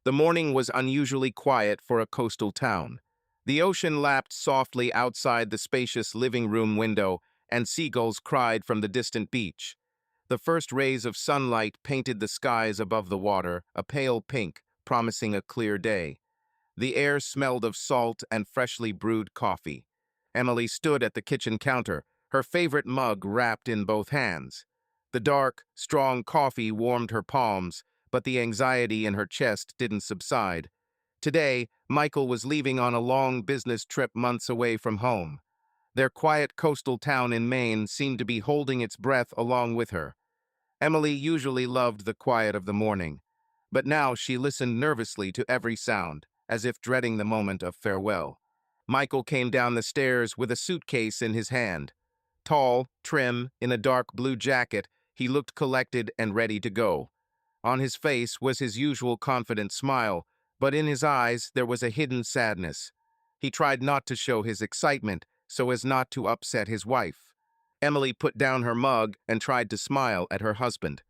The morning was unusually quiet for a coastal town. The ocean lapped softly outside the spacious living room window, and seagulls cried from the distant beach. The first rays of sunlight painted the skies above the water, a pale pink, promising a clear day. The air smelled of salt and freshly brewed coffee. Emily stood at the kitchen counter, her favorite mug wrapped in both hands. The dark, strong coffee warmed her palms, but the anxiety in her chest didn't subside. Today, Michael was leaving on a long business trip months away from home. Their quiet coastal town in Maine seemed to be holding its breath along with her. Emily usually loved the quiet of the morning, but now she listened nervously to every sound, as if dreading the moment of farewell. Michael came down the stairs with a suitcase in his hand. Tall, trim, in a dark blue jacket, he looked collected and ready to go. On his face was his usual confident smile, but in his eyes there was a hidden sadness. He tried not to show his excitement so as not to upset his wife. Emily put down her mug and tried to smile at her husband.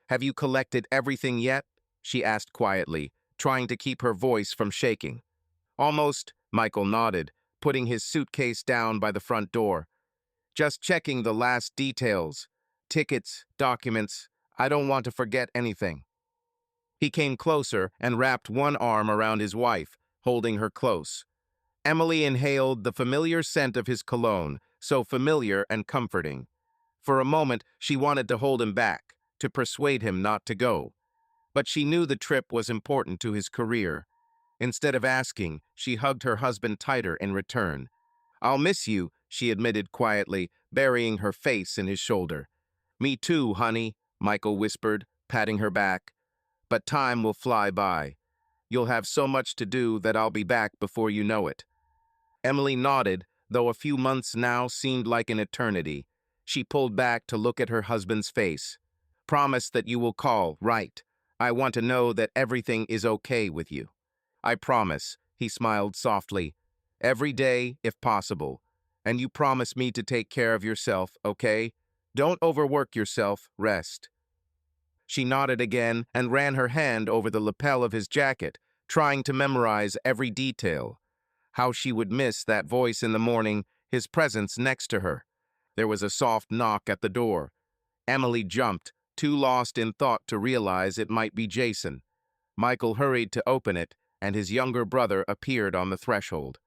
"Have you collected everything yet?" she asked quietly, trying to keep her voice from shaking. "Almost," Michael nodded, putting his suitcase down by the front door. "Just checking the last details. Tickets, documents. I don't want to forget anything." He came closer and wrapped one arm around his wife, holding her close. Emily inhaled the familiar scent of his cologne, so familiar and comforting. For a moment, she wanted to hold him back, to persuade him not to go. But she knew the trip was important to his career. Instead of asking, she hugged her husband tighter in return. "I'll miss you," she admitted quietly, burying her face in his shoulder. "Me too, honey," Michael whispered, patting her back. "But time will fly by. You'll have so much to do that I'll be back before you know it." Emily nodded, though a few months now seemed like an eternity. She pulled back to look at her husband's face. "Promise that you will call, right? I want to know that everything is okay with you." "I promise," he smiled softly. "Every day, if possible. And you promise me to take care of yourself, okay? Don't overwork yourself, rest." She nodded again and ran her hand over the lapel of his jacket, trying to memorize every detail. How she would miss that voice in the morning, his presence next to her. There was a soft knock at the door. Emily jumped, too lost in thought to realize it might be Jason. Michael hurried to open it, and his younger brother appeared on the threshold.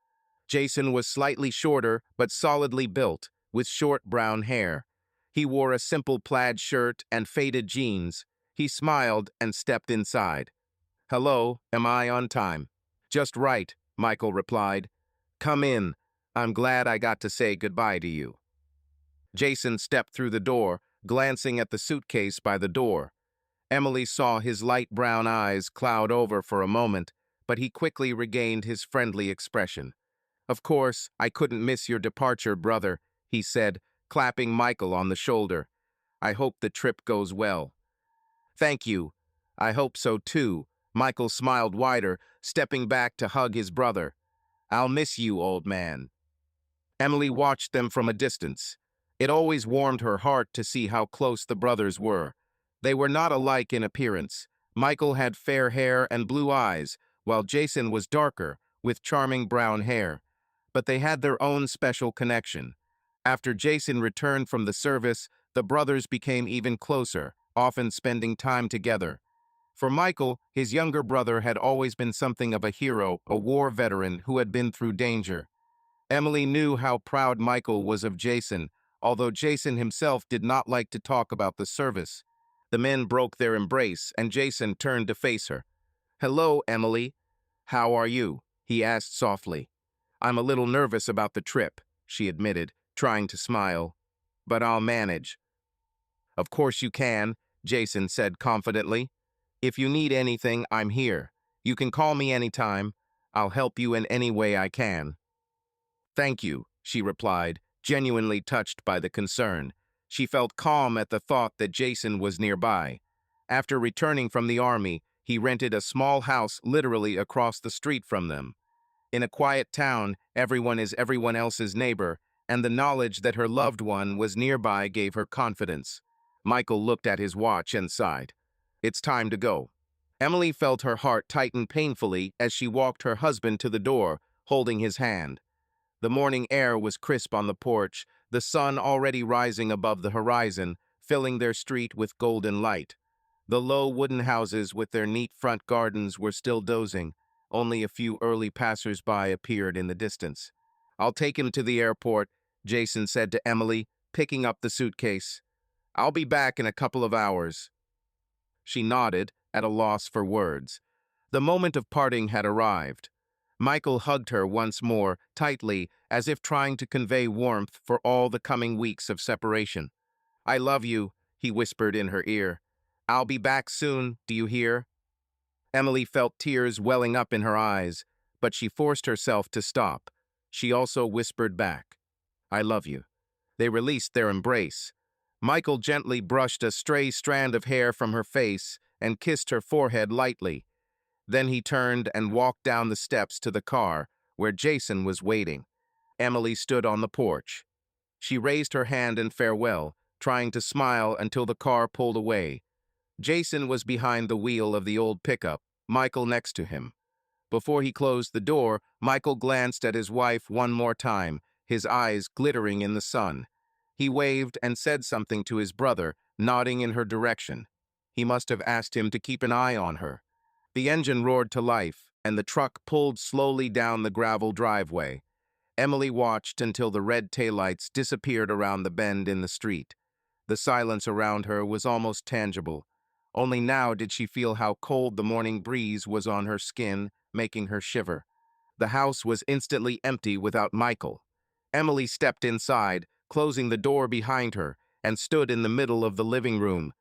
Jason was slightly shorter but solidly built, with short brown hair. He wore a simple plaid shirt and faded jeans. He smiled and stepped inside. "Hello, am I on time?" "Just right," Michael replied. "Come in. I'm glad I got to say goodbye to you." Jason stepped through the door, glancing at the suitcase by the door. Emily saw his light brown eyes cloud over for a moment, but he quickly regained his friendly expression. "Of course, I couldn't miss your departure, brother," he said, clapping Michael on the shoulder. "I hope the trip goes well." "Thank you. I hope so too." Michael smiled wider, stepping back to hug his brother. "I'll miss you, old man." Emily watched them from a distance. It always warmed her heart to see how close the brothers were. They were not alike in appearance. Michael had fair hair and blue eyes, while Jason was darker, with charming brown hair. But they had their own special connection. After Jason returned from the service, the brothers became even closer, often spending time together. For Michael, his younger brother had always been something of a hero, a war veteran who had been through danger. Emily knew how proud Michael was of Jason, although Jason himself did not like to talk about the service. The men broke their embrace, and Jason turned to face her. "Hello, Emily. How are you?" he asked softly. "I'm a little nervous about the trip," she admitted, trying to smile. "But I'll manage." "Of course you can," Jason said confidently. "If you need anything, I'm here. You can call me anytime. I'll help you in any way I can." "Thank you," she replied, genuinely touched by the concern. She felt calm at the thought that Jason was nearby. After returning from the army, he rented a small house literally across the street from them. In a quiet town, everyone is everyone else's neighbor, and the knowledge that her loved one was nearby gave her confidence. Michael looked at his watch and sighed. "It's time to go." Emily felt her heart tighten painfully as she walked her husband to the door, holding his hand. The morning air was crisp on the porch, the sun already rising above the horizon, filling their street with golden light. The low wooden houses with their neat front gardens were still dozing. Only a few early passers-by appeared in the distance. "I'll take him to the airport," Jason said to Emily, picking up the suitcase. "I'll be back in a couple of hours." She nodded, at a loss for words. The moment of parting had arrived. Michael hugged her once more, tightly, as if trying to convey warmth for all the coming weeks of separation. "I love you," he whispered in her ear. "I'll be back soon, do you hear?" Emily felt tears welling up in her eyes, but she forced herself to stop. She also whispered back, "I love you." They released their embrace. Michael gently brushed a stray strand of hair from her face and kissed her forehead lightly. Then he turned and walked down the steps to the car, where Jason was waiting. Emily stood on the porch. She raised her hand in farewell, trying to smile until the car pulled away. Jason was behind the wheel of the old pickup, Michael next to him. Before he closed the door, Michael glanced at his wife one more time, his eyes glittering in the sun. He waved and said something to his brother, nodding in her direction. He must have asked him to keep an eye on her. The engine roared to life, and the truck pulled slowly down the gravel driveway. Emily watched until the red taillights disappeared around the bend in the street. The silence around her was almost tangible. Only now did she feel how cold the morning breeze was on her skin, making her shiver. The house was instantly empty without Michael. Emily stepped inside, closing the door behind her, and stood in the middle of the living room.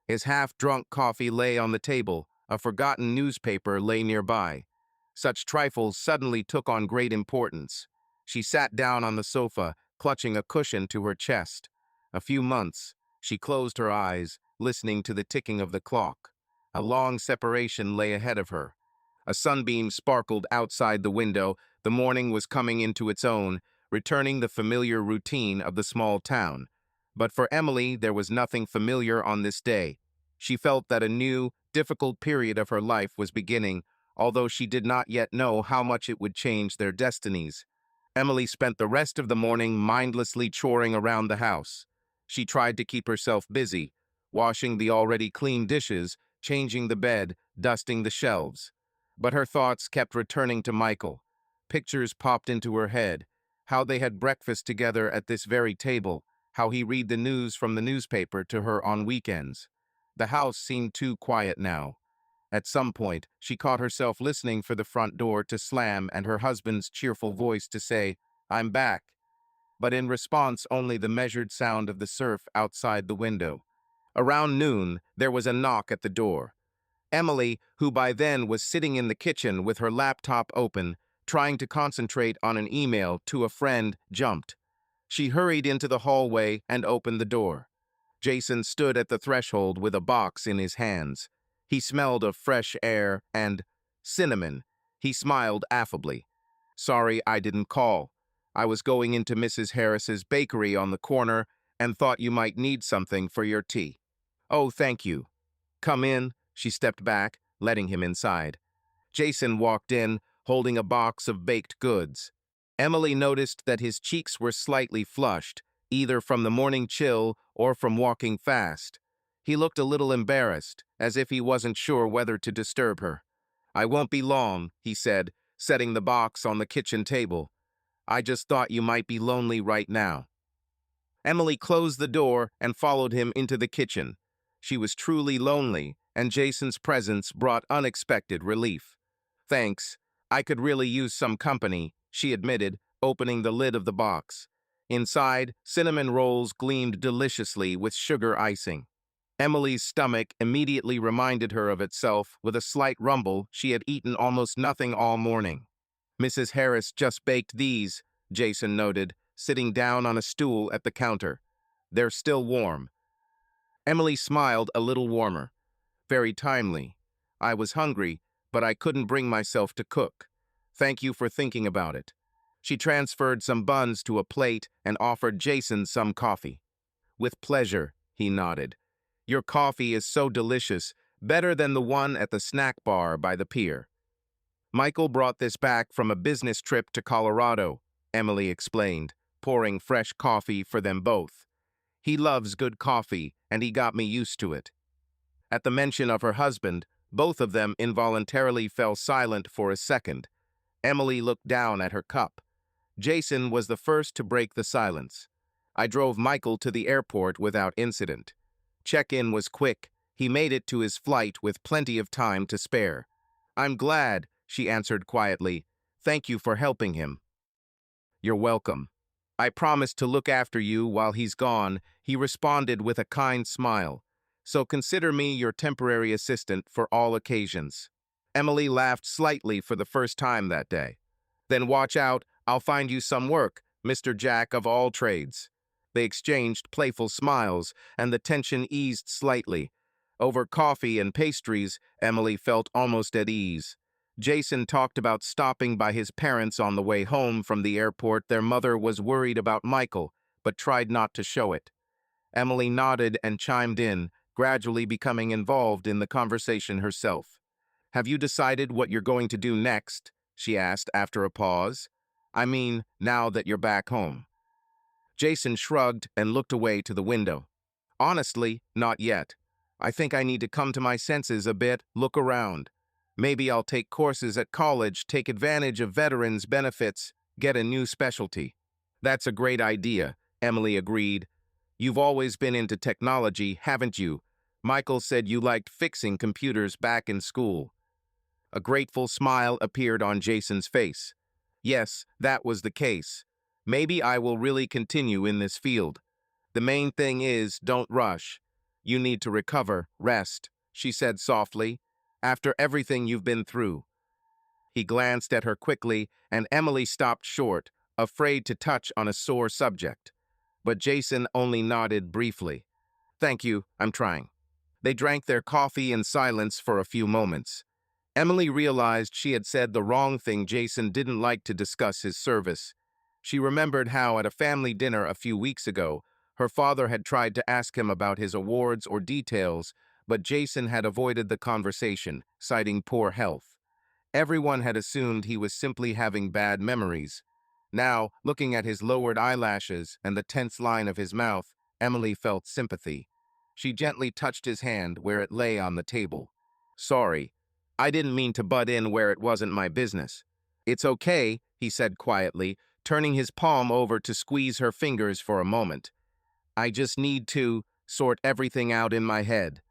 His half-drunk coffee lay on the table, a forgotten newspaper lay nearby. Such trifles suddenly took on great importance. She sat down on the sofa, clutching a cushion to her chest. A few months. She closed her eyes, listening to the ticking of the clock. A long separation lay ahead of her. A sunbeam sparkled outside the window. The morning was coming into its own, returning the familiar routine of the small town. But for Emily, there was nothing familiar on this day. She felt that a new, difficult period of her life was beginning, although she did not yet know how much it would change their destinies. Emily spent the rest of the morning mindlessly choring around the house. She tried to keep herself busy, washing the already clean dishes, changing the bed, dusting the shelves. But her thoughts kept returning to Michael. Pictures popped into her head, how they had breakfast together at this very table, how he read the news from the newspaper to her on weekends. The house seemed too quiet now. At some point, she caught herself listening for the front door to slam and her husband's cheerful voice to say, "I'm back." But in response, only the measured sound of the surf outside the window. Around noon, there was a knock at the door. Emily, who by then was sitting in the kitchen with her laptop open, trying to concentrate on an email to a friend, jumped. She hurried into the hallway and opened the door. Jason stood at the threshold with a box in his hands. He smelled of fresh air and cinnamon. He smiled affably. "Sorry I didn't call. I was going into Mrs. Harris's bakery on the corner and thought you might need something for your tea." "Oh, thank you. Come in." She stepped back, letting him inside. Jason walked in, holding a box of baked goods. Emily noticed that his cheeks were slightly flushed, either from the morning chill or from walking fast. He looked a little embarrassed, as if he wasn't sure whether to disturb her. "I won't be long," he said, setting the box on the kitchen table. "I just thought you might be lonely right now." Emily closed the door and followed him into the kitchen. She was truly lonely, and Jason's presence brought unexpected relief. "Thanks. I could really use some company," she admitted, opening the lid of the box. Inside, cinnamon rolls gleamed deliciously with sugar icing. Emily's stomach immediately reminded her of itself. With a slight rumble, she had eaten almost nothing all morning. "Mrs. Harris just baked these," Jason noted, sitting down on a stool at the counter. "They're still warm." Emily smiled a little warmer. "Very timely. I was hungry, but I couldn't bring myself to cook. Thank you for thinking about it." She transferred some buns to a plate and offered Jason some coffee. "With pleasure," he nodded. "Your coffee is so delicious, better than the one at the snack bar by the pier. Michael brought this back from a business trip to Colorado, Emily explained, pouring fresh coffee for them both. He loves good coffee, and he got me used to it. At the mention of her husband, both of them involuntarily fell silent for a second. Emily looked down at her cup. Jason was the first to break the silence. I drove Michael to the airport without incident. Check-in was quick. He made it to his flight with plenty of time to spare. I'm glad, she answered quietly. Thank you for helping him. You're welcome. I promised to look after you while he's gone, he responded with a kind smile. So consider me your temporary assistant for all occasions. Emily laughed slightly for the first time that day. Then watch out, I'll find you some work, Mr. Jack of all trades. They exchanged playful smiles, and the tension eased slightly. Over coffee and pastries, Emily felt almost at ease. Jason talked about stopping by his parents on the way home from the airport. Their mother was worried about Michael, but tried not to show it. Emily nodded and chimed in, gradually becoming involved in the conversation herself. Have you decided what you're going to do next? She asked after a pause. I mean, now that you're back home. Jason shrugged and looked away to the window. Honestly, not yet. I think I need to come to my senses a bit, look around. Maybe I'll take courses at college, take advantage of veterans' benefits, get a new specialty. That's a great idea, Emily agreed. You've always been into technology, haven't you? Michael said you liked fixing computers back in school. A grateful smile appeared on Jason's face. Yes, that was the case. Maybe I will really continue in this field. The main thing is, don't rush. You need to recover, rest, she said softly, after everything you've been through. He glanced at her quickly, and Emily stopped short, afraid to touch on a sore subject. But Jason only nodded briefly. Thank you, I'm trying. They drank their coffee in silence for a few moments. Emily realized she had said the wrong thing. Jason didn't like to discuss his service. She remembered how at a family dinner a few weeks ago, her father had tried to ask him about his awards or details, but Jason had avoided the conversation, citing poor health. Everyone had assumed he was simply having bad memories. Now, looking at his lowered eyelashes and the tense line of his mouth, Emily felt sympathy. She gently touched his hand where it lay on the table. Sorry, I didn't mean to butt in where it wasn't my business. It's okay, he said quietly, turning his palm over to squeeze her fingers for a moment. I just need to sort everything out in my head.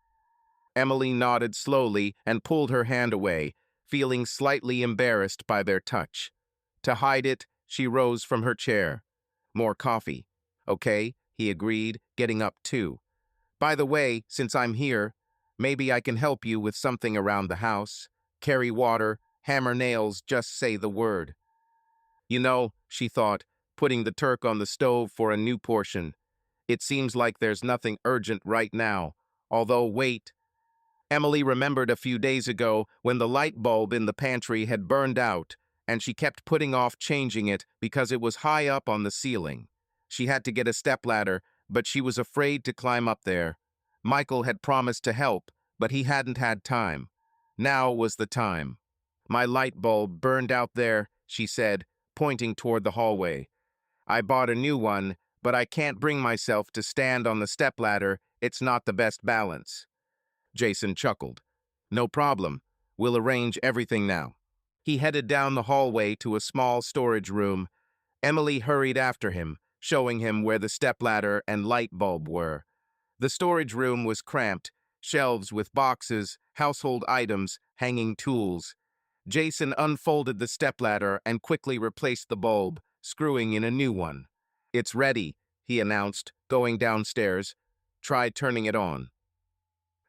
Emily nodded slowly and pulled her hand away, feeling slightly embarrassed by their touch. To hide it, she rose from her chair. More coffee. Okay, he agreed, getting up too. By the way, since I'm here, maybe I can help you with something around the house. Carry water, hammer nails, just say the word. You know, she thought, putting the Turk on the stove for a new portion. It seems like there's nothing urgent right now, although wait. Emily remembered a few days ago when the light bulb in the pantry had burned out, and she kept putting off changing it because it was high up on the ceiling. She had to get a stepladder, but she was afraid to climb up there. Michael had promised to help, but he hadn't had time. Now was the time. My light bulb burned out there, she said, pointing toward the hallway. I bought a new one, but I can't bring myself to stand on the stepladder. It's not the best balance. Jason chuckled. No problem. We'll arrange everything now. He headed down the hallway to a small storage room. Emily hurried after him, showing him where the stepladder and light bulb were. The storage room was cramped, shelves with boxes, household items, hanging tools. Jason unfolded the stepladder and quickly replaced the bulb, screwing in a new one. It's ready, he announced, going downstairs. Try turning it on.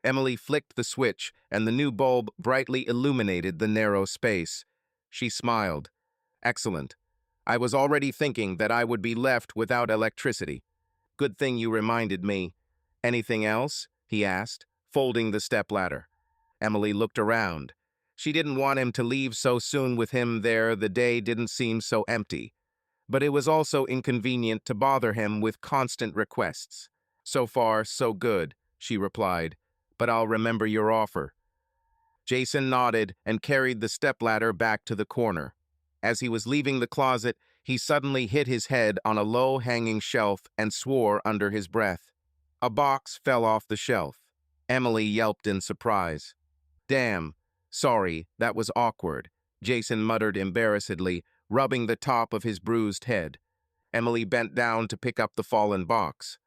Emily flicked the switch, and the new bulb brightly illuminated the narrow space. She smiled. Excellent. I was already thinking that I would be left without electricity. Good thing you reminded me. Anything else? He asked, folding the stepladder. Emily looked around. She didn't want him to leave so soon. With him there, the day didn't seem so empty. But it was also inconvenient to bother him with constant requests. So far, so good, she replied. but I'll remember your offer. Jason nodded and carried the stepladder back to the corner. As he was leaving the closet, he suddenly hit his head on a low-hanging shelf and swore under his breath. A box fell off the shelf. Emily yelped in surprise. Damn. Sorry, that was awkward, Jason muttered embarrassedly, rubbing the top of his bruised head. Emily bent down to pick up the fallen box.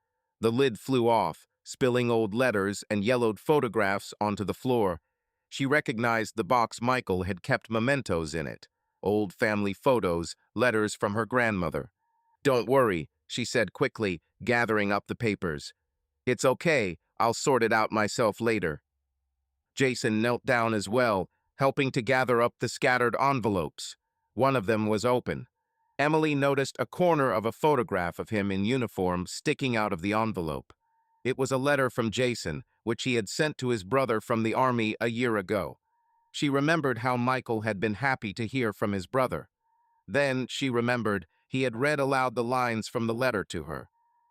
The lid flew off, spilling old letters and yellowed photographs onto the floor. She recognized the box Michael had kept mementos in it, old family photos, letters from her grandmother. Don't worry, she said quickly, gathering up the papers. It's okay, I'll sort it out myself later. Jason knelt down as well, helping to gather up the scattered envelopes. One of them was open. Emily noticed a corner of a photograph of him in uniform sticking out of the envelope. It was a letter from Jason, which he had sent to his brother from the army a year ago. She remembered how Michael had been happy to hear from his brother. Then she remembered he had read aloud the lines from the letter to her.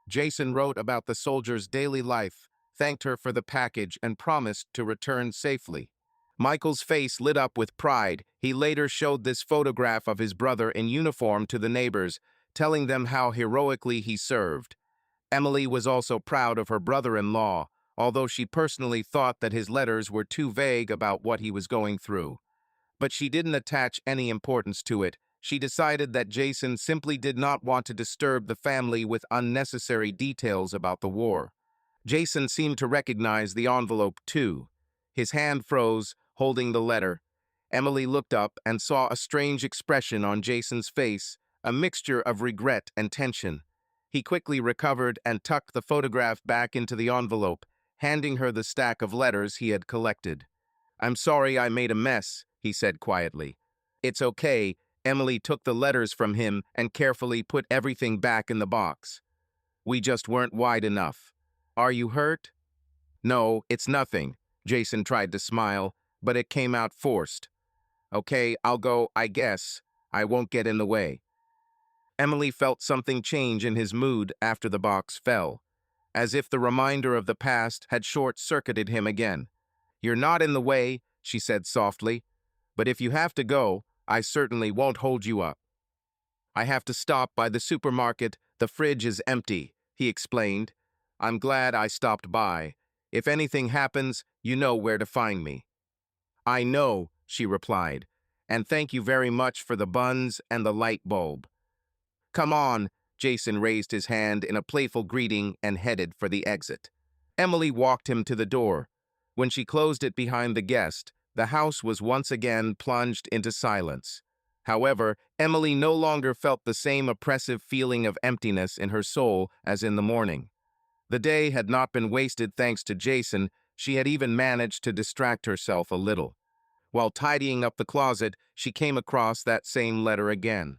Jason wrote about the soldier's daily life, thanked her for the package, and promised to return safely. Michael's face lit up with pride. He later showed this photograph of his brother in uniform to the neighbors, telling them how heroically he served. Emily was also proud of her brother-in-law, although she personally thought that his letters were too vague about what he was going through. But she didn't attach any importance to it. She decided that Jason simply did not want to disturb the family with unnecessary details about the war. Jason seemed to recognize the envelope too. His hand froze, holding the letter. Emily looked up and saw a strange expression on Jason's face, a mixture of regret and tension. He quickly recovered and tucked the photograph back into the envelope, handing her the stack of letters he had collected. I'm sorry I made a mess, he said quietly. It's okay. Emily took the letters from him and carefully put everything back in the box. We just weren't wide enough. Are you hurt? No, it's nothing. Jason tried to smile, but it came out forced. Okay, I'll go, I guess. I won't get in the way. Emily felt something change in his mood after the box fell, as if the reminder of the past had short-circuited him again. You're not in the way, she said softly, but if you have to go, I certainly won't hold you up. I have to stop by the supermarket. The fridge is empty, he explained. I'm glad I stopped by. If anything happens, you know where to find me. I know, she replied, and thank you very much for the buns and the light bulb. Come on, Jason raised his hand in a playful greeting and headed for the exit. Emily walked him to the door. When she closed it behind the guest, the house was once again plunged into silence. However, Emily no longer felt the same oppressive feeling of emptiness in her soul as in the morning. The day had not been wasted thanks to Jason. She had even managed to distract herself a little. While tidying up the closet, she came across that same letter again.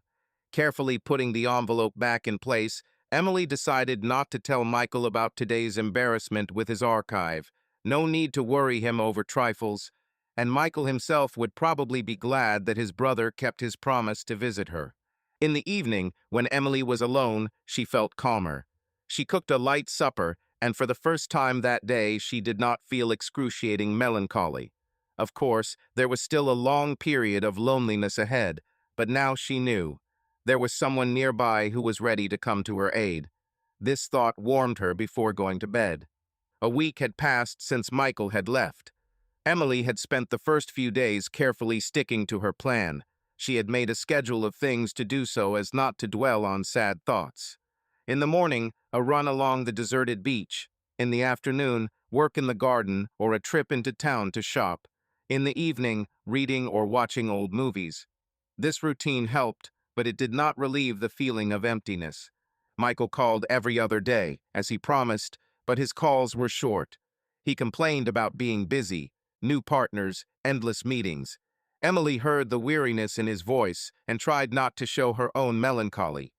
Carefully putting the envelope back in place, Emily decided not to tell Michael about today's embarrassment with his archive. No need to worry him over trifles, and Michael himself would probably be glad that his brother kept his promise to visit her. In the evening, when Emily was alone, she felt calmer. She cooked a light supper, and for the first time that day, she did not feel excruciating melancholy. Of course, there was still a long period of loneliness ahead, but now she knew. There was someone nearby who was ready to come to her aid. This thought warmed her before going to bed. A week had passed since Michael had left. Emily had spent the first few days carefully sticking to her plan. She had made a schedule of things to do so as not to dwell on sad thoughts. In the morning, a run along the deserted beach. In the afternoon, work in the garden or a trip into town to shop. In the evening, reading or watching old movies. This routine helped, but it did not relieve the feeling of emptiness. Michael called every other day, as he promised, but his calls were short. He complained about being busy, new partners, endless meetings. Emily heard the weariness in his voice and tried not to show her own melancholy.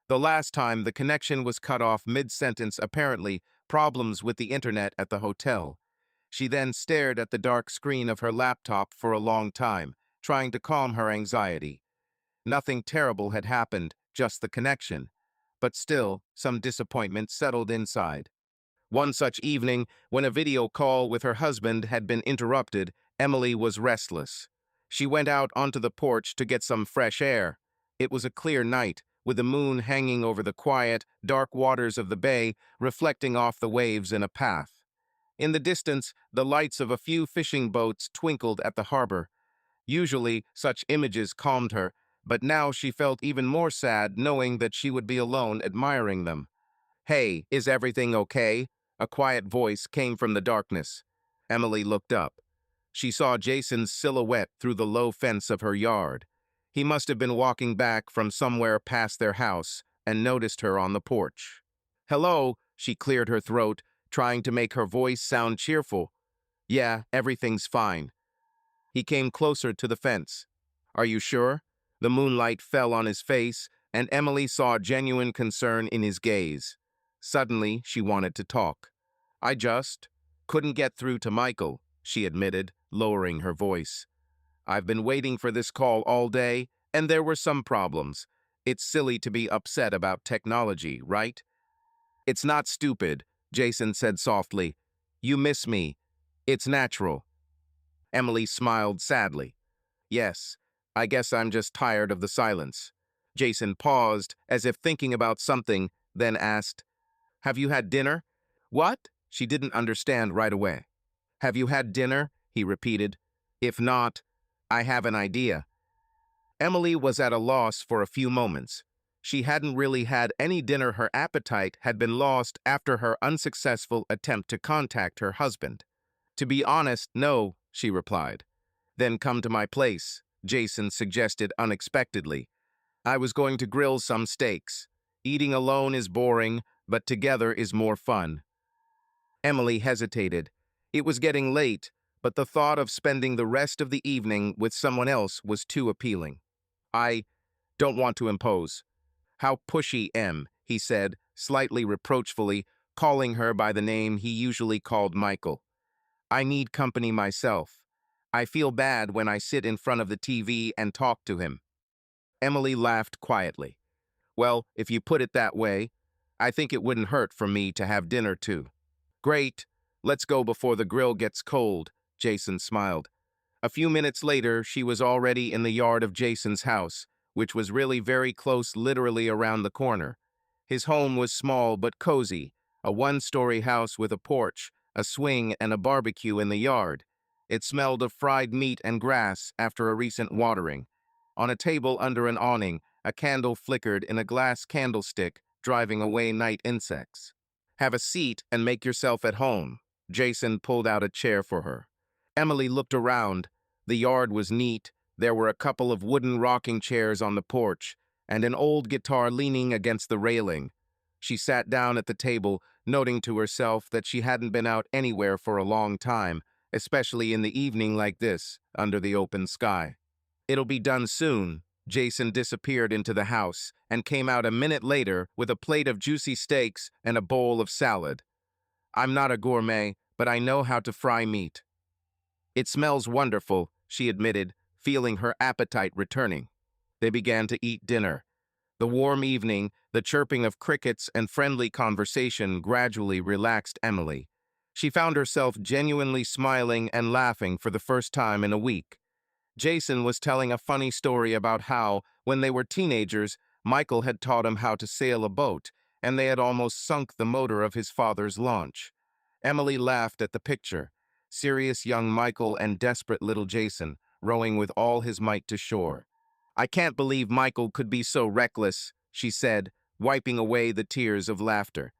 The last time, the connection was cut off mid-sentence, apparently problems with the internet at the hotel. She then stared at the dark screen of her laptop for a long time, trying to calm her anxiety. Nothing terrible had happened, just the connection. But still, some disappointment settled inside. One such evening, when a video call with her husband had been interrupted, Emily was restless. She went out onto the porch to get some fresh air. It was a clear night, with the moon hanging over the quiet, dark waters of the bay, reflecting off the waves in a path. In the distance, the lights of a few fishing boats twinkled at the harbor. Usually, such images calmed her, but now she felt even more sad knowing that she would be alone admiring them. "Hey, is everything okay?" A quiet voice came from the darkness. Emily looked up. She saw Jason's silhouette through the low fence of her yard. He must have been walking back from somewhere past their house and noticed her on the porch. "Hello," she cleared her throat, trying to make her voice sound cheerful. "Yeah, everything's fine." He came closer to the fence. "Are you sure?" The moonlight fell on his face, and Emily saw genuine concern in his gaze. Suddenly, she wanted to talk. "I just couldn't get through to Michael," she admitted, lowering her voice. "I've been waiting for this call all day, and there were some problems. It's silly to be upset about technology, right?" "It's not stupid," Jason said softly. "You miss me. It's natural." Emily smiled sadly. "Yes, I guess I'm just tired of the silence." Jason paused, as if thinking about something, then asked, "Have you had dinner?" "What?" She didn't understand right away. "Have you had dinner?" he repeated. "If not, I have an idea." Emily was at a loss for a few moments. She hadn't really had any dinner. Her appetite had been lost after her unsuccessful attempt to contact her husband. "To be honest, no," she replied. "Then come to my place," Jason suggested unexpectedly. "I was going to grill some steaks. Eating alone is boring, but together is more fun." Emily hesitated. It was getting late, but the thought of spending the rest of the evening with someone else was too appealing. "I don't want to impose." "How pushy, Em," he said, slightly reproachfully, calling her by the name he usually called Michael. "I need company myself. I feel bad when I sit in front of the TV and talk to him." Emily laughed quietly. "Well, if you put it that way, I think it wouldn't hurt for me to have dinner too." "Great. Let's go before the grill gets cold," Jason smiled. A few minutes later, she was already in the yard of Jason's house, which was really very close, literally around the corner. His home was small but cozy, a one-story house with a porch, a swing, and a barbecue in the yard. It smelled of fried meat and grass after a recent watering. On a table under an awning, a candle flickered in a glass candlestick, driving away night insects. "Have a seat and make yourself at home." Jason pulled out a chair for her. Emily looked around. The yard was neat. There were a couple of wooden rocking chairs on the porch, and an old guitar leaning against the railing. She sat down at the table, noting to herself that she hadn't been out anywhere for a long time, especially in the evening like this, under the open sky. "It'll be done soon." Jason disappeared into the house and came out a minute later with a plate of juicy steaks and a bowl of salad. "I'm not a gourmet, but I know how to fry meat." "It smells wonderful," she admitted, feeling her appetite returning. They began to eat dinner. The warm evening, the chirping of crickets, and friendly conversation gradually relaxed Emily. She found herself genuinely smiling and laughing for the first time in a week. Jason was telling a funny story about how, when they were teenagers, Michael had taught him how to sail a boat, and they had almost sunk the motor of his father's launch. Emily laughed at the picture. Serious young Michael and desperate little Jason, rowing with all his might to shore. "I can't believe Michael could be so reckless," she said, wiping away the tears of laughter.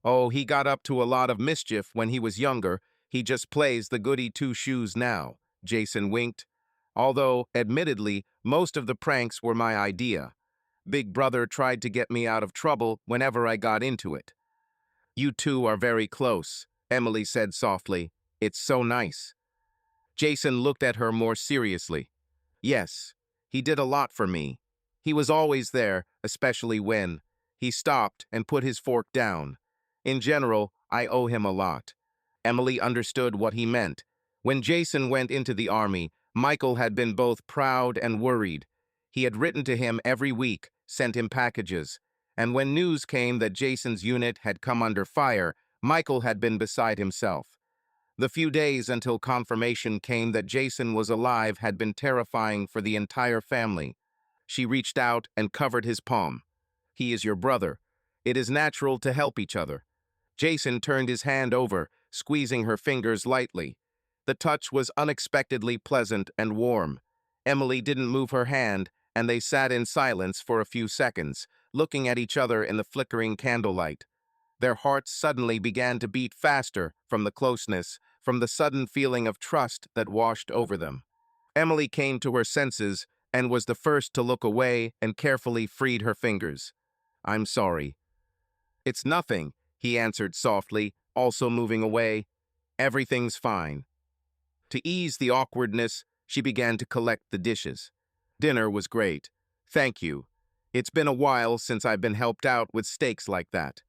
"Oh, he got up to a lot of mischief when he was younger. He just plays the goody two-shoes now," Jason winked. "Although, admittedly, most of the pranks were my idea. Big Brother tried to get me out of trouble whenever I got into it." "You two are very close," Emily said softly. "It's so nice." Jason looked at her more seriously. "Yes, he did a lot for me. He was always there, especially when—" He stopped and put his fork down. "In general, I owe him a lot." Emily understood what he meant. When Jason went into the army, Michael had been both proud and worried. He had written to him every week, sent him packages. And when news came that Jason's unit had come under fire, Michael had been beside himself. The few days until confirmation came that Jason was alive had been terrifying for the entire family. She reached out and covered his palm. "He is your brother. It is natural to help each other." Jason turned his hand over, squeezing her fingers lightly. The touch was unexpectedly pleasant and warm. Emily didn't move her hand, and they sat in silence for a few seconds, looking at each other in the flickering candlelight. Their hearts suddenly began to beat faster from the closeness, from the sudden feeling of trust that washed over them. Emily came to her senses and was the first to look away and carefully freed her fingers. "I'm sorry." "It's nothing," he answered softly, also moving away. "Everything's fine." To ease the awkwardness, she began to collect the dishes. "Dinner was great. Thank you. It's been a while since I've been helped out with steaks like that."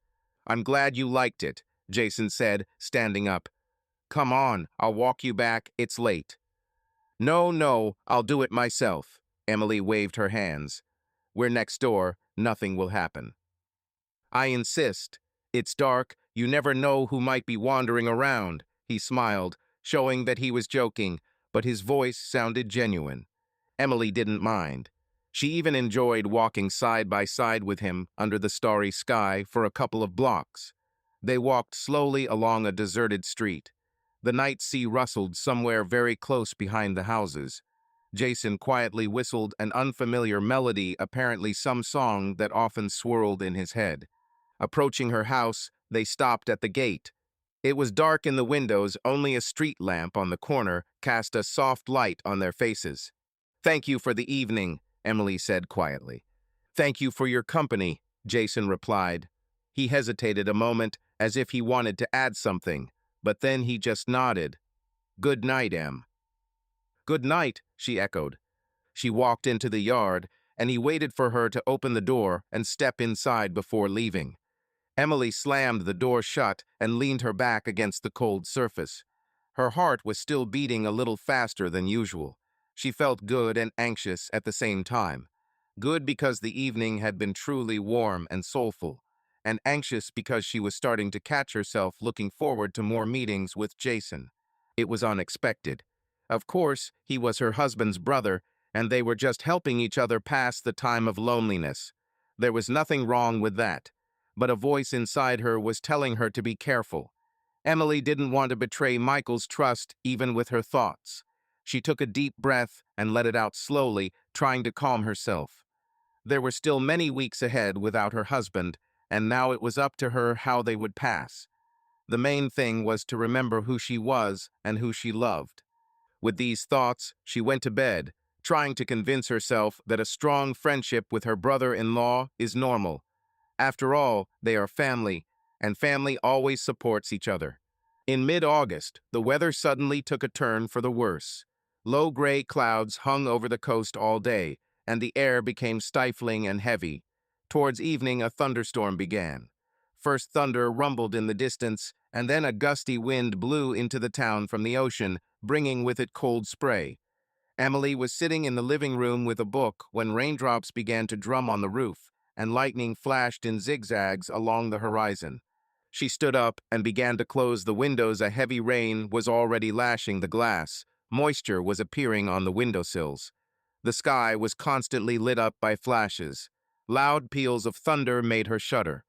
"I'm glad you liked it," Jason said, standing up. "Come on, I'll walk you back. It's late." "No, no, I'll do it myself." Emily waved her hands. "We're next door. Nothing will happen." "I insist. It's dark. You never know who might be wandering around." He smiled, showing that he was joking, but his voice sounded genuine. Emily didn't mind. She even enjoyed walking side by side with him under the starry sky for a couple of blocks. They walked slowly along a deserted street. The night sea rustled somewhere very close behind the houses. Jason quietly whistled an unfamiliar melody, apparently some song that often swirled in his head. Approaching her house, they stopped at the gate. It was dark in the windows, only a street lamp on the corner cast a soft light on their faces. "Thank you for the evening," Emily said quietly. "Thank you for your company," Jason replied. He hesitated a moment, as if he wanted to add something, but then he just nodded. "Good night, Em." "Good night," she echoed. She walked into the yard, and he waited for her to open the door and step inside before leaving. Emily slammed the door shut and leaned her back against the cold surface. Her heart was still beating a little faster than usual. She felt good and anxious at the same time. Good because the evening had been truly warm and soulful, and anxious because she was starting to catch herself looking forward to more meetings with Jason. It was unexpected. Of course, he was her husband's brother, and they were just helping each other pass the time of loneliness. There was nothing wrong with that, but a voice inside her was telling her to be careful. Emily didn't want to betray Michael's trust even with her thoughts. She took a deep breath and let it out slowly, trying to calm herself. There were still many weeks ahead without her husband, and now it was up to her how they would pass. The main thing was to remember who she was and who she loved. With these thoughts, she went to bed, trying to convince herself that a strong friendship with her brother-in-law is normal. After all, they are family, and family always supports each other. In mid-August, the weather suddenly took a turn for the worse. Low gray clouds hung over the coast all day, and the air became stifling and heavy. Towards evening, a thunderstorm began. First thunder rumbled in the distance, and then a gusty wind blew into the town from the ocean, bringing with it cold spray. Emily was sitting in the living room with a book when raindrops began to drum on the roof, and lightning flashed in zigzags along the horizon. She stood up and began to close the windows. A heavy rain was already lashing the glass. Moisture was appearing on the windowsills. The sky was constantly lit up by flashes. Loud peals of thunder made her shudder.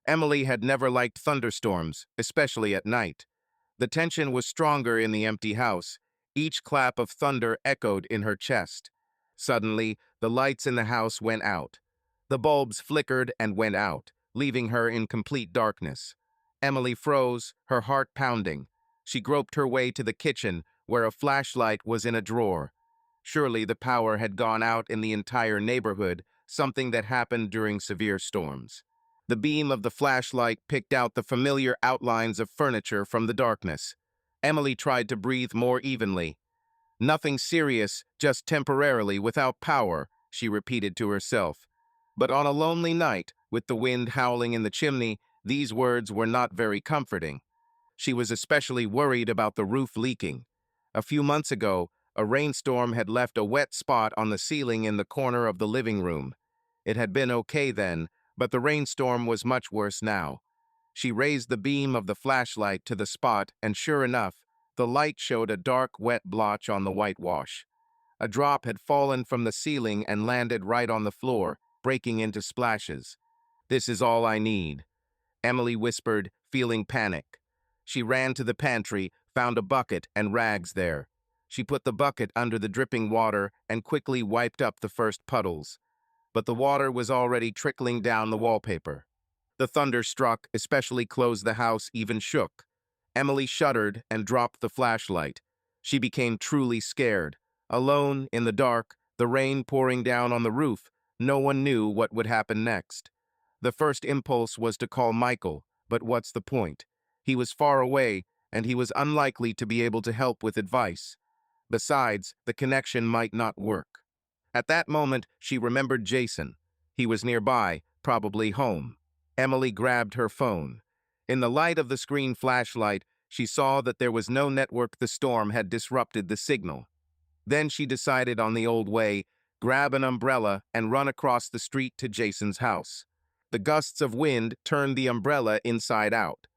Emily had never liked thunderstorms, especially at night. The tension was stronger in the empty house. Each clap of thunder echoed in her chest. Suddenly, the lights in the house went out. The bulbs flickered and went out, leaving her in complete darkness. Emily froze, her heart pounding. She groped her way to the kitchen, where a flashlight was in a drawer. Surely the power had gone out in the entire neighborhood, something that happened during severe storms. The beam of the flashlight picked out the familiar outlines of furniture from the darkness. Emily tried to breathe more evenly. "Nothing serious, just temporarily without power," she repeated to herself. But on a lonely night, with the wind howling in the chimney, these words were not very comforting. She was especially worried about the roof leaking. A few months ago, a rainstorm had left a wet spot on the ceiling in the corner of the living room. It had been okay then, but the rainstorm was much worse now. She raised the beam of the flashlight to the spot, and sure enough, the light showed a dark, wet blotch on the whitewash. A drop had fallen from the ceiling and landed right on the floor, breaking into splashes. "This is all I need," Emily whispered, feeling panic. She ran to the pantry, found a bucket and rags there. She put the bucket under the dripping water and quickly wiped up the first puddles. But the water was already trickling down the wallpaper. The thunder struck, especially close the house even shook. Emily shuddered and dropped the flashlight. She became truly scared. Alone, in the dark, the rain pouring down on the roof, no one knew what would happen next. The first impulse was to call Michael, but what's the point? He was far away, and he was unlikely to be able to help with advice. Besides, the connection might not work. At that moment, she remembered Jason. He was nearby, probably home. Emily grabbed her phone. In the light of the screen flashlight, she saw that there was no network. The storm had disrupted the signal. Then she decided on the old way, grab an umbrella and run across the street to Jason's house. The gusts of wind turned the umbrella inside out.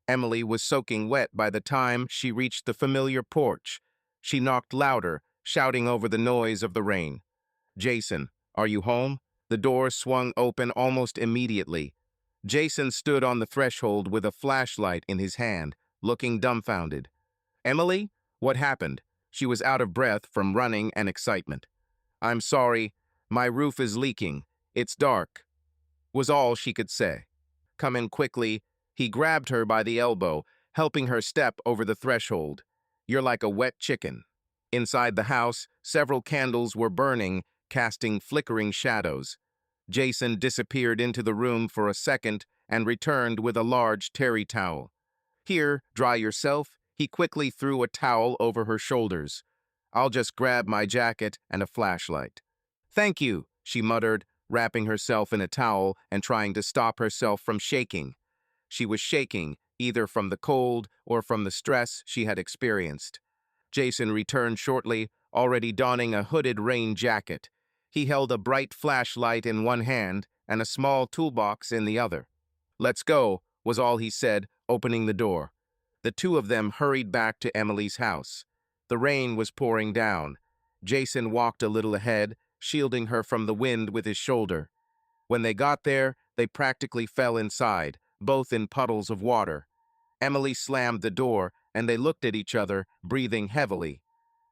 Emily was soaking wet by the time she reached the familiar porch. She knocked louder, shouting over the noise of the rain. "Jason, are you home?" The door swung open almost immediately. Jason stood on the threshold with a flashlight in his hand, looking dumbfounded. "Emily? What happened?" She was out of breath from running and excitement. "I'm sorry. My roof is leaking. It's dark," was all she could say. "Come in quickly." He grabbed her by the elbow, helping her step over the threshold. "You're like a wet chicken." Inside the house, several candles were burning, casting flickering shadows. Jason disappeared into the room for a second and returned with a large terry towel. "Here, dry yourself." He quickly threw a towel over her shoulders. "I'll just grab my jacket and a flashlight." "Thank you," she muttered, wrapping herself in a towel and trying to stop herself from shaking. She was shaking, either from the cold or from the stress she had experienced. Jason returned shortly, already donning a hooded rain jacket. He held a bright flashlight in one hand and a small toolbox in the other. "Let's go," was all he said, opening the door. The two of them hurried back to Emily's house. The rain was pouring down. Jason walked a little ahead, shielding her from the wind with his shoulder. When they got there, they practically fell inside, both in puddles of water. Emily slammed the door, and they looked at each other, breathing heavily.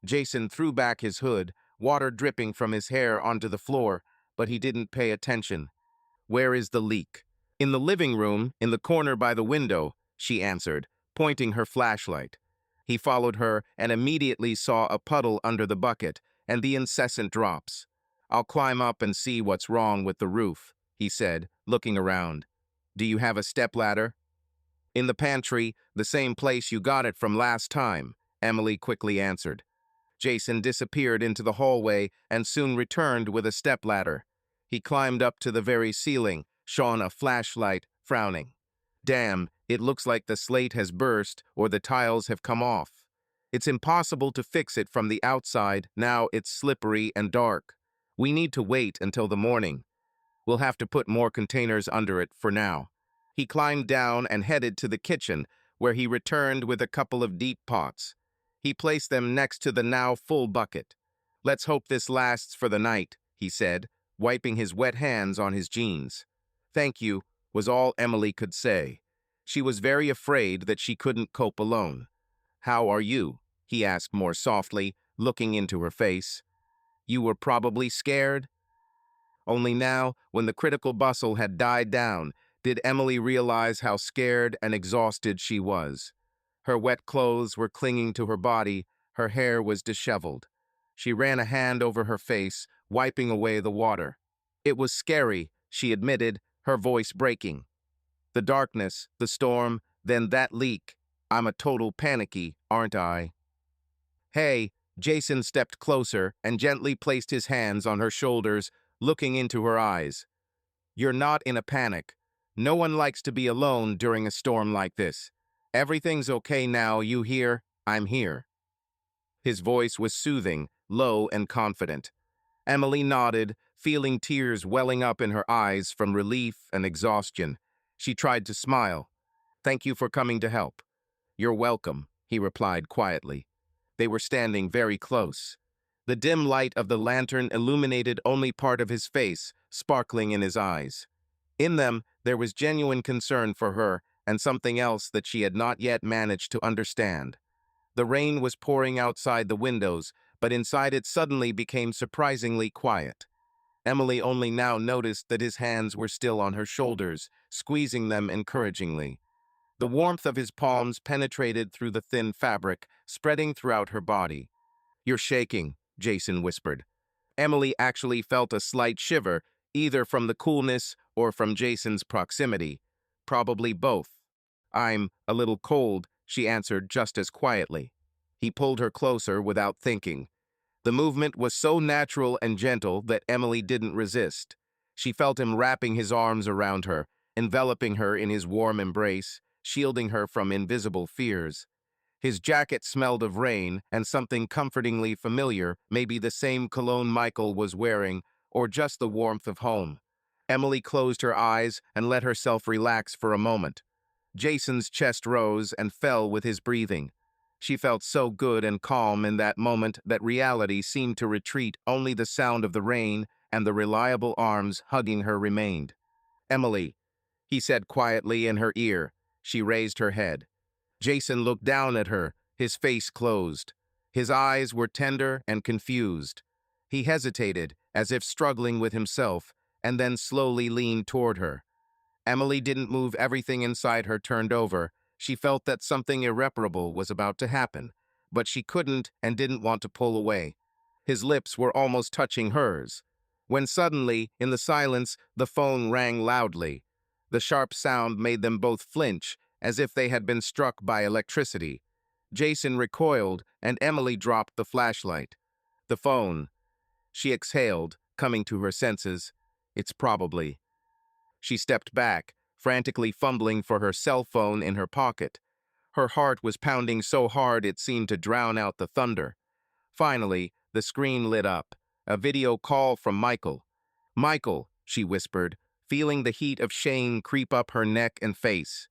Jason threw back his hood, water dripping from his hair onto the floor, but he didn't pay attention. "Where is the leak?" "In the living room, in the corner by the window," she answered, pointing her flashlight. He followed her and immediately saw a puddle under the bucket and the incessant drops. "I'll climb up and see what's wrong with the roof," he said, looking around. "Do you have a stepladder?" "In the pantry, the same place you got it from last time," Emily quickly answered. Jason disappeared into the hallway and soon returned with a stepladder. He climbed up to the very ceiling, shone a flashlight, frowning. "Damn, it looks like the slate has burst or the tiles have come off. It's impossible to fix it from the outside, now it's slippery and dark. We need to wait until the morning. We'll have to put more containers under it for now." He climbed down and headed to the kitchen, where he returned with a couple of deep pots. He placed them next to the now full bucket. "Let's hope this lasts for the night," he said, wiping his wet hands on his jeans. "Thank you," was all Emily could say. She was very afraid that she couldn't cope alone. "How are you?" he asked more softly, looking into her face. "You were probably scared?" Only now, when the critical bustle had died down, did Emily realize how scared and exhausted she was. Her wet clothes were clinging to her body, her hair was disheveled. She ran a hand over her face, wiping away the water. "It was scary," she admitted, her voice breaking. "The darkness, the storm, then that leak. I'm a total panicky, aren't I?" "Hey," Jason stepped closer and gently placed his hands on her shoulders, looking into her eyes. "You're not in a panic. No one likes to be alone during a storm like this. Everything's okay now, you hear? I'm here." His voice was soothing, low and confident. Emily nodded, feeling tears welling up in her eyes from relief and exhaustion. She tried to smile. Thank you for coming to help. You're welcome, he replied quietly. They were standing very close. The dim light of the lantern illuminated only part of his face, sparkling in his eyes. In them, there was genuine concern for her and something else that she had not yet managed to understand. The rain was pouring outside the windows, but inside it suddenly became surprisingly quiet. Emily only now noticed that his hands were still on her shoulders, squeezing them encouragingly. The warmth of his palms penetrated through the thin fabric, spreading throughout her body. "You're shaking," Jason whispered. Emily actually felt a slight shiver, either from the coolness or from Jason's proximity. Probably both. "I'm a little cold," she answered just as quietly. He pulled her closer without thinking. The movement was so natural and gentle that Emily didn't resist. She felt him wrapping his arms around her, enveloping her in his warm embrace, shielding her from invisible fears. His jacket smelled of rain and something comfortingly familiar, maybe the same cologne Michael was wearing, or just the warmth of home. Emily closed her eyes and let herself relax for a moment. Jason's chest rose and fell with his breathing. She felt so good and calm in that moment that reality seemed to retreat. Only the sound of the rain and the reliable arms hugging her remained. "Emily," he said quietly in her ear. She raised her head. Jason looked down at her, his face closed. His eyes were tender and confused. He hesitated, as if struggling with himself, and then slowly leaned toward her. Emily didn't move. Everything inside her turned over. She felt that something irreparable was about to happen, but she couldn't and didn't want to pull away. His lips were almost touching hers. When suddenly, in the silence, the phone rang loudly. The sharp sound made them both flinch, as if they had been struck by electricity. Jason recoiled, and Emily dropped the flashlight. "The phone." She exhaled, coming to her senses. "It's probably." She stepped back, frantically fumbling for her cell phone in her pocket. Her heart was pounding so hard it seemed to drown out the thunder. Finally, the screen lit up. A video call from Michael. "Michael," she whispered, feeling the heat of shame creep up her neck and face.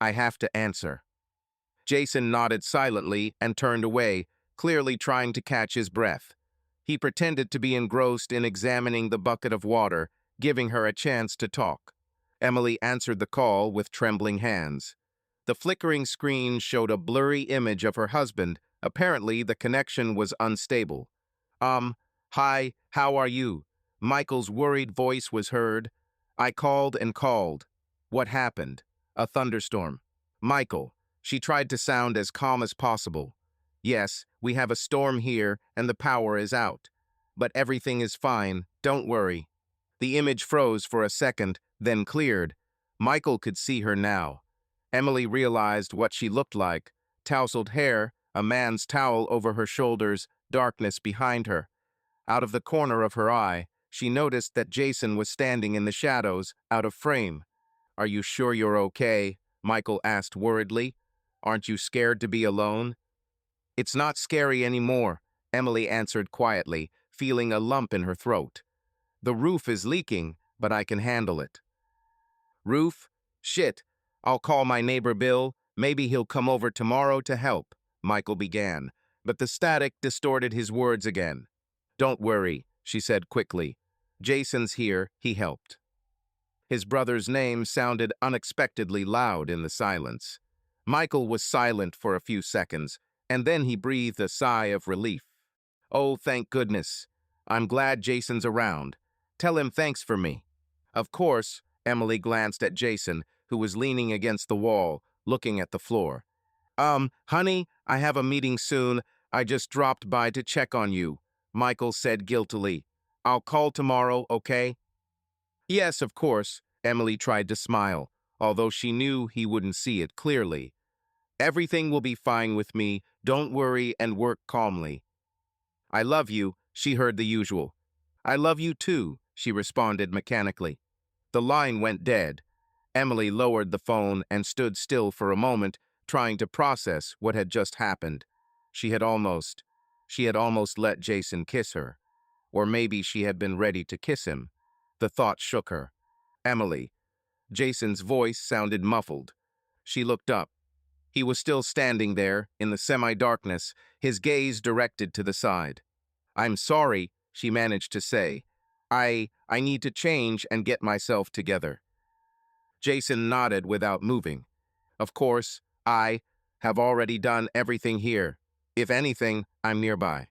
"I have to answer." Jason nodded silently and turned away, clearly trying to catch his breath. He pretended to be engrossed in examining the bucket of water, giving her a chance to talk. Emily answered the call with trembling hands. The flickering screen showed a blurry image of her husband. Apparently, the connection was unstable. Hi, how are you?" Michael's worried voice was heard. "I called and called." "What happened?" "A thunderstorm." "Michael." She tried to sound as calm as possible. "Yes, we have a storm here and the power is out. But everything is fine, don't worry." The image froze for a second, then cleared. Michael could see her now. Emily realized what she looked like: tousled hair, a man's towel over her shoulders, darkness behind her. Out of the corner of her eye, she noticed that Jason was standing in the shadows, out of frame. "Are you sure you're okay?" Michael asked worriedly. "Aren't you scared to be alone?" "It's not scary anymore," Emily answered quietly, feeling a lump in her throat. "The roof is leaking, but I can handle it." "Roof? Shit. I'll call my neighbor Bill. Maybe he'll come over tomorrow to help," Michael began, but the static distorted his words again. "Don't worry," she said quickly. "Jason's here, he helped." His brother's name sounded unexpectedly loud in the silence. Michael was silent for a few seconds, and then he breathed a sigh of relief. "Oh, thank goodness. I'm glad Jason's around. Tell him thanks for me." "Of course." Emily glanced at Jason, who was leaning against the wall, looking at the floor. Honey, I have a meeting soon. I just dropped by to check on you," Michael said guiltily. "I'll call tomorrow, okay?" "Yes, of course." Emily tried to smile, although she knew he wouldn't see it clearly. "Everything will be fine with me. Don't worry and work calmly." "I love you," she heard the usual. "I love you too," she responded mechanically. The line went dead. Emily lowered the phone and stood still for a moment, trying to process what had just happened. She had almost let Jason kiss her. Or maybe she had been ready to kiss him. The thought shook her. "Emily." Jason's voice sounded muffled. She looked up. He was still standing there, in the semi-darkness, his gaze directed to the side. "I'm sorry," she managed to say. I need to change and get myself together." Jason nodded without moving. "Of course, I have already done everything here. If anything, I'm nearby."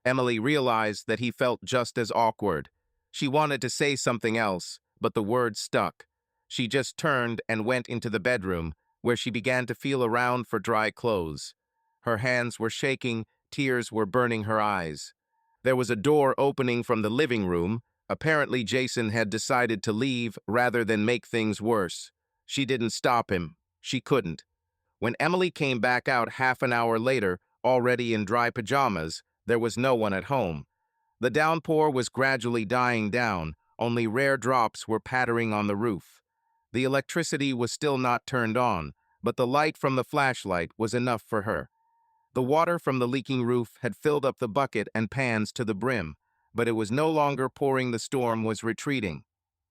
Emily realized that he felt just as awkward. She wanted to say something else, but the words stuck. She just turned and went into the bedroom, where she began to feel around for dry clothes. Her hands were shaking, tears were burning her eyes. There was a door opening from the living room. Apparently, Jason had decided to leave rather than make things worse. She didn't stop him. She couldn't. When Emily came back out half an hour later, already in dry pajamas, there was no one at home. The downpour was gradually dying down, only rare drops were pattering on the roof. The electricity was still not turned on, but the light from the flashlight was enough for her. The water from the leaking roof had filled up the bucket and pans to the brim, but it was no longer pouring. The storm was retreating.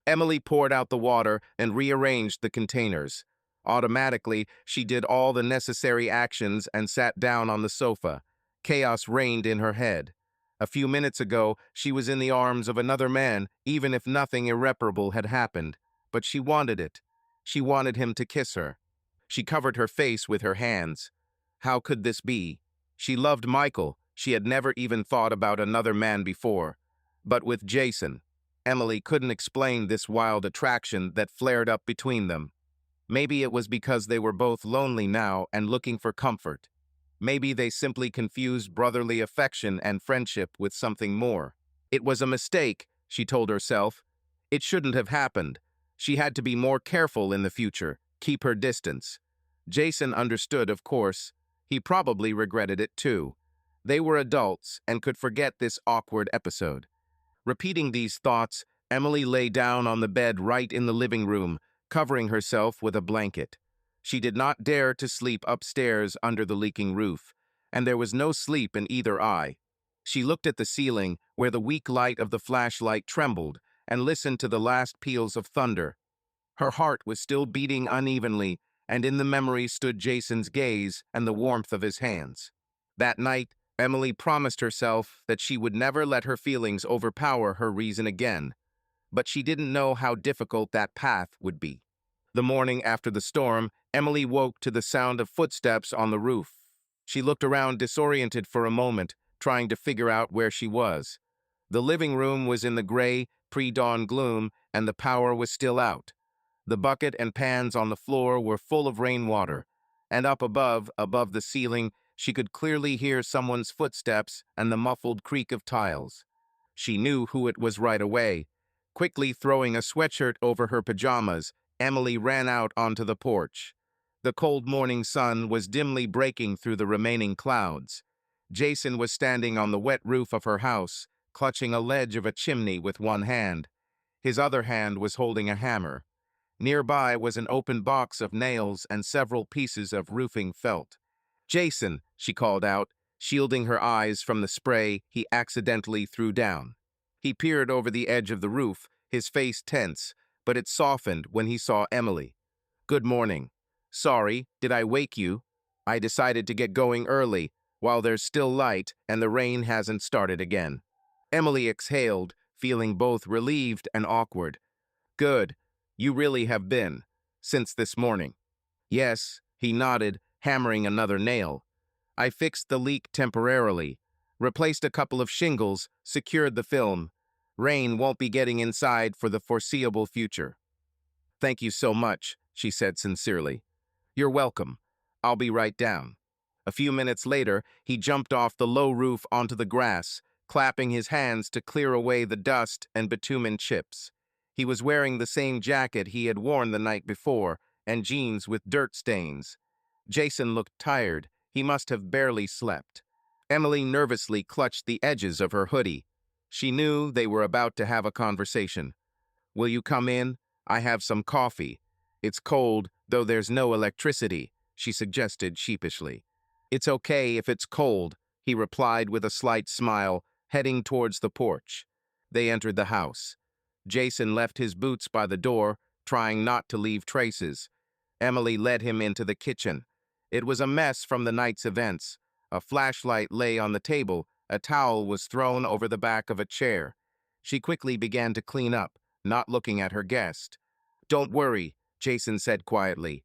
Emily poured out the water and rearranged the containers. Automatically, she did all the necessary actions and sat down on the sofa. Chaos reigned in her head. A few minutes ago, she was in the arms of another man, even if nothing irreparable had happened. But she wanted it. She wanted him to kiss her. She covered her face with her hands. How could this be? She loved Michael. She had never even thought about another man before. But with Jason, Emily couldn't explain this wild attraction that flared up between them. Maybe it was because they were both lonely now and looking for comfort. Maybe they simply confused brotherly affection and friendship with something more. It was a mistake, she told herself. It shouldn't have happened. She had to be more careful in the future, keep her distance. Jason understood, of course. He probably regretted it too. They were adults and could forget this awkward episode. Repeating these thoughts, Emily lay down on the bed right in the living room, covering herself with a blanket. She did not dare to sleep upstairs under the leaking roof, and there was no sleep in either eye. She looked at the ceiling, where the weak light of the flashlight trembled, and listened to the last peals of thunder. Her heart was still beating unevenly, and in the memory stood Jason's gaze and the warmth of his hands. That night, Emily promised herself that she would never let her feelings overpower her reason again, but she didn't know how difficult that path would be. The morning after the storm, Emily woke to the sound of footsteps on the roof. She looked around disoriented for a moment, trying to figure out where she was. The living room was in the gray, pre-dawn gloom, and the power was still out. The bucket and pans on the floor were full of rainwater, and up above the ceiling, she could clearly hear someone's footsteps and the muffled creak of tiles. She knew who it was right away. Quickly throwing a sweatshirt over her pajamas, Emily ran out onto the porch. The cold morning sun was dimly breaking through the remaining clouds. Jason was standing on the wet roof of her house, clutching a ledge of a chimney with one hand. His other hand was holding a hammer. Nearby was an open box of nails and several pieces of roofing felt. "Jason," she called out, shielding her eyes from the spray he accidentally threw down. He peered over the edge of the roof, his face tense, but it softened when he saw Emily. "Good morning. Sorry, did I wake you? I decided to get going early, while there's still light and the rain hasn't started again." Emily exhaled, feeling both relieved and awkward. "Good. You really have been. Since this morning." "Yes," he nodded, hammering another nail. "I fixed the leak temporarily, replaced a couple of shingles, secured the film. Rain won't be getting inside for the foreseeable future." "Thank you so much," she said sincerely. "You're welcome. I'll be right down." A few minutes later, he jumped off the low roof onto the grass, clapping his hands to clear away the dust and bitumen chips. He was wearing the same jacket he had worn the night before, and jeans with dirt stains. Jason looked tired. He must have barely slept. Emily nervously clutched the edges of her hoodie. She knew they were about to have a conversation. "Will you come in? I have some coffee. It's cold, though there's no electricity," she suggested sheepishly. "It's okay if it's cold," he replied with a slight smile, heading towards the porch. They entered the house. Jason left his boots by the door, trying not to leave traces. Emily led him into the kitchen. It was a mess from the night's events. A flashlight lay on the table. A towel was thrown over the back of a chair. She quickly began to clean up, not looking at her guest. "Don't worry," Jason said quietly.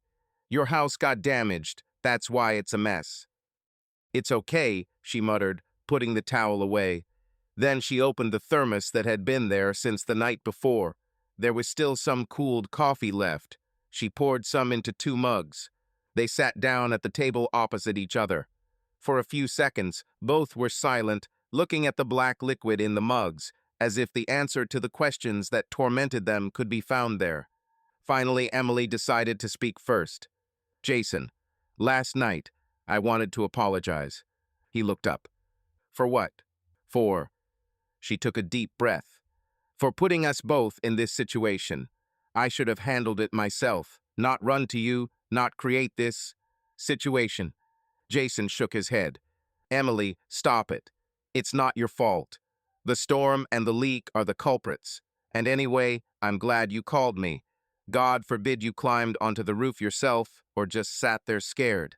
"Your house got damaged. That's why it's a mess." "It's okay," she muttered, putting the towel away. Then she opened the thermos that had been there since the night before. There was still some cooled coffee left. She poured some into 2 mugs. They sat down at the table opposite each other. For a few seconds, both were silent, looking at the black liquid in the mugs, as if the answer to the questions that tormented them could be found there. Finally, Emily decided to speak first. "Jason, last night, I wanted to apologize." He looked up. "For what?" "For—" She took a deep breath. "For putting us both in this situation. I should have handled it myself, not run to you, not create this situation." Jason shook his head. "Emily, stop it. It's not your fault. The storm and the leak are the culprits. And anyway, I'm glad you called me. God forbid you climbed onto the roof yourself or just sat there scared."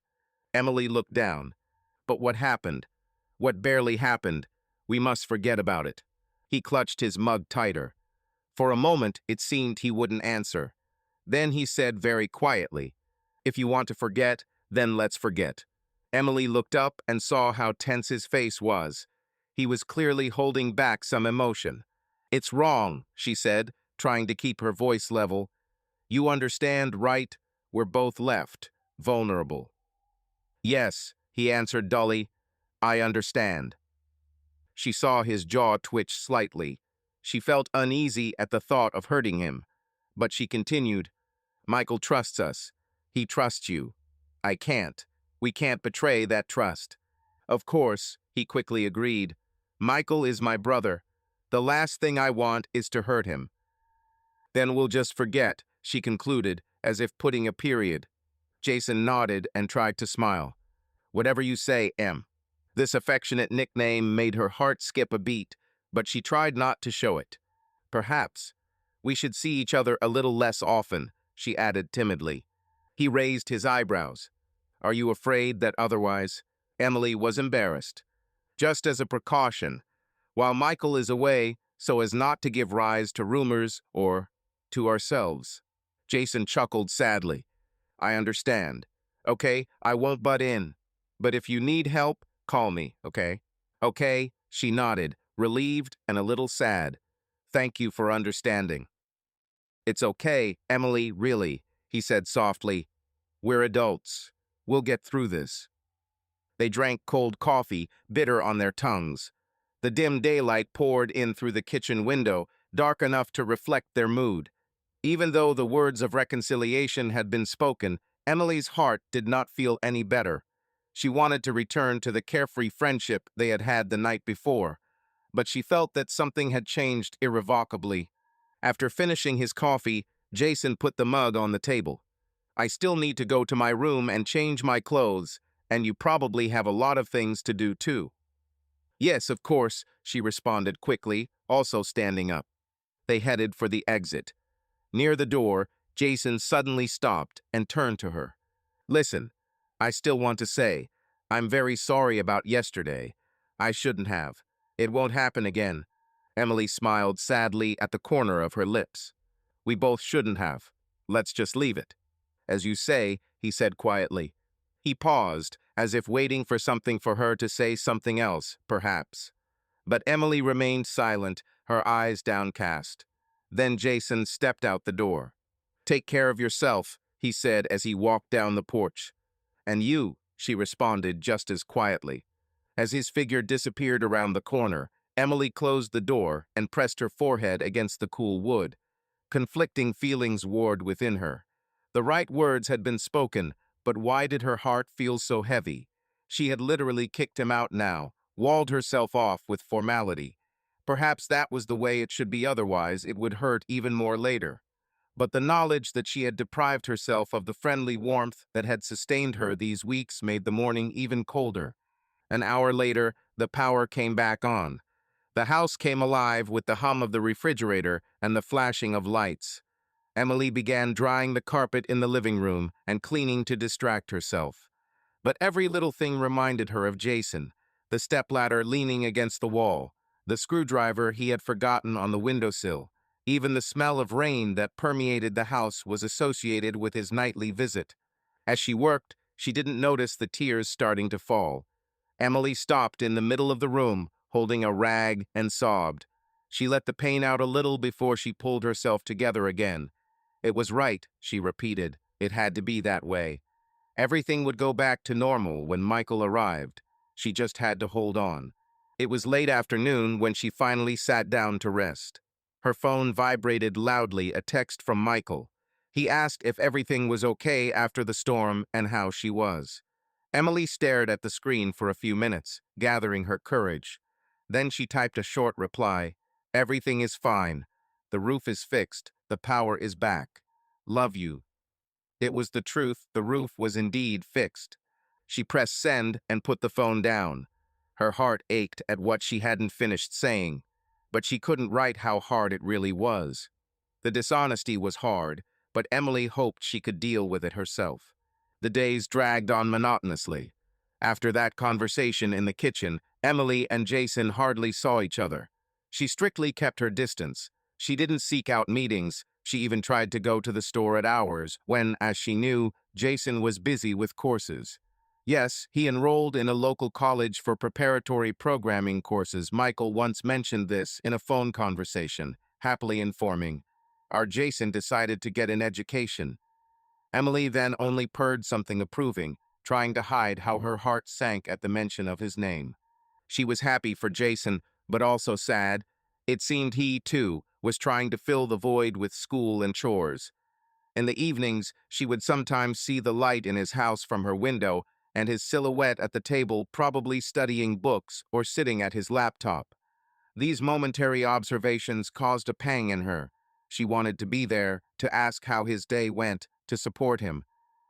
Emily looked down. "But what happened? What barely happened? We must forget about it." He clutched his mug tighter. For a moment, it seemed he wouldn't answer. Then he said very quietly, "If you want to forget, then let's forget." Emily looked up and saw how tense his face was. He was clearly holding back some emotion. "It's wrong," she said, trying to keep her voice level. "You understand, right? We're both left, vulnerable." "Yes," he answered dully. "I understand." She saw his jaw twitch slightly. She felt uneasy at the thought of hurting him. But she continued, "Michael trusts us. He trusts you. I can't. We can't betray that trust." "Of course," he quickly agreed. "Michael is my brother. The last thing I want is to hurt him." "Then we'll just forget," she concluded, as if putting a period. Jason nodded and tried to smile. "Whatever you say, Em." This affectionate nickname made her heart skip a beat, but she tried not to show it. "Perhaps we should see each other a little less often," she added timidly. He raised his eyebrows. "Are you afraid that otherwise—" Emily was embarrassed. "Just as a precaution, while Michael is away, so as not to give rise to rumors or to ourselves." Jason chuckled sadly. "I understand. Okay, I won't butt in. But if you need help, call me, okay?" "Okay," she nodded, relieved and a little sad. "Thank you for understanding." "It's okay, Emily, really," he said softly. "We're adults. We'll get through this." They drank cold coffee, bitter on their tongues. The dim daylight poured in through the kitchen window, dark enough to reflect their mood. Even though the words of reconciliation had been spoken, Emily's heart did not feel any better. She wanted to return to the carefree friendship they had had the night before, but she felt that something had changed irrevocably. After finishing his coffee, Jason put the mug on the table. "I still need to go to my room and change my clothes, and you probably have a lot of things to do too." "Yes, of course," she responded quickly, also standing up. They headed for the exit. Near the door, Jason suddenly stopped and turned to her. "Listen, I still want to say, I'm very sorry about yesterday. I shouldn't have. It won't happen again." Emily smiled sadly at the corner of her lips. "We both shouldn't have. Let's just leave it." "As you say," he said quietly. He paused, as if waiting for her to say something else, perhaps. But Emily remained silent, her eyes downcast. Then Jason stepped out the door. "Take care of yourself," he said as he walked down the porch. "And you," she responded just as quietly. As his figure disappeared around the corner, Emily closed the door and pressed her forehead against the cool wood. Conflicting feelings warred within her. The right words had been spoken, but why did her heart feel so heavy? She had literally kicked him out now, walled herself off with formality. Perhaps that was the way it should be, otherwise it would hurt even more later. But the knowledge that she had deprived herself of the friendly warmth that had sustained her these weeks made the morning even colder. An hour later, the power came back on. The house came alive with the hum of the refrigerator and the flashing of lights. Emily began drying the carpet in the living room and cleaning to distract herself. But every little thing reminded her of Jason, the stepladder leaning against the wall, the screwdriver he had forgotten on the windowsill. Even the smell of rain that permeated the house was associated with his nightly visit. As she worked, she didn't notice the tears starting to fall. Emily stopped in the middle of the room, holding a rag, and sobbed. She let the pain out a little before she pulled herself together again. It was right, she repeated. It had to be that way. Everything would go back to normal when Michael arrived. She just had to hold on. It was late afternoon when she finally sat down to rest. Her phone vibrated loudly, a text from Michael. He asked if everything was okay after the storm and how she was. Emily stared at the screen for a few minutes, gathering her courage. Then she typed a short reply. Everything is fine. The roof is fixed. The power is back. Love you. It was the truth. The roof was indeed fixed. She pressed send and put the phone down. Her heart ached at what she hadn't finished saying, but she couldn't write how hard it really was. The dishonesty was hard, but Emily hoped she could deal with it herself. The days dragged on monotonously. After that conversation in the kitchen, Emily and Jason hardly saw each other. She strictly kept her distance. She didn't seek out meetings. She even tried to go to the store at hours when, as she knew, Jason was busy with courses. Yes, he enrolled in a local college for preparatory programming courses. Michael once mentioned this in a phone conversation, happily informing, our Jason decided to get an education. Emily then only purred something approving, trying to hide how her heart sank at the mention of his name. She was happy for Jason, but also sad. It seemed he, too, was trying to fill the void with school and chores. In the evenings, she would sometimes see the light in his house from her window and his silhouette at the table, probably studying books or sitting at his laptop. These momentary observations caused a pang in her. She wanted to be there, to ask how his day went, to support him.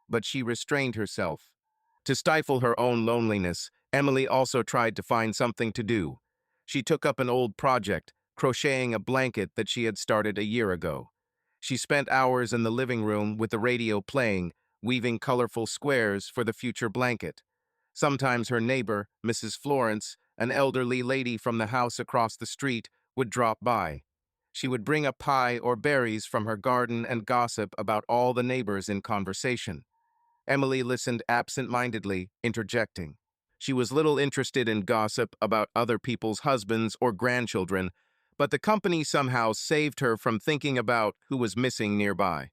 But she restrained herself. To stifle her own loneliness, Emily also tried to find something to do. She took up an old project, crocheting a blanket that she had started a year ago. She spent hours in the living room with the radio playing, weaving colorful squares for the future blanket. Sometimes her neighbor, Mrs. Florence, an elderly lady from the house across the street, would drop by. She would bring a pie or berries from her garden and gossip about all the neighbors in conversation. Emily listened absent-mindedly, interjecting. She was little interested in gossip about other people's husbands or grandchildren, but the company somehow saved her from thinking about who was missing nearby.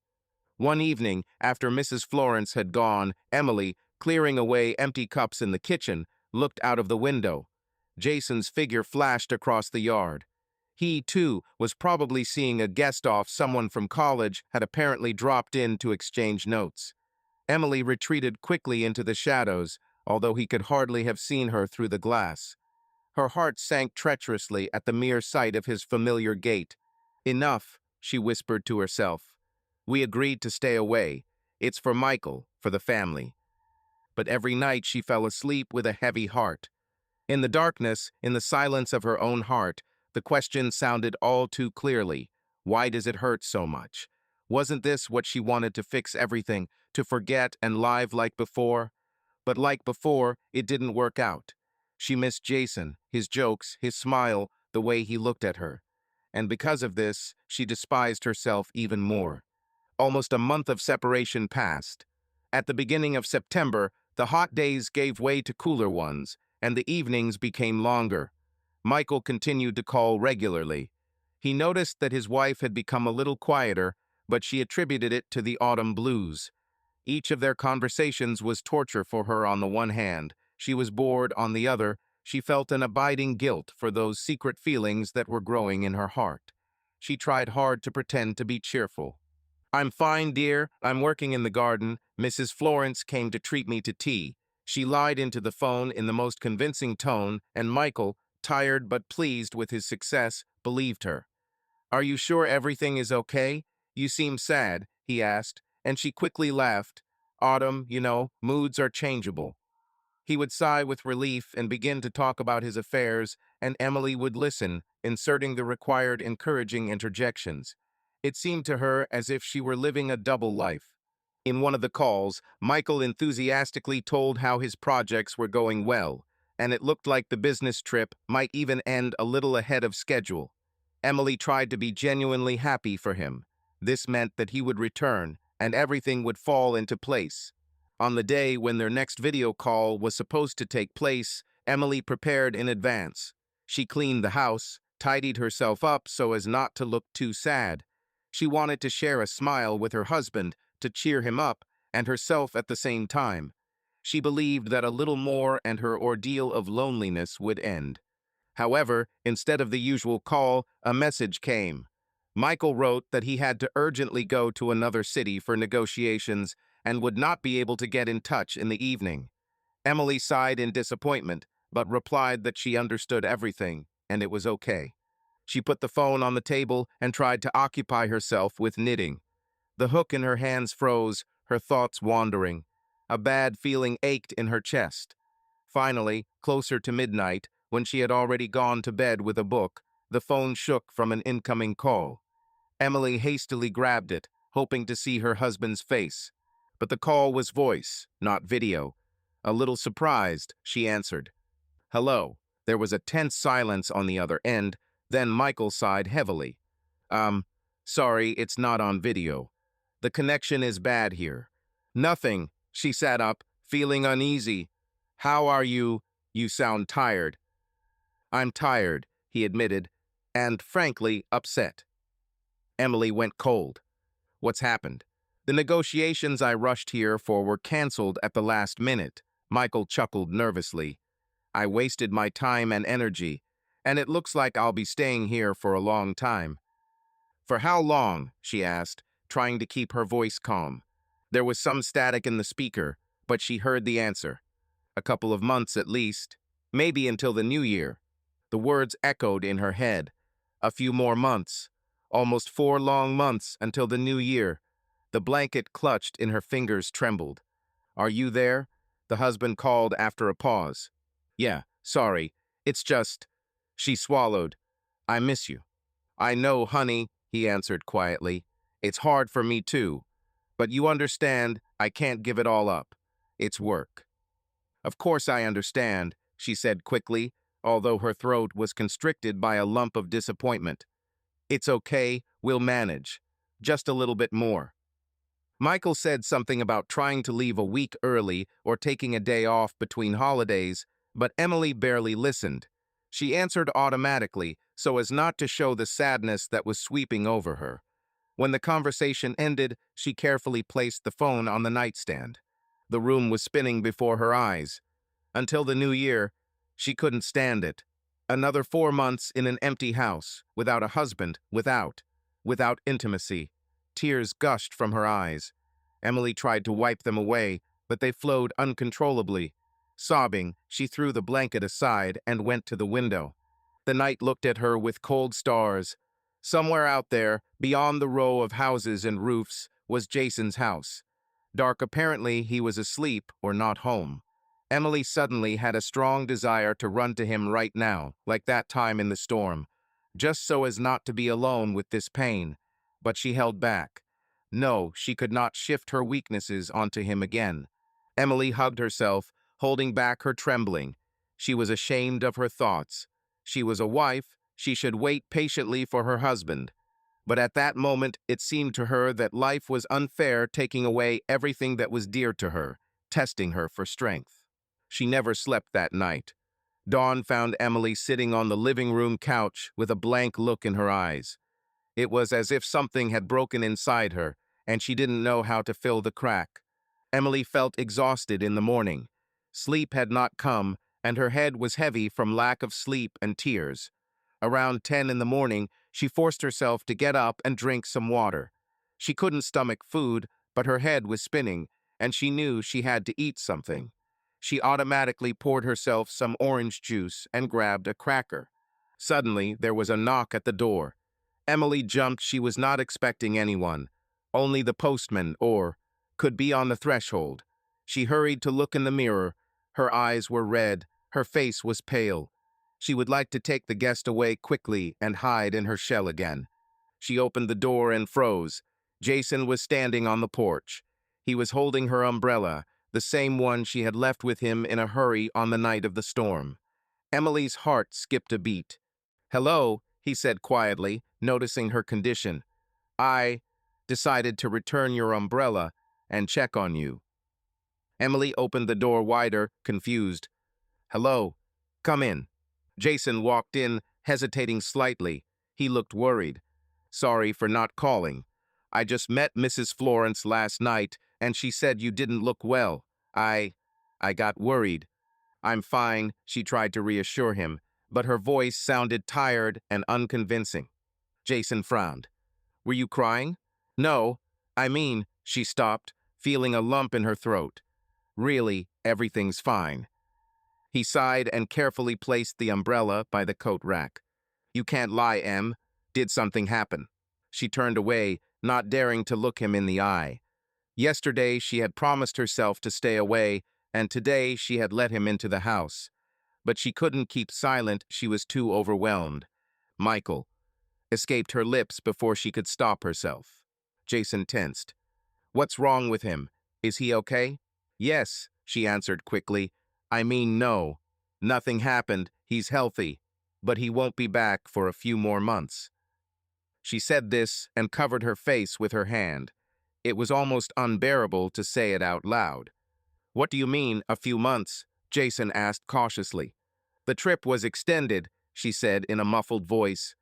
One evening, after Mrs. Florence had gone, Emily, clearing away empty cups in the kitchen, looked out of the window. Jason's figure flashed across the yard. He, too, was probably seeing a guest off. Someone from college had apparently dropped in to exchange notes. Emily retreated quickly into the shadows, although he could hardly have seen her through the glass. Her heart sank treacherously at the mere sight of his familiar gait. Enough, she whispered to herself. We agreed to stay away. It's for Michael, for the family. But every night she fell asleep with a heavy heart. In the darkness, in the silence of her own heart, the question sounded all too clearly. Why does it hurt so much? Wasn't this what she wanted, to fix everything, to forget and live like before? But like before, it didn't work out. She missed Jason, his jokes, his smile, the way he looked at her. And because of this, she despised herself even more. Almost a month of separation passed. At the beginning of September, the hot days gave way to cooler ones, and the evenings became longer. Michael continued to call regularly. He noticed that his wife had become a little quieter, but she attributed it to the autumn blues. Each of their conversations was torture for her. On the one hand, she was bored. On the other, she felt an abiding guilt for those secret feelings that were growing in her heart. She tried hard to pretend to be cheerful. I'm fine, dear. I'm working in the garden. Mrs. Florence came to treat me to tea. She lied into the phone in the most convincing tone, and Michael, tired but pleased with his success, believed her. Are you sure everything is okay? You seem sad, he asked, and she quickly laughed. Autumn, moods are changeable. He would sigh with relief and begin to talk about his affairs, and Emily would listen, inserting the required encouraging interjections. It seemed to her as if she were living a double life. In one of the calls, Michael enthusiastically told how his projects were going well, and it looked like the business trip might even end a little ahead of schedule. Emily tried to be genuinely happy for him. This meant that he would return, and everything would fall into place. On the day when their next video call was supposed to take place, Emily prepared in advance. She cleaned the house, tidied herself up so as not to look too sad. She wanted to share a smile with her husband, to cheer him up, and herself at the same time. She believed that a little more and her ordeal of loneliness would end. However, instead of the usual call, a message came. Michael wrote that he had to urgently go to another city for negotiations and would not be able to get in touch in the evening. Emily sighed in disappointment, but replied that she understood everything, and it was okay. She put the phone on the table and tried to occupy herself with knitting. The hook in her hands froze, her thoughts wandering. A bad feeling ached in her chest. Finally, closer to midnight, when she had already gone to bed with a book, the phone shook from an incoming call. Emily hastily grabbed it, hoping to see her husband's face. But the call was voice, not video. A little surprised, she answered. "Hello." There was a tense silence on the other end, then Michael sighed heavily. Sorry, it's not on video. The connection is bad here." "Nothing." She sat up, feeling uneasy. "How are you? You sound tired." "I'm tired," he admitted, and, frankly, upset. Emily went cold. "What's happened?" "The negotiations I rushed here for were canceled at the last minute." Michael chuckled nervously. "I wasted my time and energy, and it looks like I'll be staying here for a long time." "For how long?" she asked, trying to keep her voice calm. There was some static in the speaker, but she heard the answer. "A couple of months at least. Maybe until the new year." The words echoed in her head. A few more months. Almost 4 long months until the new year. The blanket clutched in her fingers trembled. "Are you there?" the husband called after a pause. "Yeah, sorry. It's just..." She swallowed. "I miss you." "I know, honey," he answered quietly. "It's hard for me too. But you understand, I can't give it all up. It's work." "Of course I understand," she said quickly, although her throat was constricted by a lump of disappointment. "It's okay, we'll manage. Just a little bit more." Michael said something about trying to leave a week early or taking a day off between holidays, but Emily barely listened. She answered automatically, so as not to show the sadness that was sweeping over her. When the conversation ended, she carefully placed the phone on the nightstand. The room was spinning before her eyes. Until the new year, she couldn't stand it. Another 4 months in an empty house, without a husband, without intimacy. Tears gushed from her eyes. Emily tried to wipe them away, but they flowed uncontrollably. Sobbing, she threw the blanket aside and went to the window. The night looked at her with cold stars. Somewhere out there, beyond the row of houses and roofs, was Jason's house. Dark, apparently he was asleep or not home. Emily suddenly had a strong desire to run to him right now, like that time in the storm, just so as not to be alone with this pain. But she held back. No, she could not shift her weaknesses onto him again. Emily hugged herself, holding back her trembling. She was ashamed of her thoughts. She was a wife. She should wait patiently for her husband. But at that moment, it seemed to her that life was unfair, taking away everything that was dear to her, testing her for strength. She never slept that night. Dawn found Emily sitting on the living room couch with a blank look in her eyes. It was as if something had broken inside her, and she didn't know how to fill the crack. Emily felt exhausted in the morning. Sleep had not come, and her head was heavy from lack of sleep and tears. Around 10 in the morning, she forced herself to get up and drink some water. She couldn't stomach food, but her head was spinning, and she knew she had to eat something. She automatically poured herself some orange juice and grabbed a cracker. Suddenly, there was a knock at the door. Emily jumped. She was not expecting anyone. Only the postman, or could be on the threshold. She hurried to look in the mirror. Her eyes were red. Her face was pale. She would like to take the guest away quickly and hide in her shell again. She opened the door and froze. Jason was standing on the porch. He was holding her umbrella, the same one she had left with him in a hurry on the night of the storm. Emily's heart skipped a beat. "Hello," he said quietly, noticing her condition. "I decided to return your umbrella and check on you." Emily opened the door wider, confused. "Hello. Come in." Jason walked in, hesitating slightly. He looked worried. "Sorry for not calling. I just met Mrs. Florence last night, and she said you didn't look well. I got worried." "I'm fine," she tried to reassure him, but her voice sounded tired and unconvincing. Jason frowned. "Were you crying?" "No, I mean," she stopped, feeling a lump in her throat. "Really, everything's fine." He sighed and carefully placed the umbrella by the coat rack. "You can't lie, Em. Did something happen?" She turned away, not daring to look him in the eye. Yesterday she had promised herself to stay away, and today she had let him into the house. But she couldn't keep silent, she was too overwhelmed. "Michael," escaped her lips before she could stop herself. Jason tensed. "What's wrong with him? Is he okay?" "Yes," she answered quickly. "I mean, no. Nothing happened, he's healthy. But he won't be back for a few more months." She said this and covered her face with her hand. It was almost unbearable to say it out loud. "What do you mean, a few months?" Jason asked cautiously. "The trip was extended," she said in a muffled voice,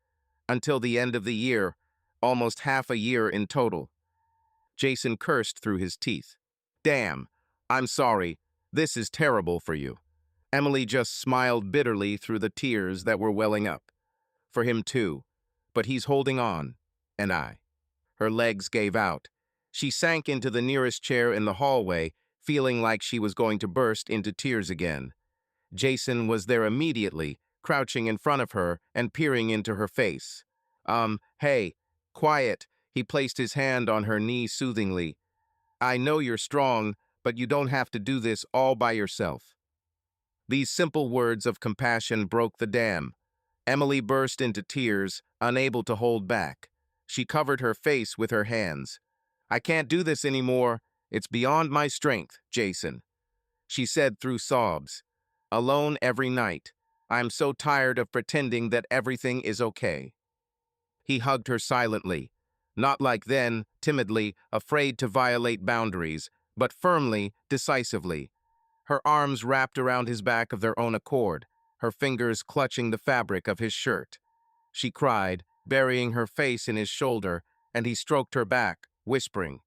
"until the end of the year, almost half a year in total." Jason cursed through his teeth. "Damn, I'm sorry. This is terrible for you." Emily just smiled bitterly through the tears that were welling up. "For him too. But he's holding on. And I." Her legs gave out. She sank into the nearest chair in the hallway, feeling like she was going to burst into tears again. Jason was there immediately, crouching in front of her and peering into her face. Hey, quiet." He placed his hand on her knee soothingly. "I know you're strong, but you don't have to do this all by yourself." These simple words of compassion broke the dam. Emily burst into tears, unable to hold back. She covered her face with her hands. "I can't do this anymore. It's beyond my strength, Jason," she said through sobs. "Alone every night. I'm so tired of pretending that everything is okay." He hugged her silently. Not like then, timidly, afraid to violate boundaries, but firmly, decisively. Her arms wrapped around his back of their own accord, her fingers clutching the fabric of his shirt. She cried, burying her face in his shoulder, and he stroked her back, whispering,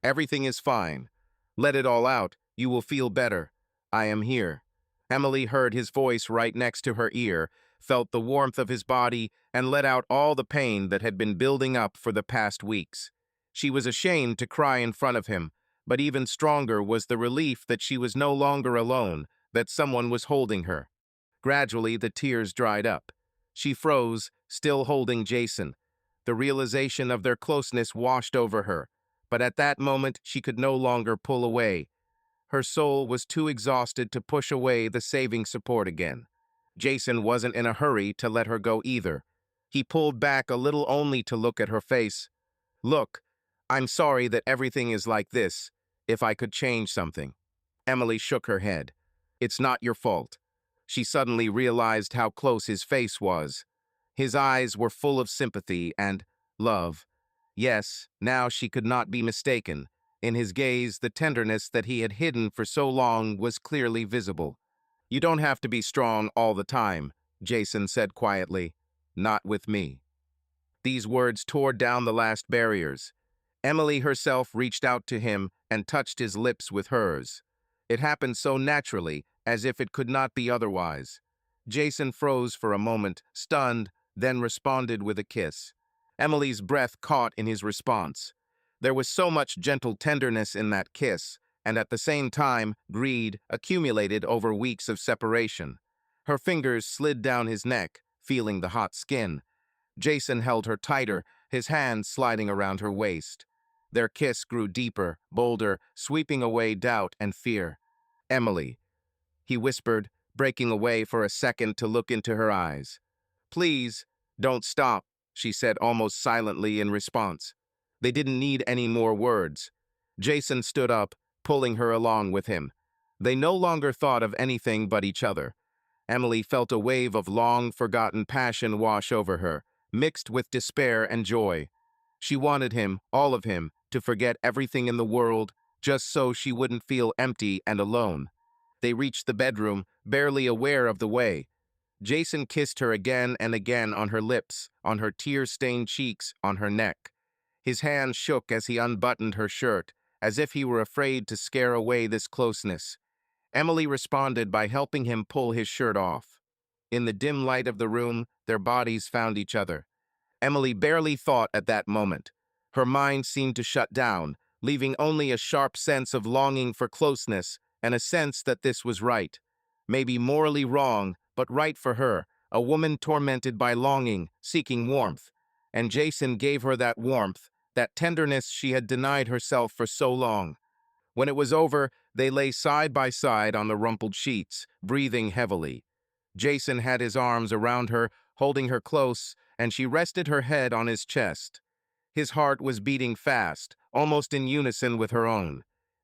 "Everything is fine. Let it all out. You will feel better. I am here." Emily heard his voice right next to her ear, felt the warmth of his body, and let out all the pain that had been building up for the past weeks. She was ashamed to cry in front of him, but even stronger was the relief that she was no longer alone, that someone was holding her. Gradually, the tears dried up. She froze, still holding Jason. The realization of their closeness washed over her, but at that moment she could no longer pull away. Her soul was too exhausted to push away the saving support again. Jason wasn't in a hurry to let her go either. He pulled back a little only to look at her face. "Look, I'm sorry that everything is like this. If I could change something." Emily shook her head. "It's not your fault." She suddenly realized how close his face was. His eyes were full of sympathy and love. Yes, now she could not be mistaken. In his gaze, the tenderness that he had hidden for so long was clearly visible. "You don't have to be strong all the time," Jason said quietly. "Not with me." These words tore down the last barriers. Emily herself reached out to him and touched his lips with hers. It happened so naturally, as if it could not be otherwise. Jason froze for a moment, stunned, then responded with a kiss. Emily's breath caught in his response. There was so much gentle tenderness in that kiss, and at the same time, greed accumulated over weeks of separation. Her fingers slid down his neck, feeling the hot skin. Jason held her tighter, his hands sliding around her waist. Their kiss grew deeper, bolder, sweeping away doubt and fear. "Emily," he whispered, breaking away for a second to look into her eyes. "Please, don't stop." she said almost silently in response. They didn't need any more words. Jason stood up, pulling her along with him. They no longer thought of anything but each other. Emily felt a wave of long-forgotten passion wash over her, mixed with despair and joy. She wanted him, all of him, to forget everything in the world, just so she wouldn't feel empty and alone. They reached the bedroom, barely aware of the way. Jason kissed her again and again on her lips, on her tear-stained cheeks, on her neck. His hand shook as he unbuttoned her shirt, as if he were afraid to scare away this closeness. Emily responded by helping him pull his shirt off. In the dim light of the room, their bodies found each other. Emily barely thought at that moment. Her mind seemed to shut down, leaving only a sharp sense of longing for closeness and a sense that this was right. Maybe morally wrong, but right for her, a woman tormented by longing, seeking warmth. And Jason gave her that warmth, that tenderness she had denied herself for so long. When it was over, they lay side by side on the rumpled sheets, breathing heavily. Jason had his arms around her, holding her close, and she rested her head on his chest. His heart was beating fast, almost in unison with her own.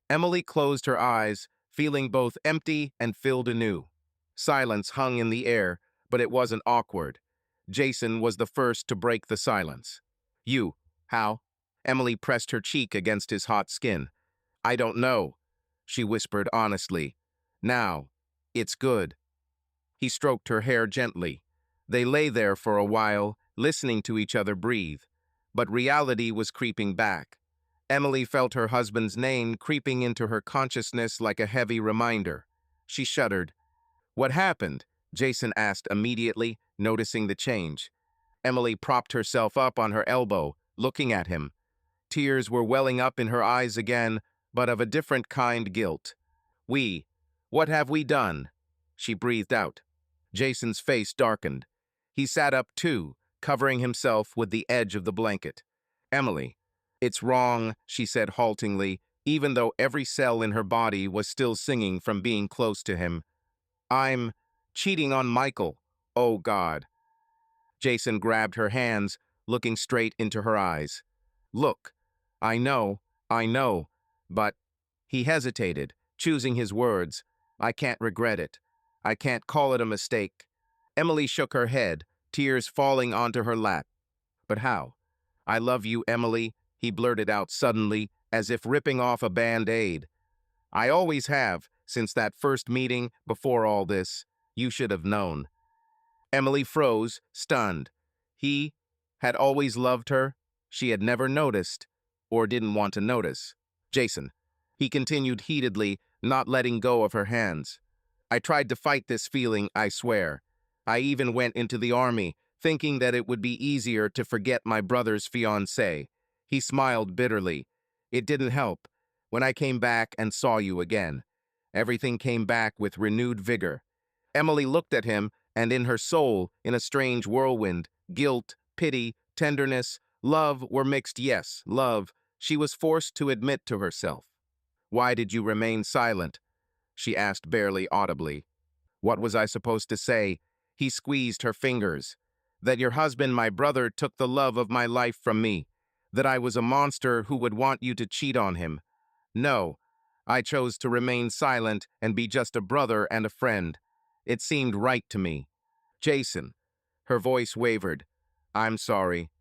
Emily closed her eyes, feeling both empty and filled anew. Silence hung in the air, but it wasn't awkward. Jason was the first to break the silence. "You, how?" Emily pressed her cheek against his hot skin. "I don't know," she whispered honestly. "Now, it's good." He stroked her hair gently. They lay there for a while, listening to each other breathe. But reality was creeping back. Emily felt her husband's name creeping into her consciousness like a heavy reminder. She shuddered. "What happened?" Jason asked immediately, noticing the change. Emily propped herself up on her elbow, looking at him. Tears were welling up in her eyes again, but of a different kind guilt. What have we done?" she breathed out. Jason's face darkened. He sat up too, covering himself with the edge of the blanket. "Emily, it's wrong," she said haltingly, even though every cell in her body was still singing from being close to him. "I'm cheating on Michael. Oh, God." Jason grabbed her hands, looking straight into her eyes. "Look, I know, but—" He hesitated, choosing his words. "I can't regret it. I can't call it a mistake." Emily shook her head, tears falling onto her lap. "But how?" "I love you, Emily," he blurted out suddenly, as if ripping off a band-aid. "I always have, since that first meeting, before all this. You should have known." Emily froze, stunned. He had always loved her. She had never noticed, or didn't want to notice. "Jason," he continued heatedly, not letting go of her hands. "I tried to fight this feeling, I swear. I even went into the army, thinking that it would be easier to forget my brother's fiancée." He smiled bitterly. "It didn't help. When I came back and saw you again, everything came back with renewed vigor." Emily looked at him, and in her soul, in a strange whirlwind, guilt, pity, tenderness, love were mixed. Yes, love, she was forced to admit to herself. "Why did you remain silent?" she asked barely audibly. "What was I supposed to say?" He squeezed her fingers. "That your husband, my brother, took the love of my life from me. That I was a monster who would want you to cheat on him. No, I chose to remain silent and be just a brother and a friend. It seemed right to me." "Jason," her voice wavered. "I'm sorry."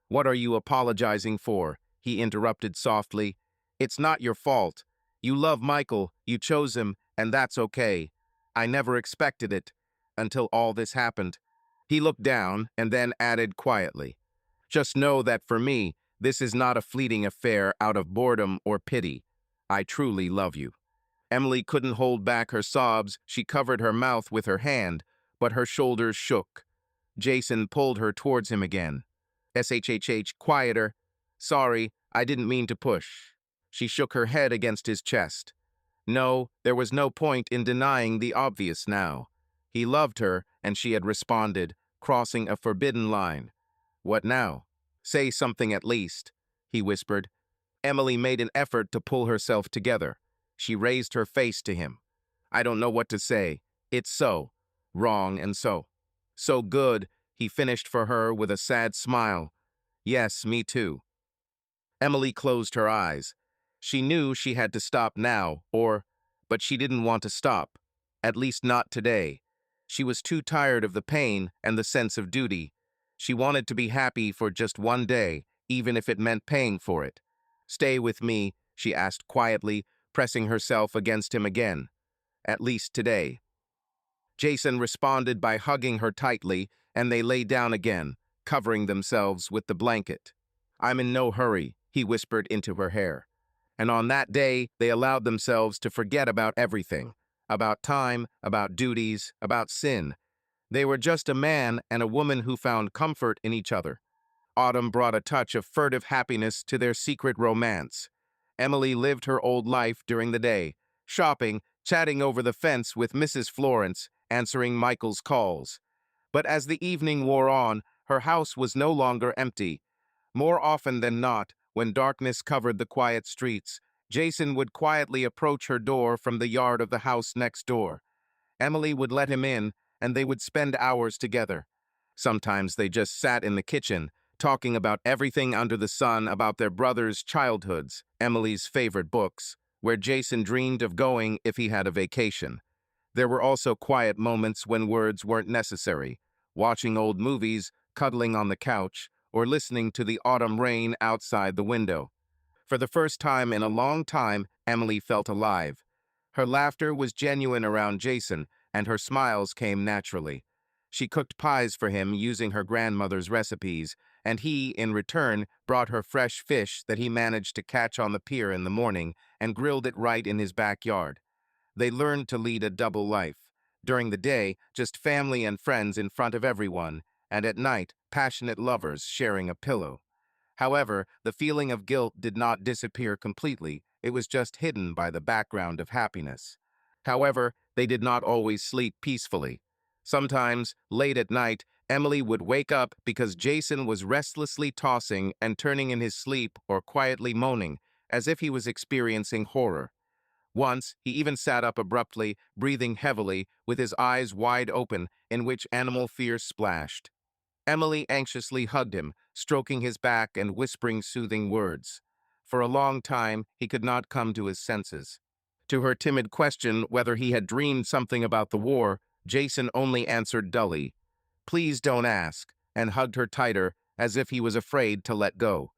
"What are you apologizing for?" he interrupted softly. "It's not your fault. You love Michael, you chose him, and that's okay. I never expected it, until all this happened." He looked down and then added quietly, "Just know that for me, this is not a fleeting affair out of boredom or pity. I truly love you." Emily couldn't hold back her sobs. She covered her mouth with her hand, but her shoulders shook. Jason pulled her towards him again. "SHHH, quieter. Sorry, I didn't mean to push." She shook her head against his chest. No, there was no point in denying the obvious now. He loved her, and she had responded, crossing a forbidden line. "What now? Say something at least," he whispered. Emily made an effort to pull herself together. She raised her face to him. "I don't know what to say. It's so wrong and so good." He finished for her with a sad smile. Yes, me too. Emily closed her eyes. She knew she had to stop now, but she didn't want to stop. At least not today. She was too tired of the pain and the sense of duty. She wanted to be happy for just one day, even if it meant paying for it. Stay with me, she asked quietly, pressing herself against him again. At least today. Jason responded by hugging her tightly, and they lay down again, covering themselves with the blanket. I'm in no hurry, he whispered into her hair. And on that day, they allowed themselves to forget about everything. About time, about duties, about sin. They were just a man and a woman who found comfort in each other. Autumn brought a touch of furtive happiness to their secret romance. Emily lived her old life during the day, shopping, chatting over the fence with Mrs. Florence, answering Michael's calls. But as the evening wore on, her house was no longer empty. More often than not, when darkness covered the quiet streets, Jason would quietly approach her door from the yard of the house next door. Emily would let him in, and they would spend hours together. Sometimes they just sat in the kitchen, talking about everything under the sun, about their brothers' childhoods, Emily's favorite books, where Jason dreamed of going if he had a vacation. There were also quiet moments when words weren't necessary, watching old movies, cuddling on the couch, or listening to the autumn rain outside the window. For the first time in a long time, Emily felt alive. Her laughter was genuine around Jason, and her smiles came naturally. She cooked pies for him using her grandmother's recipes, and he, in return, brought her fresh fish that he managed to catch on the pier in the morning and grilled it right in his backyard. They learned to lead a double life. During the day, just family and friends in front of everyone, and at night, passionate lovers sharing a pillow. However, the feeling of guilt did not disappear completely. It was just hidden by the background of happiness. However, they did not always sleep peacefully. Sometimes, late at night, Emily would wake up because Jason was restlessly tossing and turning in his sleep or quietly moaning, as if he was experiencing horror. Once, he even sat up abruptly, breathing heavily, with his eyes wide open, in which animal fear splashed. Emily anxiously hugged him, stroking his back and whispering soothing words. For a long time, he could not come to his senses. To her timid question whether he had dreamed something about the war, Jason only answered dully, "Please don't ask," and hugged her tighter, as if he was afraid to let go.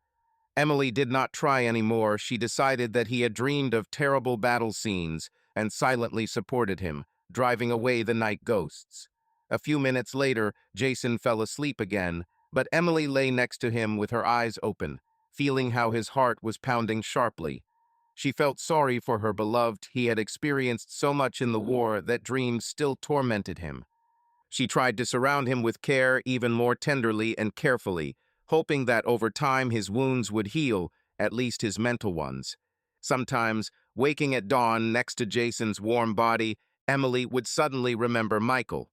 Emily did not try anymore. She decided that he had dreamed of terrible battle scenes and silently supported him, driving away the night ghosts. A few minutes later, Jason fell asleep again, but Emily lay next to him with her eyes open, feeling how his heart was pounding sharply. She felt sorry for her beloved. He had experienced so much in the war that dreams still tormented him. She tried to surround him with care even more tenderly and carefully, hoping that over time his wounds would heal, at least his mental ones. Sometimes, waking at dawn next to Jason's warm body, Emily would suddenly remember Michael.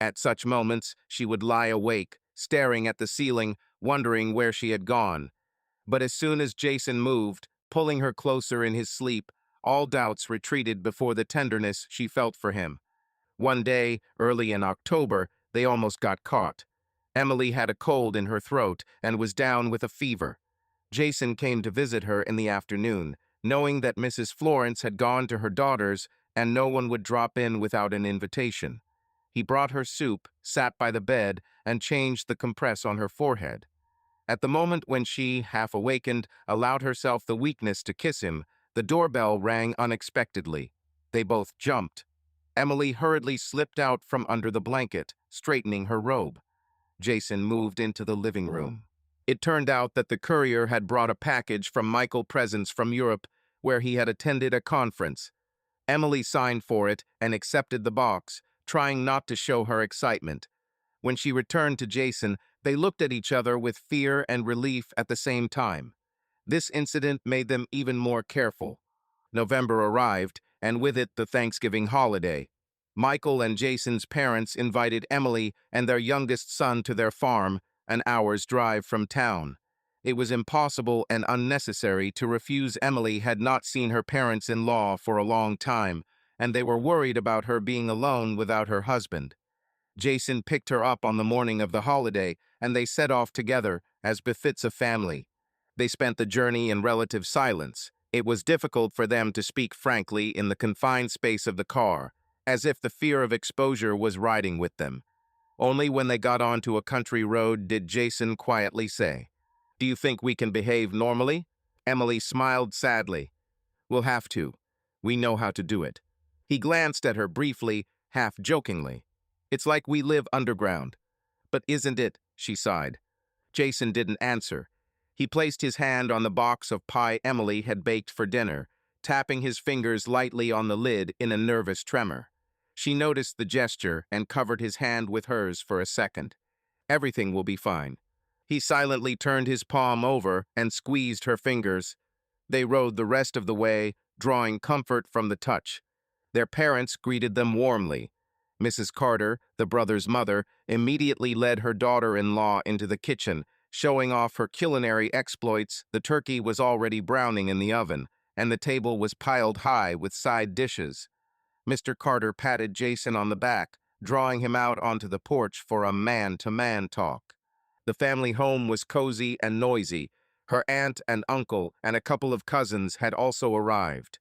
At such moments, she would lie awake, staring at the ceiling, wondering where she had gone. But as soon as Jason moved, pulling her closer in his sleep, all doubts retreated before the tenderness she felt for him. One day, early in October, they almost got caught. Emily had a cold in her throat and was down with a fever. Jason came to visit her in the afternoon, knowing that Mrs. Florence had gone to her daughter's and no one would drop in without an invitation. He brought her soup, sat by the bed, and changed the compress on her forehead. At the moment when she, half awakened, allowed herself the weakness to kiss him, the doorbell rang unexpectedly. They both jumped. Emily hurriedly slipped out from under the blanket, straightening her robe. Jason moved into the living room. It turned out that the courier had brought a package from Michael Presents from Europe, where he had attended a conference. Emily signed for it and accepted the box, trying not to show her excitement. When she returned to Jason, they looked at each other with fear and relief at the same time. This incident made them even more careful. November arrived, and with it the Thanksgiving holiday. Michael and Jason's parents invited Emily and their youngest son to their farm, an hour's drive from town. It was impossible and unnecessary to refuse. Emily had not seen her parents-in-law for a long time, and they were worried about her being alone without her husband. Jason picked her up on the morning of the holiday, and they set off together, as befits a family. They spent the journey in relative silence. It was difficult for them to speak frankly in the confined space of the car, as if the fear of exposure was riding with them. Only when they got onto a country road did Jason quietly say, "Do you think we can behave normally?" Emily smiled sadly. "We'll have to. We know how to do it." He glanced at her briefly, half jokingly. "It's like we live underground." "But isn't it?" she sighed. Jason didn't answer. He placed his hand on the box of pie Emily had baked for dinner, tapping his fingers lightly on the lid in a nervous tremor. She noticed the gesture and covered his hand with hers for a second. "Everything will be fine." He silently turned his palm over and squeezed her fingers. They rode the rest of the way, drawing comfort from the touch. Their parents greeted them warmly. Mrs. Carter, the brother's mother, immediately led her daughter-in-law into the kitchen, showing off her culinary exploits. The turkey was already browning in the oven, and the table was piled high with side dishes. Mr. Carter patted Jason on the back, drawing him out onto the porch for a man-to-man talk. The family home was cozy and noisy. Her aunt and uncle and a couple of cousins had also arrived.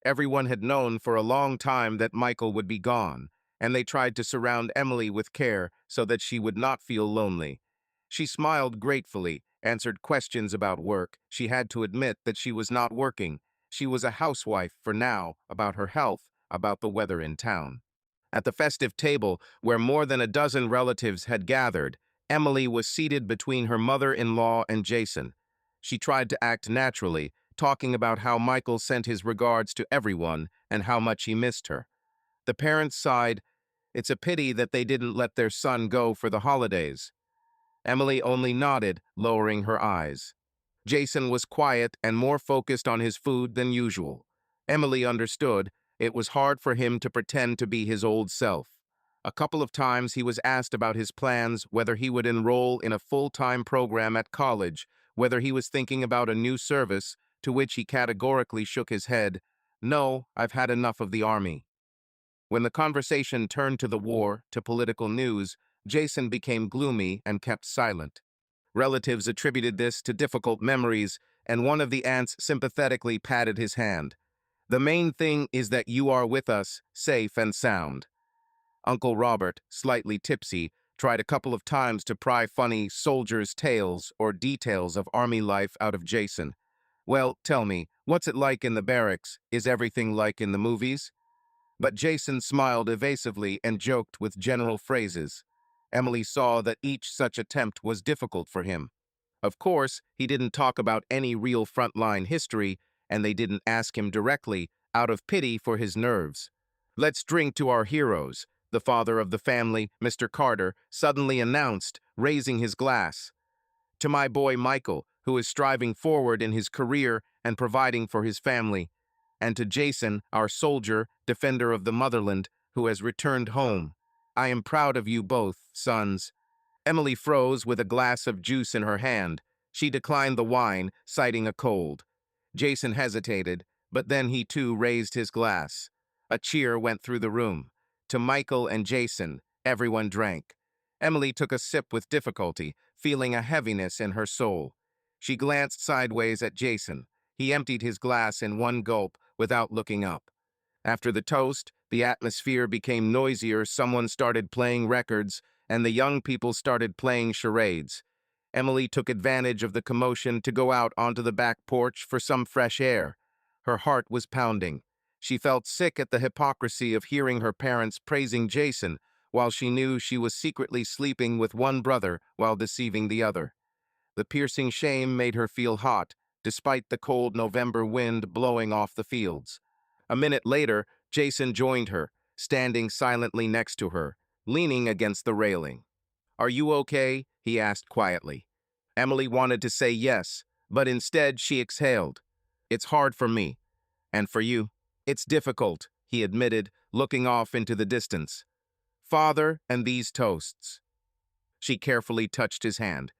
Everyone had known for a long time that Michael would be gone, and they tried to surround Emily with care so that she would not feel lonely. She smiled gratefully, answered questions about work. She had to admit that she was not working. She was a housewife for now, about her health, about the weather in town. At the festive table, where more than a dozen relatives had gathered, Emily was seated between her mother-in-law and Jason. She tried to act naturally, talking about how Michael sent his regards to everyone and how much he missed her. The parents sighed. It's a pity that they didn't let their son go for the holidays. Emily only nodded, lowering her eyes. Jason was quiet and more focused on his food than usual. Emily understood. It was hard for him to pretend to be his old self. A couple of times he was asked about his plans, whether he would enroll in a full-time program at college, whether he was thinking about a new service, to which he categorically shook his head. "No, I've had enough of the army." When the conversation turned to the war, to political news, Jason became gloomy and kept silent. Relatives attributed this to difficult memories, and one of the aunts sympathetically patted his hand. "The main thing is that you are with us, safe and sound." Uncle Robert, slightly tipsy, tried a couple of times to pry funny soldiers' tales or details of army life out of Jason. "Well, tell me, what's it like in the barracks? Is everything like in the movies?" But Jason smiled evasively and joked with general phrases. Emily saw that each such attempt was difficult for him. Of course, he didn't talk about any real frontline history, and they didn't ask him directly, out of pity for his nerves. "Let's drink to our heroes," the father of the family, Mr. Carter, suddenly announced, raising his glass. "To my boy Michael, who is striving forward in his career and providing for his family. And to Jason, our soldier, defender of the motherland, who has returned home. I am proud of you both, sons." Emily froze with a glass of juice in her hand. She declined the wine, citing a cold. Jason hesitated, but then he too raised his glass. A cheer went through the room. To Michael and Jason, everyone drank. Emily took a sip with difficulty, feeling a heaviness in her soul. She glanced sideways at Jason. He emptied his glass in one gulp without looking up. After the toast, the atmosphere became noisier. Someone started playing records, and the young people started playing charades. Emily took advantage of the commotion to go out onto the back porch for some fresh air. Her heart was pounding. She felt sick at the hypocrisy of hearing her parents praising Jason, while she knew she was secretly sleeping with one brother while deceiving the other. The piercing shame made her feel hot, despite the cold November wind blowing off the fields. A minute later, Jason joined her, standing silently next to her, leaning against the railing. "Are you okay?" he asked quietly. Emily wanted to say yes, but instead she exhaled. "It's hard for me. And for you?" "It's difficult," he admitted, looking off into the distance. "Father and these toasts." She carefully touched his hand.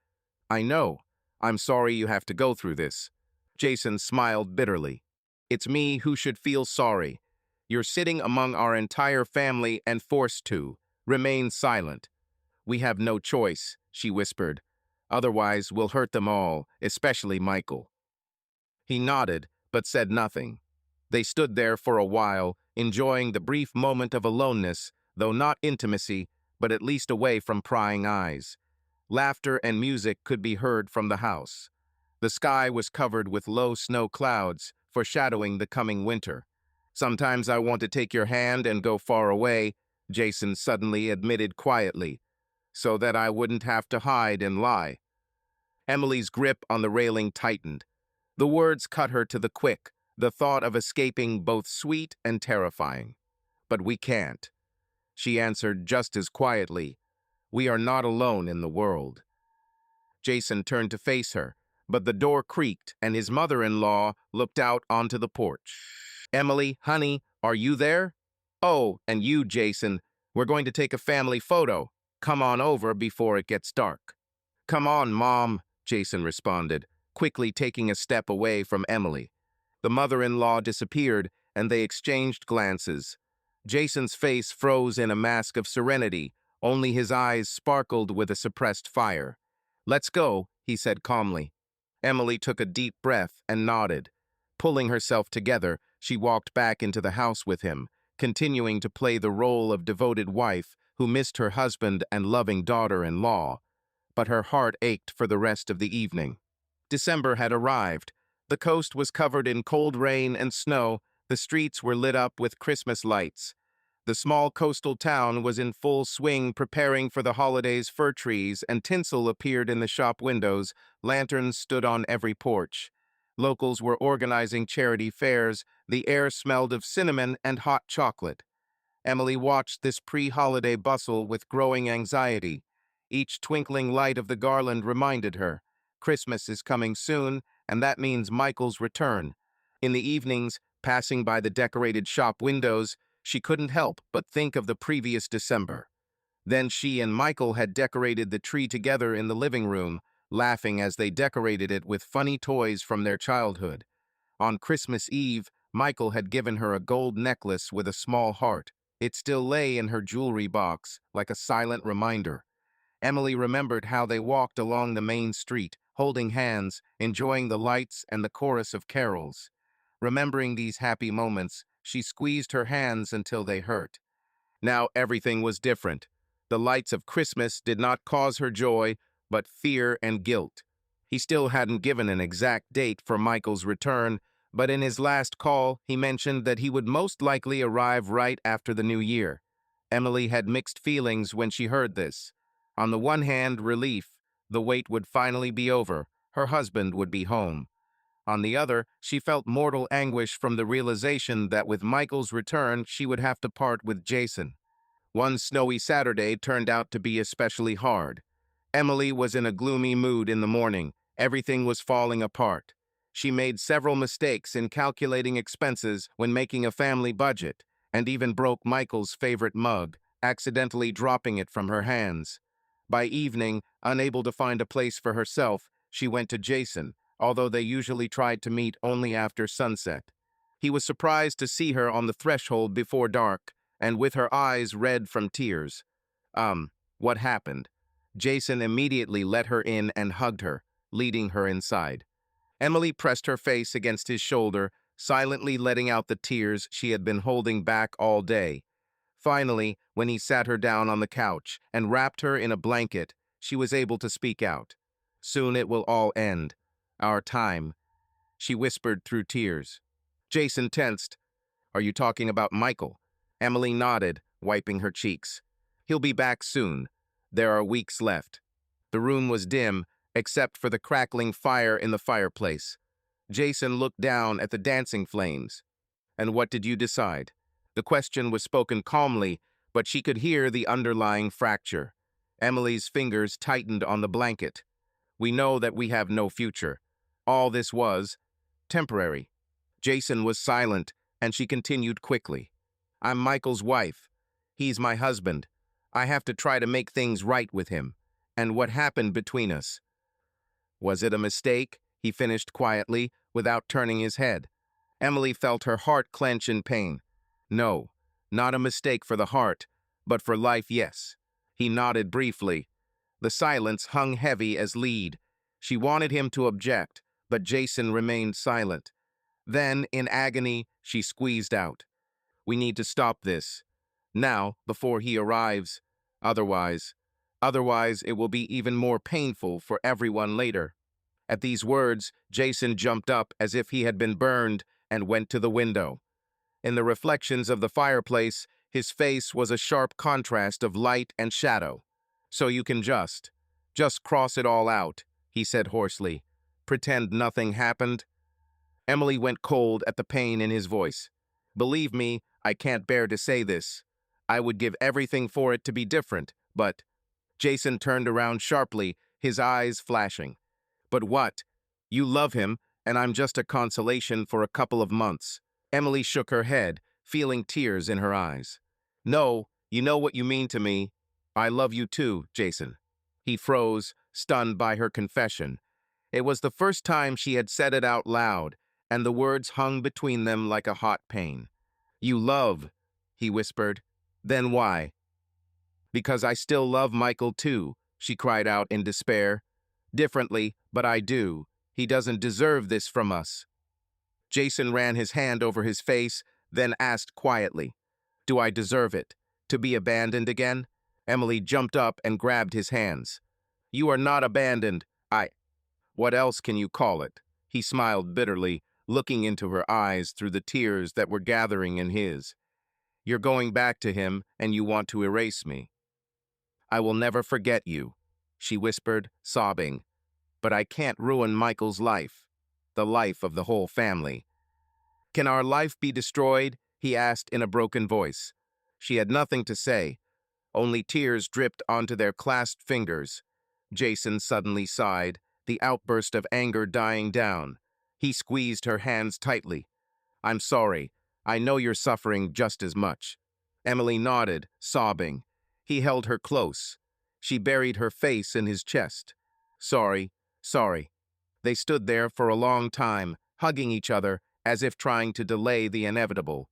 "I know. I'm sorry you have to go through this." Jason smiled bitterly. "It's me who should feel sorry. You're sitting among our entire family and forced to." Remain silent. We have no choice, she whispered. Otherwise, we'll hurt them all, especially Michael. He nodded, but said nothing. They stood there for a while, enjoying the brief moment of aloneness, though not intimacy, but at least away from prying eyes. Laughter and music could be heard from the house. The sky was covered with low snow clouds, foreshadowing the coming winter. Sometimes I want to take your hand and go far away, Jason suddenly admitted quietly, so that I wouldn't have to hide and lie. Emily's grip on the railing tightened. The words cut her to the quick, the thought of escaping both sweet and terrifying. But we can't, she answered just as quietly. We are not alone in the world. Jason turned to face her, but the door creaked and his mother-in-law looked out onto the porch. Emily, honey, are you there? Oh, and you, Jason, we're going to take a family photo. Come on over before it gets dark. Come on, Mom, Jason responded, quickly taking a step away from Emily. The mother-in-law disappeared, and they exchanged glances. Jason's face froze in a mask of serenity, only his eyes sparkled with a suppressed fire. Let's go, he said calmly. Emily took a deep breath and nodded. Pulling herself together, she walked back into the house with him, continuing to play the role of devoted wife who missed her husband and loving daughter-in-law. But her heart ached for the rest of the evening. December had arrived. The coast was covered in cold rain and snow. The streets were lit up with Christmas lights. The small coastal town was in full swing preparing for the holidays. Fir trees and tinsel appeared in the shop windows. Lanterns stood on every porch. Locals were organizing charity fairs. The air smelled of cinnamon and hot chocolate. Emily watched this pre-holiday bustle with growing anxiety. Each twinkling light of the garland reminded her, Christmas is coming soon, and that means Michael's return. In the evenings, passing by the decorated shop windows, she couldn't help but think of the previous December. Then she and Michael had decorated the tree together in the living room, laughing as they decorated it with funny toys from their childhood. On Christmas Eve, Michael had given her a gold necklace with a small heart. It still lay in her jewelry box, like a silent reminder. Emily remembered how they walked along the main street, holding hands, enjoying the lights and the chorus of carols. Remembering these happy moments, she squeezed her hands until they hurt. Now everything was different. The lights of Christmas did not cause her joy, but fear and guilt. He still hadn't given an exact date for Michael's return, but in his last call, he mentioned that he would most likely arrive right after the new year. Emily had mixed feelings when she heard this. On the one hand, relief. The wait would finally be over. Her husband would be home. On the other, she felt mortal anguish from the realization that with Michael's return, she would have to part with Jason. One snowy Saturday turned out to be especially hard. Emily was in a gloomy mood in the morning. Everything was falling apart. She made several mistakes in calculating expenses when making a family budget, and even broke Michael's favorite mug, accidentally dropping it from her hands. By evening, unable to find a place for herself, she went to Jason, although they usually tried to meet only after sunset. He was surprised to see her on the threshold before dark, and with her eyes red from tears. What happened? Jason immediately let her in and hugged her, leading her inside. Emily pressed her face against his shoulder, silently letting out the tears she had been holding back all day. Finally, when he sat her down on the couch and wrapped her in a blanket, she was able to speak out. Soon it will all end. Our time, she whispered through tears. Jason tensed. Are you talking about Michael? Emily nodded, wiping her cheeks. He'll be back soon. There are weeks left. The room was dim, except for the crackling fire in the fireplace. Jason looked down at the dancing flames. And what did you decide? The question was spoken calmly, but she could hear the underlying fracture. Emily's fingers tightened on the blanket. We know that we have no future. All this was temporary. Jason was silent, and she continued quickly. I'm Michael's wife. He's my husband. I have to try to make things right with him. And what happened between us? Was it a mistake? He finished quietly, without turning his head. Emily felt her heart clench in pain. No, not a mistake for the heart, But for life, yes. He nodded briefly. The silence hung heavy as lead. She wanted him to object, but Jason remained silent. Then, in agony, she squeezed out. We need to stop this. Now, before he arrives. Otherwise, otherwise it will be even more painful for everyone later. At these words, Jason jumped up as if he had been burned and went to the window. In the reflections of the fireplace, his face was a sharp contrast of light and shadow. So you can just cross it all out, he said hoarsely. Pretend nothing happened. Emily went cold at the pain in his voice. Believe me, I can't bear to say this. I would give everything for it to be different, but... Jason turned around sharply, his eyes flashing. But what? You love him, and I'm just a consolation for a couple of months. Emily shook her head, feeling tears in her eyes. No, you know what you mean to me. I love you too, Jason. He froze, stunned by her confession. It was the first time she had said it out loud, and the words hung between them like a hot pain. You love, he whispered. Then why? Because I still love Michael too, she cried out in despair. Differently, but I do. He doesn't deserve this from us. Jason ran his hand over his face, then asked quietly, Do I deserve it? To be abandoned again? Emily jumped up and grabbed his hands. You are not abandoned. What else can you call it? He smiled bitterly, looking into her eyes through the tears that were gathering in his. You're going back to him, and you want to erase me. I will never forget you, she whispered, sobbing. But I can't ruin Michael's life, the life of the whole family. Can our life be destroyed? He asked in a broken voice. She had nothing to say. Only tears dripped onto their clasped fingers. Jason suddenly sighed, the outburst of anger dying down. He squeezed her hands tightly. I'm sorry. I know you're suffering just as much. Emily nodded, sobbing. He held her close. She buried her face in his chest. Sorry. They stood there for a long time, hugging each other, as if trying to delay the inevitable.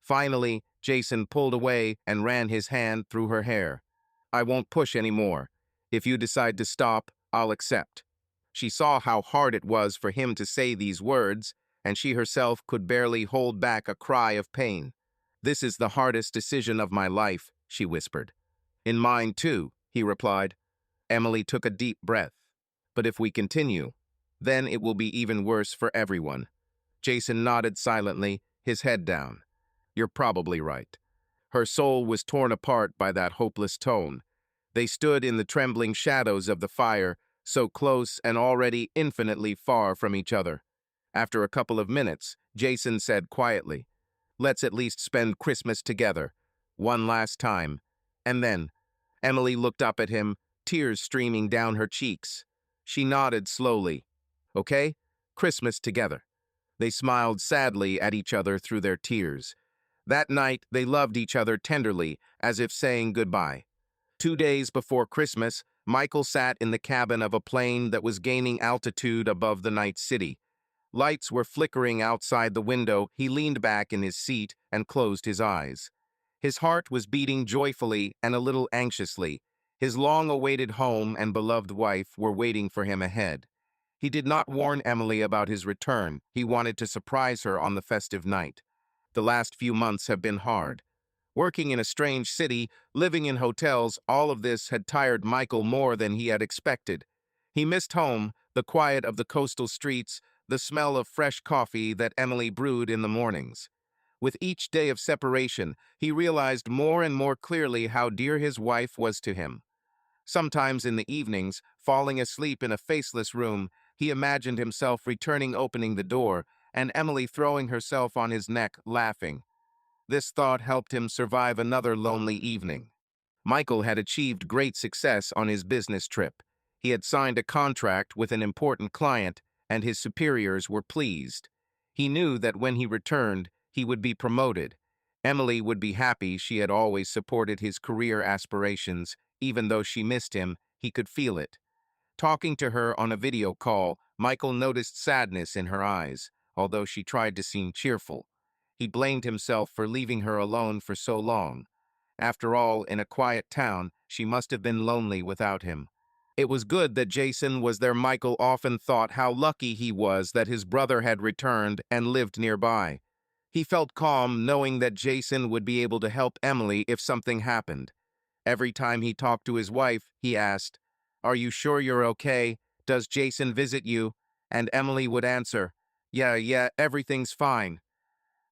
Finally, Jason pulled away and ran his hand through her hair. I won't push anymore. If you decide to stop, I'll accept. She saw how hard it was for him to say these words, and she herself could barely hold back a cry of pain. This is the hardest decision of my life, she whispered. In mine too, he replied. Emily took a deep breath. But if we continue, then it will be even worse for everyone. Jason nodded silently, his head down. You're probably right. Her soul was torn apart by that hopeless tone. They stood in the trembling shadows of the fire, so close and already infinitely far from each other. After a couple of minutes, Jason said quietly, Let's at least spend Christmas together. One last time. And then, Emily looked up at him, tears streaming down her cheeks. She nodded slowly. Okay? Christmas together. They smiled sadly at each other through their tears. That night, they loved each other tenderly, as if saying goodbye. 2 days before Christmas, Michael sat in the cabin of a plane that was gaining altitude above the night city. Lights were flickering outside the window. He leaned back in his seat and closed his eyes. His heart was beating joyfully and a little anxiously. His long-awaited home and beloved wife were waiting for him ahead. He did not warn Emily about his return. He wanted to surprise her on the festive night. The last few months have been hard. Working in a strange city, living in hotels, all of this had tired Michael more than he had expected. He missed home, the quiet of the coastal streets, the smell of fresh coffee that Emily brewed in the mornings. With each day of separation, he realized more and more clearly how dear his wife was to him. Sometimes in the evenings, falling asleep in a faceless room, he imagined himself returning, opening the door, and Emily throwing herself on his neck, laughing. This thought helped him survive another lonely evening. Michael had achieved great success on his business trip. He had signed a contract with an important client, and his superiors were pleased. He knew that when he returned, he would be promoted. Emily would be happy. She had always supported his career aspirations. Even though she missed him, he could feel it. Talking to her on a video call, Michael noticed sadness in her eyes, although she tried to seem cheerful. He blamed himself for leaving her alone for so long. After all, in a quiet town, she must have been lonely without him. It was good that Jason was there. Michael often thought how lucky he was that his brother had returned and lived nearby. He felt calm knowing that Jason would be able to help Emily if something happened. Every time he talked to his wife, he asked, "Are you sure you're okay? Does Jason visit you?" And Emily would answer, "Yeah, everything's fine."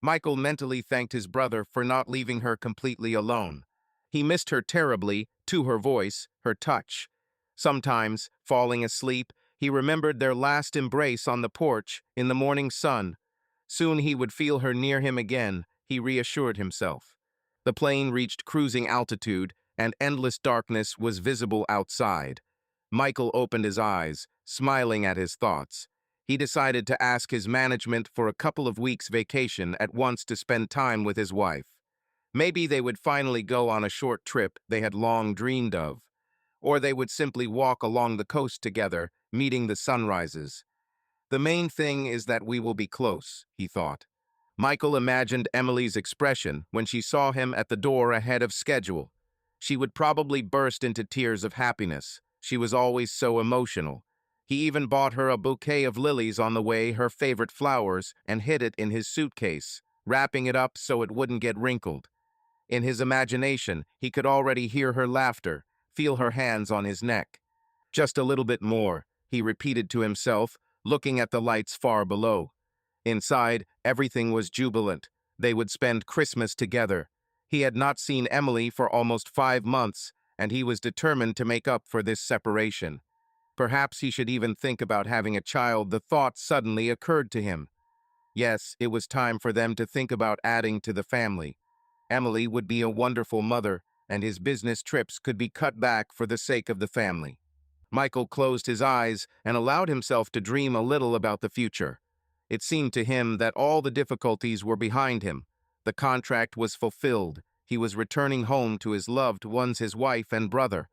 Michael mentally thanked his brother for not leaving her completely alone. He missed her terribly, to her voice, her touch. Sometimes, falling asleep, he remembered their last embrace on the porch in the morning sun. Soon he would feel her near him again, he reassured himself. The plane reached cruising altitude, and endless darkness was visible outside. Michael opened his eyes, smiling at his thoughts. He decided to ask his management for a couple of weeks' vacation at once to spend time with his wife. Maybe they would finally go on a short trip they had long dreamed of. Or they would simply walk along the coast together, meeting the sunrises. The main thing is that we will be close, he thought. Michael imagined Emily's expression when she saw him at the door ahead of schedule. She would probably burst into tears of happiness. She was always so emotional. He even bought her a bouquet of lilies on the way, her favorite flowers, and hid it in his suitcase, wrapping it up so it wouldn't get wrinkled. In his imagination, he could already hear her laughter, feel her hands on his neck. Just a little bit more, he repeated to himself, looking at the lights far below. Inside, everything was jubilant. They would spend Christmas together. He had not seen Emily for almost 5 months, and he was determined to make up for this separation. Perhaps he should even think about having a child. The thought suddenly occurred to him. Yes, it was time for them to think about adding to the family. Emily would be a wonderful mother, and his business trips could be cut back for the sake of the family. Michael closed his eyes and allowed himself to dream a little about the future. It seemed to him that all the difficulties were behind him. The contract was fulfilled. He was returning home to his loved ones, his wife and brother.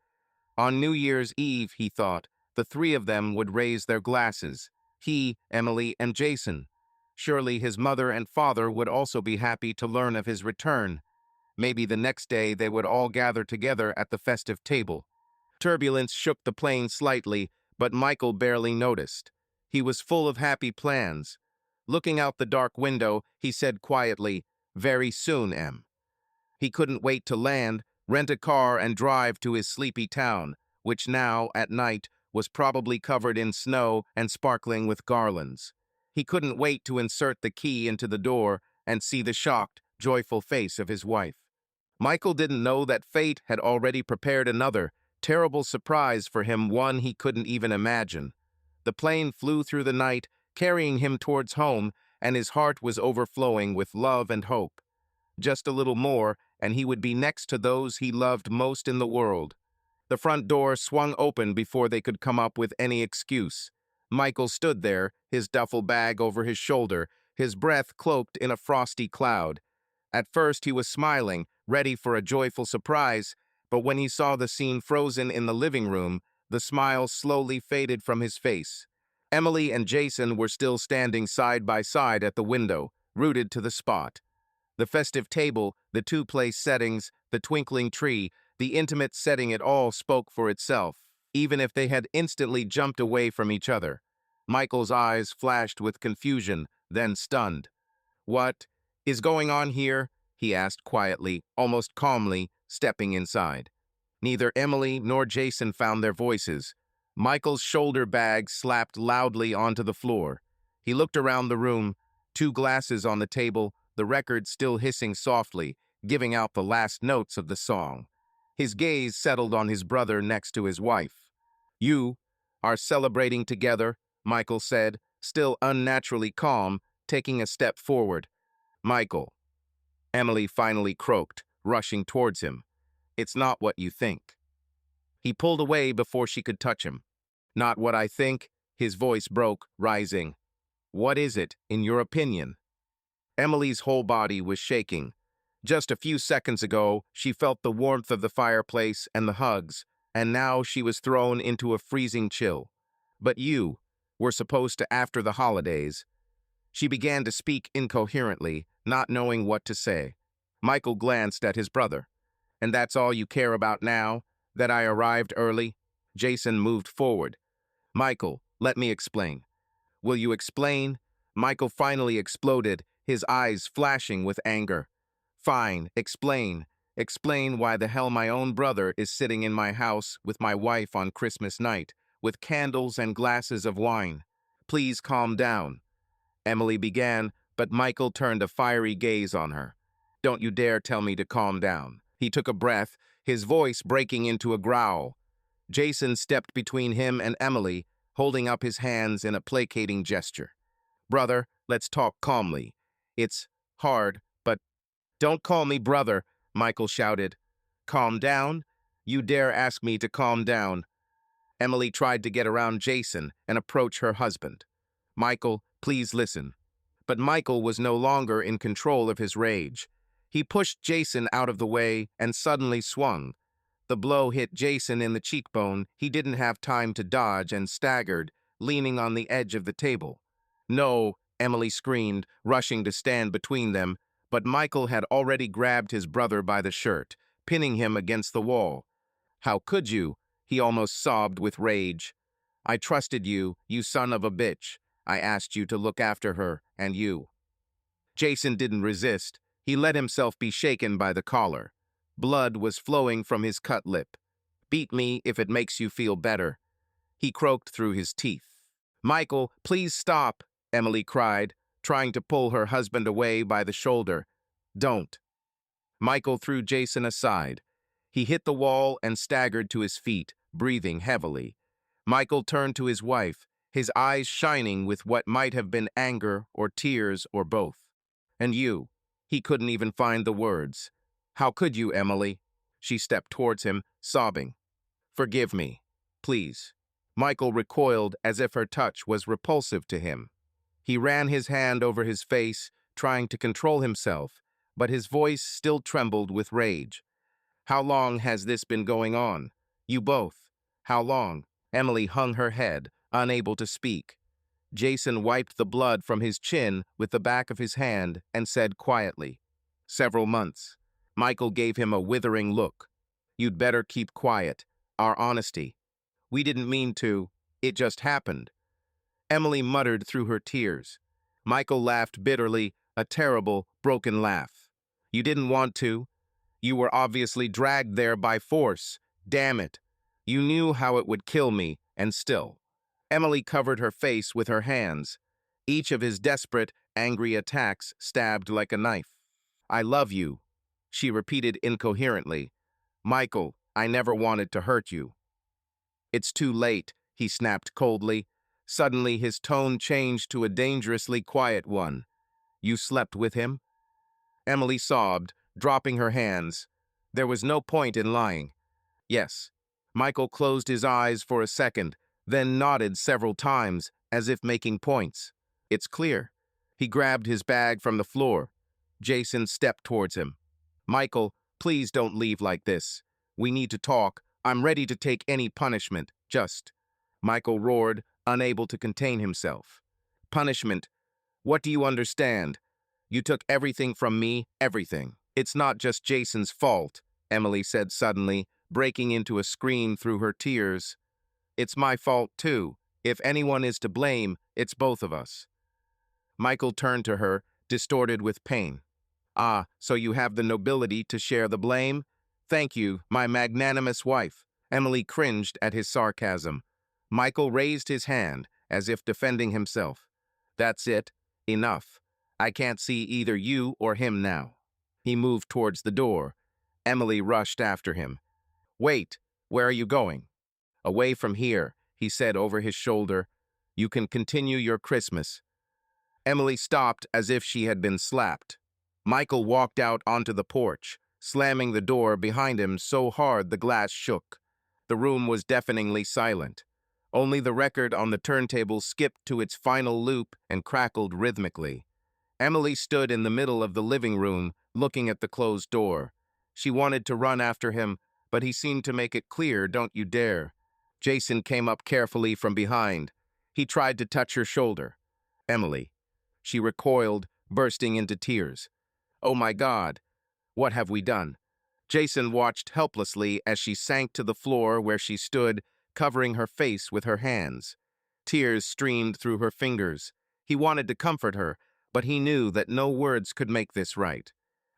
On New Year's Eve, he thought, the three of them would raise their glasses. He, Emily, and Jason. Surely his mother and father would also be happy to learn of his return. Maybe the next day they would all gather together at the festive table. Turbulence shook the plane slightly, but Michael barely noticed. He was full of happy plans. Looking out the dark window, he said quietly, "Very soon, Em." He couldn't wait to land, rent a car, and drive to his sleepy town, which now, at night, was probably covered in snow and sparkling with garlands. He couldn't wait to insert the key into the door and see the shocked, joyful face of his wife. Michael didn't know that fate had already prepared another, terrible surprise for him, one he couldn't even imagine. The plane flew through the night, carrying him towards home, and his heart was overflowing with love and hope. Just a little more, and he would be next to those he loved most in the world. The front door swung open before they could come up with any excuse. Michael stood there, his duffel bag over his shoulder, his breath cloaked in a frosty cloud. At first he was smiling, ready for a joyful surprise, but when he saw the scene frozen in the living room, the smile slowly faded from his face. Emily and Jason were still standing side by side at the window, rooted to the spot. The festive table, the two-place settings, the twinkling tree, the intimate setting, it all spoke for itself, even if they had instantly jumped away from each other. Michael's eyes flashed with confusion, then stunned. "What is going on here?" he asked quietly, almost calmly, stepping inside. Neither Emily nor Jason found their voices. Michael's shoulder bag slapped loudly onto the floor. He looked around the room, 2 glasses on the table, the record still hissing softly, giving out the last notes of the song. His gaze settled on his brother next to his wife. "You are celebrating together," Michael said, still unnaturally calm, taking a step forward. "Michael," Emily finally croaked, rushing towards him. "It's not what you think." He pulled away before she could touch him. "Not what I think?" His voice broke, rising. "What is it, in your opinion?" Emily's whole body was shaking. Just a few seconds ago, she felt the warmth of the fireplace and the hugs, and now she was thrown into a freezing chill. "But you were supposed to after the holidays." She began to speak incoherently, not knowing what to say. Michael glanced at his brother. And that's all you care about now? That I arrived early? Jason moved forward. Michael, let me explain. Will you explain? Michael finally exploded, his eyes flashing with anger. Fine, explain. Explain why the hell my own brother is sitting in my house with my wife on Christmas night, with candles and glasses of wine. Please calm down. Emily began, but Michael turned a fiery gaze on her. Don't you dare tell me to calm down. He took a breath, his voice breaking into a growl. Jason stepped between him and Emily, holding up his hands in a placating gesture. Brother, let's talk calmly. It's hard, but don't call me brother, Michael shouted. Calm down? You dare ask me to calm down? Emily tried to get around Jason and approach her husband. Michael, please listen. But Michael was no longer in control of his rage. He pushed Jason out of the way and suddenly swung. The blow hit Jason in the cheekbone. He didn't have time to dodge and staggered, leaning on the edge of the table. No, Emily screamed, rushing to stand between them, but Michael had already grabbed his brother by the shirt, pinning him against the wall. How could you? He almost sobbed with rage. I trusted you, you son of a bitch. I asked you to look after her, and you. Jason didn't resist. He let himself be shaken by the collar. Blood was flowing from his cut lip. Beat me if it makes you feel better. He croaked through his teeth. Michael, please stop, Emily cried, trying to pull her husband away by the shoulder. Don't. Michael threw Jason aside. He hit the wall and staggered to his feet, breathing heavily. Michael turned to his wife, his eyes shining with what might have been anger or tears or both. And you? He couldn't even find the words. How could you, Emily? She stepped towards him, sobbing. Forgive me, please. Michael recoiled as if her touch was repulsive to him. He ran his hand over his face, trying to control himself, but his voice still trembled with rage. How long has this been going on? You both. How long? Emily hung her head, unable to speak. Jason wiped the blood from his chin with the back of his hand and said quietly, Several months. Michael gave him a withering look. You'd better keep quiet. Our honesty. We didn't mean to. It just happened. Emily muttered through her tears. Michael laughed bitterly, a terrible, broken laugh. You didn't want to. You were obviously dragged there by force. Damn it. You knew how it would kill me, and still. Emily covered her face with her hands. Each of his desperate, angry attacks stabbed like a knife. I love you, she repeated incoherently. Michael, I never wanted to hurt you. It's too late, he snapped coldly. Suddenly his tone changed to a dangerously quiet one. You slept with him? Emily sobbed, dropping her hands. There was no point in lying. Yes. Michael closed his eyes for a second, then nodded several times, as if making points. It's clear. He grabbed his bag from the floor. Jason stepped towards him. Michael, please don't leave like this. We need to talk. I'm ready to take any punishment, just. Michael roared, unable to contain himself. Punishment? What do you understand? You took everything from me, everything. It's not just Jason's fault, Emily said suddenly, breaking into a scream through her tears. It's my fault, too. If anyone is to blame, it's both of us. Michael turned to her, distorted with pain. Ah, so you have the nobility to share the blame? Thank you, my magnanimous wife. Emily cringed at his sarcasm. Michael raised his hand, as if defending himself. That's it. Enough. I can't see either you or him now. He moved towards the door. Emily rushed after him. Wait, where are you going? Away from here, he said over his shoulder. You can continue your Christmas. Emily stopped as if she had been slapped. Michael walked out onto the porch, slamming the door behind him so hard the glass shook. The room was deafeningly silent. Only the record on the turntable skipped to its final loop and crackled rhythmically. Emily stood in the middle of the living room, looking at the closed door. She wanted to run after him, but he seemed to make it clear, don't you dare. Jason came up carefully from behind. He tried to touch her shoulder. Emily. She recoiled, bursting into tears. Oh my God, what have we done? Jason watched helplessly as she sank to the floor where she stood, covering her face with her hands. Tears streamed through her fingers. He wanted to comfort her, but he knew that no words could make this right.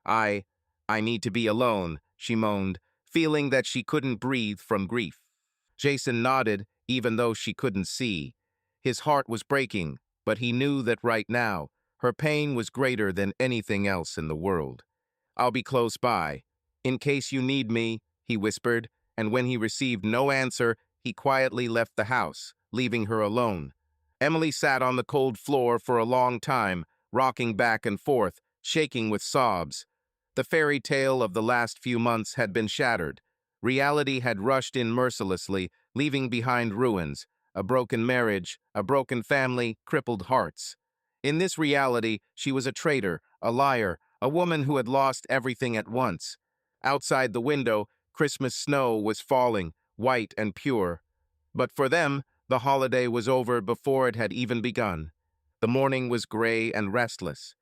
I, I need to be alone, she moaned, feeling that she couldn't breathe from grief. Jason nodded, even though she couldn't see. His heart was breaking, but he knew that right now, her pain was greater than anything else in the world. I'll be close by. In case you need me, he whispered, and when he received no answer, he quietly left the house, leaving her alone. Emily sat on the cold floor for a long time, rocking back and forth, shaking with sobs. The fairy tale of the last few months had been shattered. Reality had rushed in mercilessly, leaving behind ruins, a broken marriage, a broken family, crippled hearts. In this reality, she was a traitor, a liar, a woman who had lost everything at once. Outside the window, Christmas snow was falling, white and pure. But for them, the holiday was over before it had even begun. The morning was gray and restless.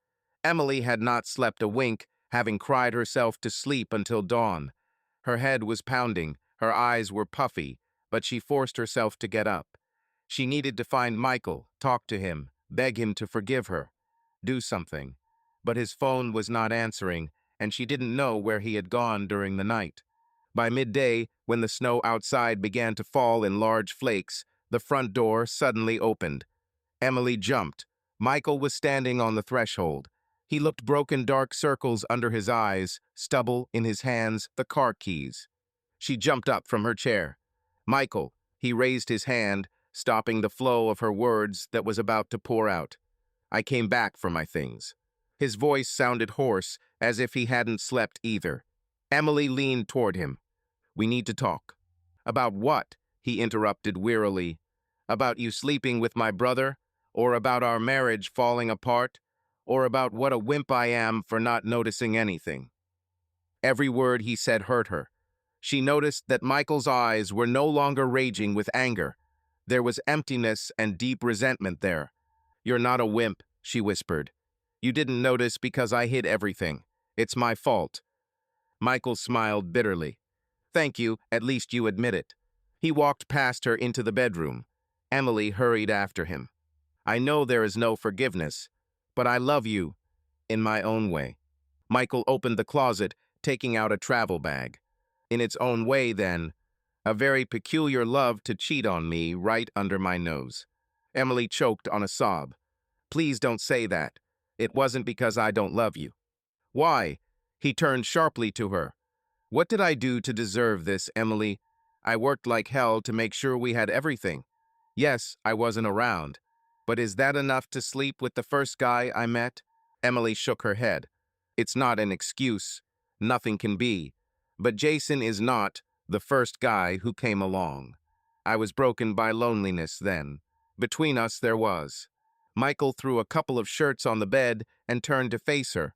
Emily had not slept a wink, having cried herself to sleep until dawn. Her head was pounding, her eyes were puffy, but she forced herself to get up. She needed to find Michael, talk to him, beg him to forgive her, do something. But his phone was not answering, and she didn't know where he had gone during the night. By midday, when the snow outside began to fall in large flakes, the front door suddenly opened. Emily jumped. Michael was standing on the threshold. He looked broken, dark circles under his eyes, stubble in his hands, the car keys. She jumped up from her chair. Michael, he raised his hand, stopping the flow of her words that was about to pour out. I came back for my things. His voice sounded hoarse, as if he hadn't slept either. Emily leaned toward him. We need to talk. About what? He interrupted wearily. About you sleeping with my brother? Or about our marriage falling apart? Or about what a wimp I am for not noticing anything? Every word he said hurt her. She noticed that Michael's eyes were no longer raging with anger. There was emptiness and deep resentment there. You're not a wimp, she whispered. You didn't notice because I hid everything. It's my fault. Michael smiled bitterly. Thank you, at least you admit it. He walked past her into the bedroom. Emily hurried after him. I know there is no forgiveness, but I love you in my own way. Michael opened the closet, taking out a travel bag. In its own way, then, a very peculiar love to cheat on me right under my nose. Emily choked on a sob. Please don't say that. It wasn't because I don't love you. Why? He turned sharply to her. What did I do to deserve this, Emily? I worked like hell to make sure we had everything. Yes, I wasn't around. But is that enough to sleep with the first guy I met? Emily shook her head. It's not an excuse. Nothing can be. But Jason is not the first guy who came along. I was broken by loneliness then. Between us there was. Michael threw a couple of shirts on the bed and turned to face her.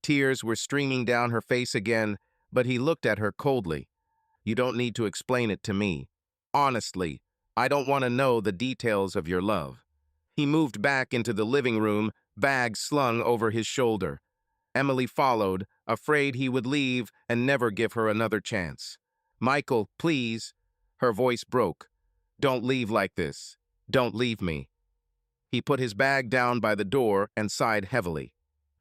Tears were streaming down her face again, but he looked at her coldly. You don't need to explain it to me. Honestly, I don't want to know the details of your love. He moved back into the living room, bag slung over his shoulder. Emily followed, afraid he would leave and never give her another chance. Michael, please. Her voice broke. Don't leave like this. Don't leave me. He put his bag down by the door and sighed heavily.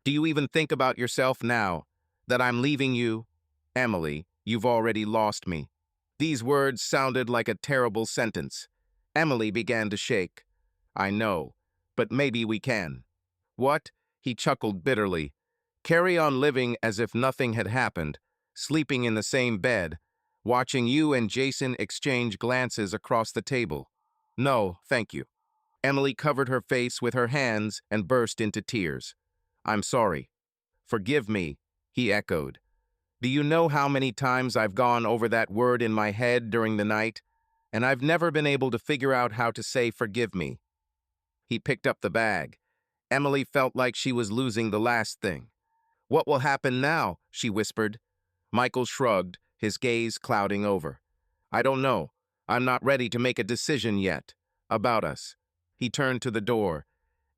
Do you even think about yourself now? That I'm leaving you? Emily, you've already lost me. These words sounded like a terrible sentence. Emily began to shake. I know, but maybe we can. What? He chuckled bitterly. Carry on living as if nothing had happened, sleeping in the same bed, watching you and Jason exchange glances across the table. No, thank you. Emily covered her face with her hands and burst into tears. I'm sorry. Forgive me, he echoed. Do you know how many times I've gone over that word in my head during the night? And I've never been able to figure out how to say forgive me. He picked up the bag. Emily felt like she was losing the last thing. What will happen now? She whispered. Michael shrugged, his gaze clouding over. I don't know. I'm not ready to make a decision yet. About us. He turned to the door.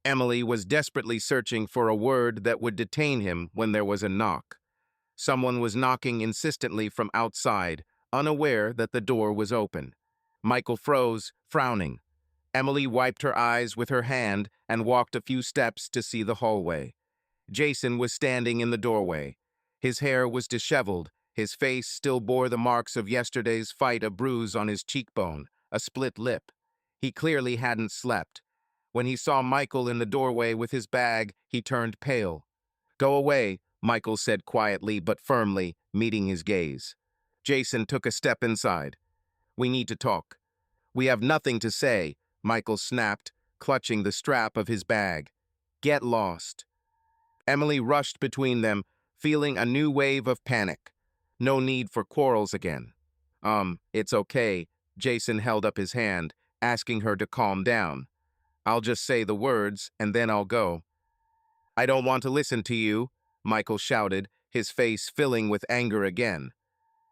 Emily was desperately searching for a word that would detain him when there was a knock. Someone was knocking insistently from outside, unaware that the door was open. Michael froze, frowning. Emily wiped her eyes with her hand and walked a few steps to see the hallway. Jason was standing in the doorway. His hair was disheveled. His face still bore the marks of yesterday's fight, a bruise on his cheekbone, a split lip. He clearly hadn't slept. When he saw Michael in the doorway with his bag, he turned pale. "Go away," Michael said quietly but firmly, meeting his gaze. Jason took a step inside. "We need to talk." "We have nothing to say," Michael snapped, clutching the strap of his bag. "Get lost." Emily rushed between them, feeling a new wave of panic. No need for quarrels again. It's okay." Jason held up his hand, asking her to calm down. "I'll just say the words, and then I'll go." "I don't want to listen to you," Michael shouted, his face filling with anger again.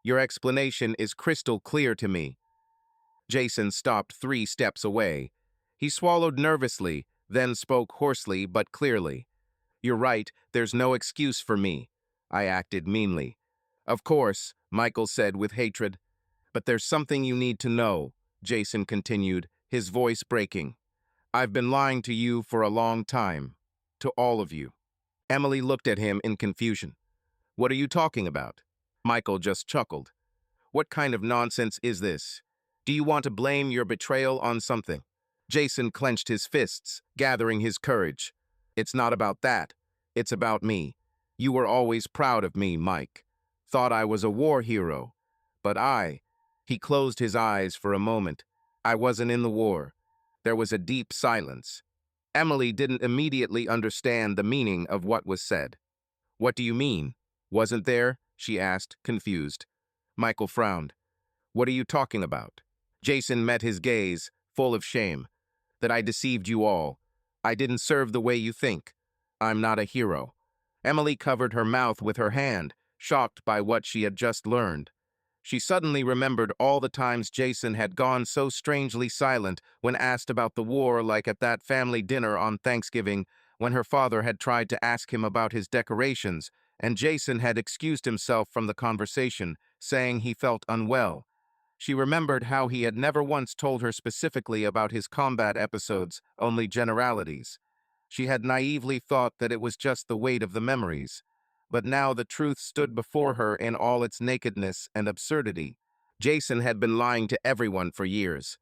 "Your explanation is crystal clear to me." Jason stopped 3 steps away. He swallowed nervously, then spoke hoarsely but clearly. "You're right, there's no excuse for me." I acted meanly. "Of course," Michael said with hatred. "But there's something you need to know," Jason continued, his voice breaking. "I've been lying to you for a long time. To all of you." Emily looked at him in confusion. "What are you talking about?" Michael just chuckled. "What kind of nonsense is this? Do you want to blame your betrayal on something?" Jason clenched his fists, gathering his courage. "It's not about that. It's about me. You were always proud of me, Mike. Thought I was a war hero. But he closed his eyes for a moment. "I wasn't in the war." There was a deep silence. Emily didn't immediately understand the meaning of what was said. "What do you mean? Wasn't there?" she asked, confused. Michael frowned. "What are you talking about?" Jason met his gaze, full of shame. "That I deceived you all. I didn't serve the way you think. I'm not a hero." Emily covered her mouth with her hand, shocked by what she had just learned. She suddenly remembered all the times Jason had gone so strangely silent when asked about the war, like at that family dinner on Thanksgiving, when her father had tried to ask him about his decorations, and Jason had excused himself from the conversation, saying he felt unwell. She remembered how he had never once told her specifically about his combat episodes, only generalities. She had naively thought that it was just the weight of the memories. But now the truth stood before her in all its nakedness and absurdity. Jason had been lying to everyone for years.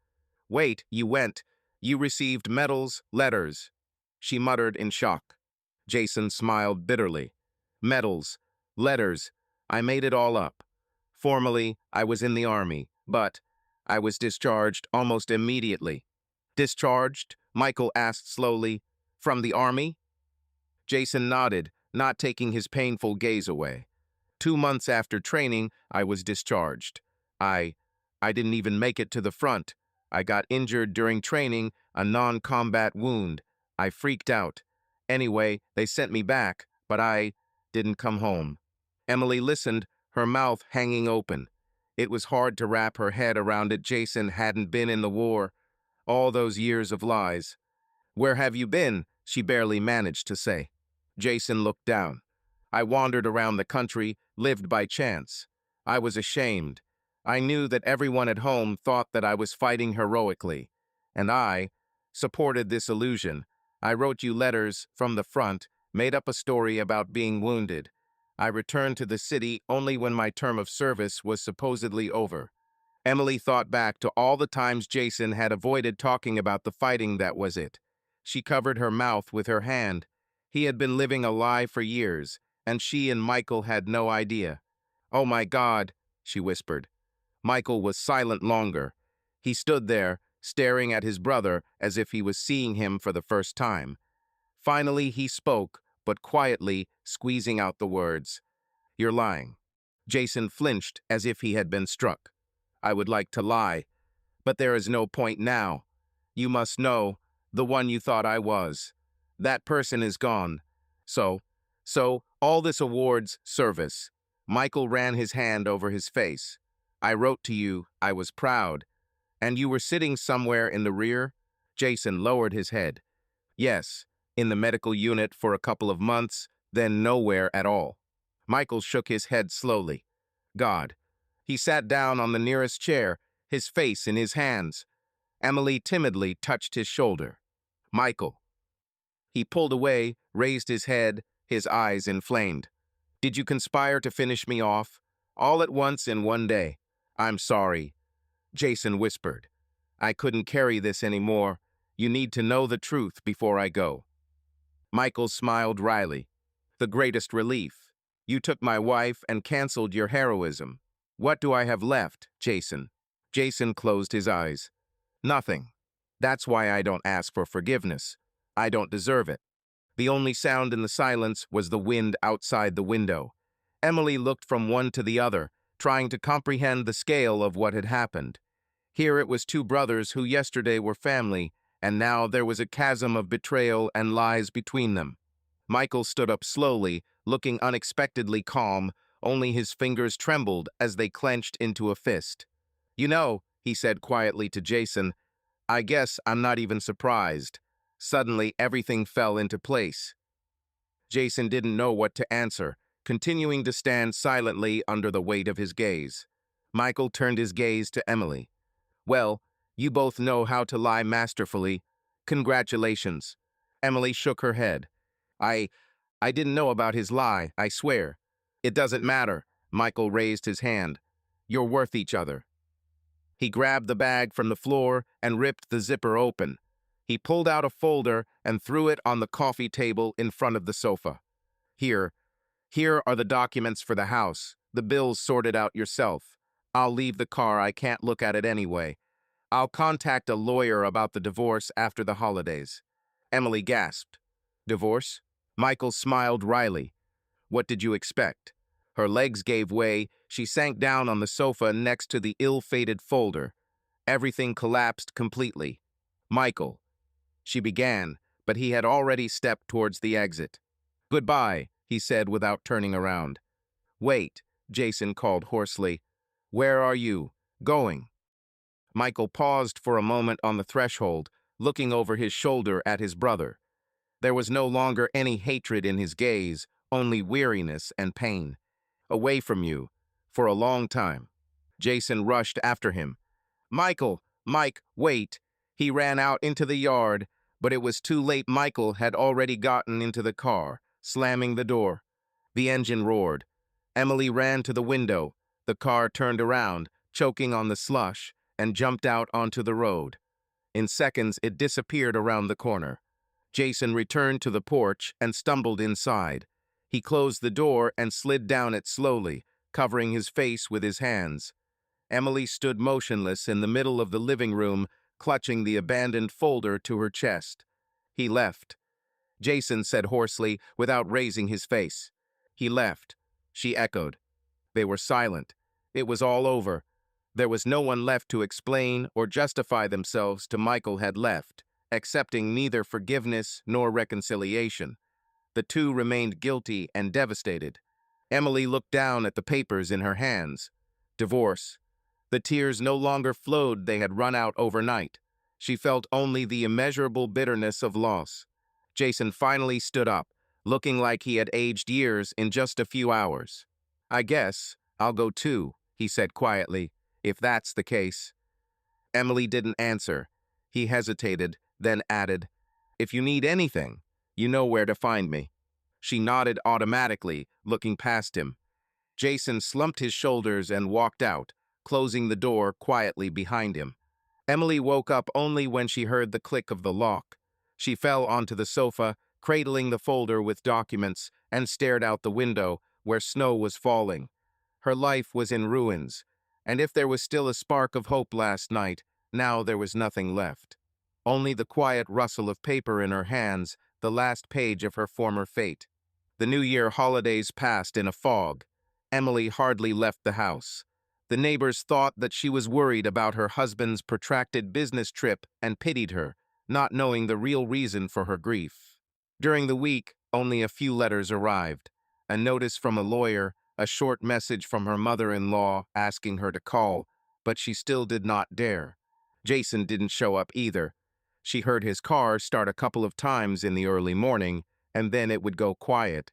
"Wait, you went. You received medals, letters." She muttered in shock. Jason smiled bitterly. "Medals, letters, I made it all up. Formally, I was in the army, but I was discharged almost immediately." "Discharged?" Michael asked slowly. "From the army?" Jason nodded, not taking his painful gaze away. 2 months after training, I was discharged. I didn't even make it to the front. I got injured during training, a non-combat wound. I freaked out. Anyway, they sent me back, but I didn't come home." Emily listened, her mouth hanging open. It was hard to wrap her head around it. Jason hadn't been in the war. All those years of lies. "Where have you been?" she barely managed to say. Jason looked down. "I wandered around the country, lived by chance. I was ashamed. I knew that everyone at home thought that I was fighting heroically. And I supported this illusion. I wrote you letters from the front, made up a story about being wounded. I returned to the city only when my term of service was supposedly over." Emily thought back to all the times Jason had avoided talking about the fighting. That was it. She covered her mouth with her hand. He had been living a lie for years, and she and Michael had no idea. "Oh my God," she whispered. Michael was silent longer. He stood there, staring at his brother as if he was seeing him for the first time. Finally, he spoke, but quietly, squeezing out the words. "You're lying." Jason flinched as if he had been struck. "I would like to lie, but there is no point now. You must know, the one you thought I was. That person is gone. So, all this awards service." Michael ran his hand over his face. "I wrote to you, I was proud. And you were sitting somewhere in the rear?" Jason lowered his head. "Yes, in the medical unit for a couple of months, then nowhere at all." Michael shook his head slowly. God. He sat down on the nearest chair, his face in his hands. Emily timidly touched his shoulder. Michael. He pulled away, raised his head, his eyes inflamed. Did you conspire to finish me off? All at once in one day. I'm sorry, Jason whispered. I couldn't carry this anymore. You need to know the truth before I go. Michael smiled wryly. The greatest relief. You took my wife and canceled your heroism. What do I have left, Jason? Jason closed his eyes. Nothing. That's why I don't ask for forgiveness. I don't deserve it. The only sound in the silence was the wind outside the window. Emily looked from one to the other, trying to comprehend the scale of what had happened. Here it was two brothers who yesterday were family, and now there was a chasm of betrayal and lies between them. Michael stood up slowly, looking unexpectedly calm, only his fingers trembled as they clenched into a fist. You know, he said quietly to Jason, I guess I'm not even surprised. Suddenly, everything fell into place. Jason didn't know what to answer, continuing to stand silently under the weight of his gaze. Michael turned his gaze to Emily. Well, you both know how to lie masterfully. Congratulations. Emily shook her head. I didn't know about his lie, I swear. It doesn't matter. Michael raised his hand. You're worth each other. He grabbed the bag from the floor and ripped the zipper open. He pulled out a folder and threw it on the coffee table in front of the sofa. Here are the documents for the house. The bills sorted out yourself. I'll leave the car, I can't look at it anyway. I'll contact a lawyer about the divorce after the holidays. Emily gasped. Divorce? Michael smiled wryly. What did you expect? Her legs gave way. She sank down on the sofa next to the ill-fated folder. Everything collapsed completely. Michael. She began, but he had already stepped towards the exit. Goodbye, he said without turning around. Wait, Jason called hoarsely. Where are you going? Michael paused for a moment on the threshold, looking over his shoulder at his brother. There was no longer any hatred in his gaze, only weariness and pain. Away from you, for a long time. Jason rushed after him. Mike, wait. He ran out into the yard, but it was too late. Michael had already gotten into the car, slamming the door. The engine roared. Emily ran to the window. The car turned around, choking on the slush, and jumped out onto the road. In seconds, it disappeared around the corner. Jason returned to the porch and stumbled inside. He closed the door and slid down it slowly, covering his face with his hands. Emily stood motionless in the middle of the living room, clutching the abandoned folder to her chest. He left. Jason said hoarsely, without raising his face. He left. She echoed. They were silent. It was all over. There was no one left to explain or justify themselves to Michael had left, accepting neither forgiveness nor reconciliation. The two remained guilty and devastated. Emily looked down at the papers in her hands. Divorce. The tears no longer flowed, they had run out overnight. She felt only the immeasurable bitterness of loss. Jason finally stood up, looking like he had aged years in just a few hours. I guess I'll go too, he said quietly, if that's the case. Emily didn't answer. He hesitated, then added, If you need anything, you know where to find me. She nodded automatically, looking past him. Jason slumped his shoulders and walked out, closing the door quietly behind him. Emily woke up only when she heard the click of the lock. She fell onto the sofa, cradling the folder with documents, and stared out the window, where snow was falling. Her life was in ruins, and if there was still a spark of hope last night, now there was nothing left. Only the quiet rustle of paper in her hands, the last page of her former fate. The New Year holidays passed in a fog. Emily hardly left the house. The neighbors thought that she was worried about her husband's protracted business trip and pitied her, not knowing the real reason for her grief. During the week, only a few letters arrived. A notice from a lawyer, a short message from her mother-in-law asking her to call, but she still did not dare. Jason didn't show up either. She heard his car start a couple of times in the early morning, and then it would go quiet.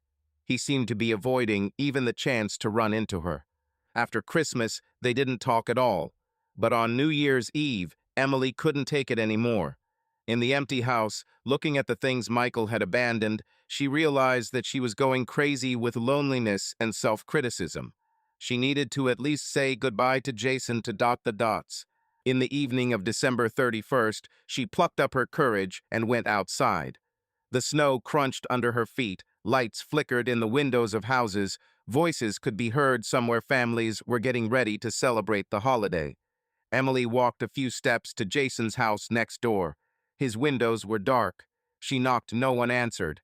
He seemed to be avoiding even the chance to run into her. After Christmas, they didn't talk at all. But on New Year's Eve, Emily couldn't take it anymore. In the empty house, looking at the things Michael had abandoned, she realized that she was going crazy with loneliness and self-criticism. She needed to at least say goodbye to Jason to dot the dots. In the evening of December 31st, she plucked up her courage and went outside. The snow crunched under her feet, lights flickered in the windows of houses, voices could be heard somewhere families were getting ready to celebrate the holiday. Emily walked a few steps to Jason's house next door. His windows were dark. She knocked, no one answered.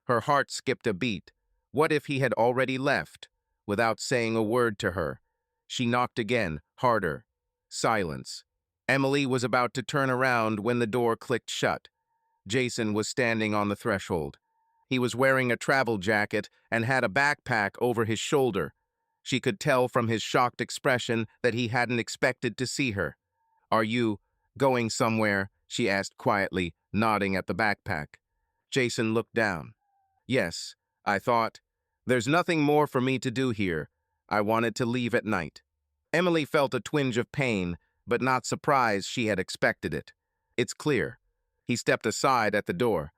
Her heart skipped a beat. What if he had already left? Without saying a word to her, she knocked again, harder. Silence. Emily was about to turn around when the door clicked shut. Jason was standing on the threshold. He was wearing a travel jacket and had a backpack over his shoulder. She could tell from his shocked expression that he hadn't expected to see her. "Are you going somewhere?" she asked quietly, nodding at the backpack. Jason looked down. "Yes, I thought. There's nothing more for me to do here. I wanted to leave at night." Emily felt a twinge of pain, but not surprise she had expected it. "It's clear." He stepped aside at the door.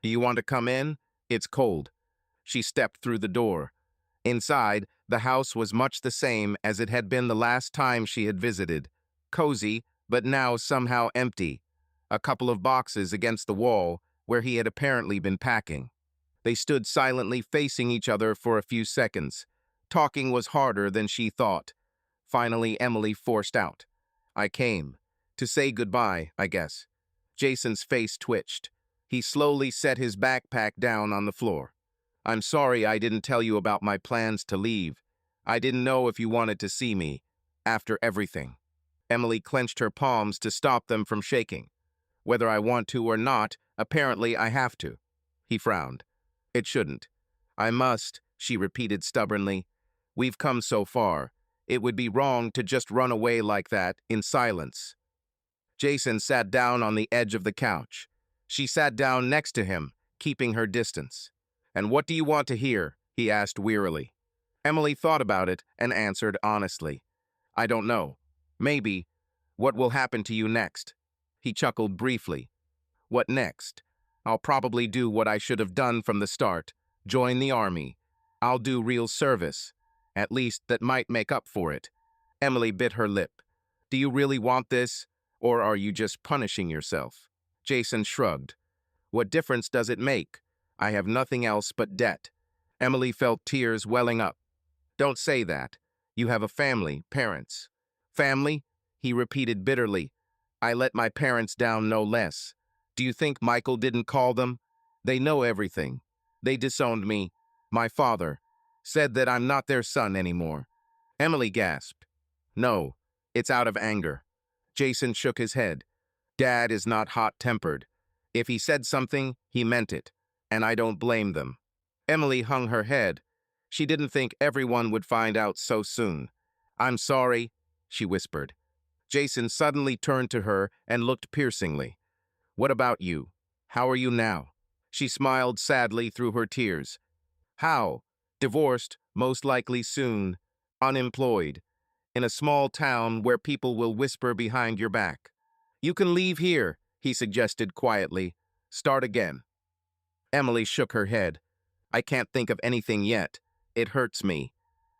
"Do you want to come in? It's cold." She stepped through the door. Inside, the house was much the same as it had been the last time she had visited. Cozy, but now somehow empty. A couple of boxes against the wall, where he had apparently been packing. They stood silently facing each other for a few seconds. Talking was harder than she thought. Finally, Emily forced out, "I came. To say goodbye, I guess." Jason's face twitched. He slowly set his backpack down on the floor. "I'm sorry I didn't tell you about my plans to leave. I didn't know if you wanted to see me. After everything." Emily clenched her palms to stop them from shaking. "Whether I want to or not, apparently I have to." He frowned. "It shouldn't." "I must," she repeated stubbornly. "We've come so far. It would be wrong to just run away like that, in silence." Jason sat down on the edge of the couch. She sat down next to him, keeping her distance. "And what do you want to hear?" he asked wearily. Emily thought about it and answered honestly. "I don't know. Maybe. What will happen to you next?" He chuckled briefly. "What next? I'll probably do what I should have done from the start. Join the army. I'll do real service. At least that might make up for it." Emily bit her lip. "Do you really want this? Or are you just punishing yourself?" Jason shrugged. "What difference does it make? I have nothing else but debt." Emily felt tears welling up. "Don't say that. You have a family, parents." "Family?" he repeated bitterly. "I let my parents down no less. Do you think Michael didn't call them? They know everything. They disowned me. My father said that I'm not their son anymore." Emily gasped. "No, it's out of anger." Jason shook his head. "Dad is not hot-tempered. If he said something, he meant it, and I don't blame them." Emily hung her head. She didn't think everyone would find out so soon. "I'm sorry," she whispered. Jason suddenly turned to her and looked piercingly. "What about you? How are you now?" She smiled sadly through her tears. "How? Divorced, most likely soon. Unemployed. In a small town where people will whisper behind your back. You can leave here," he suggested quietly. "Start again." Emily shook her head. "I can't think of anything yet. It hurts me.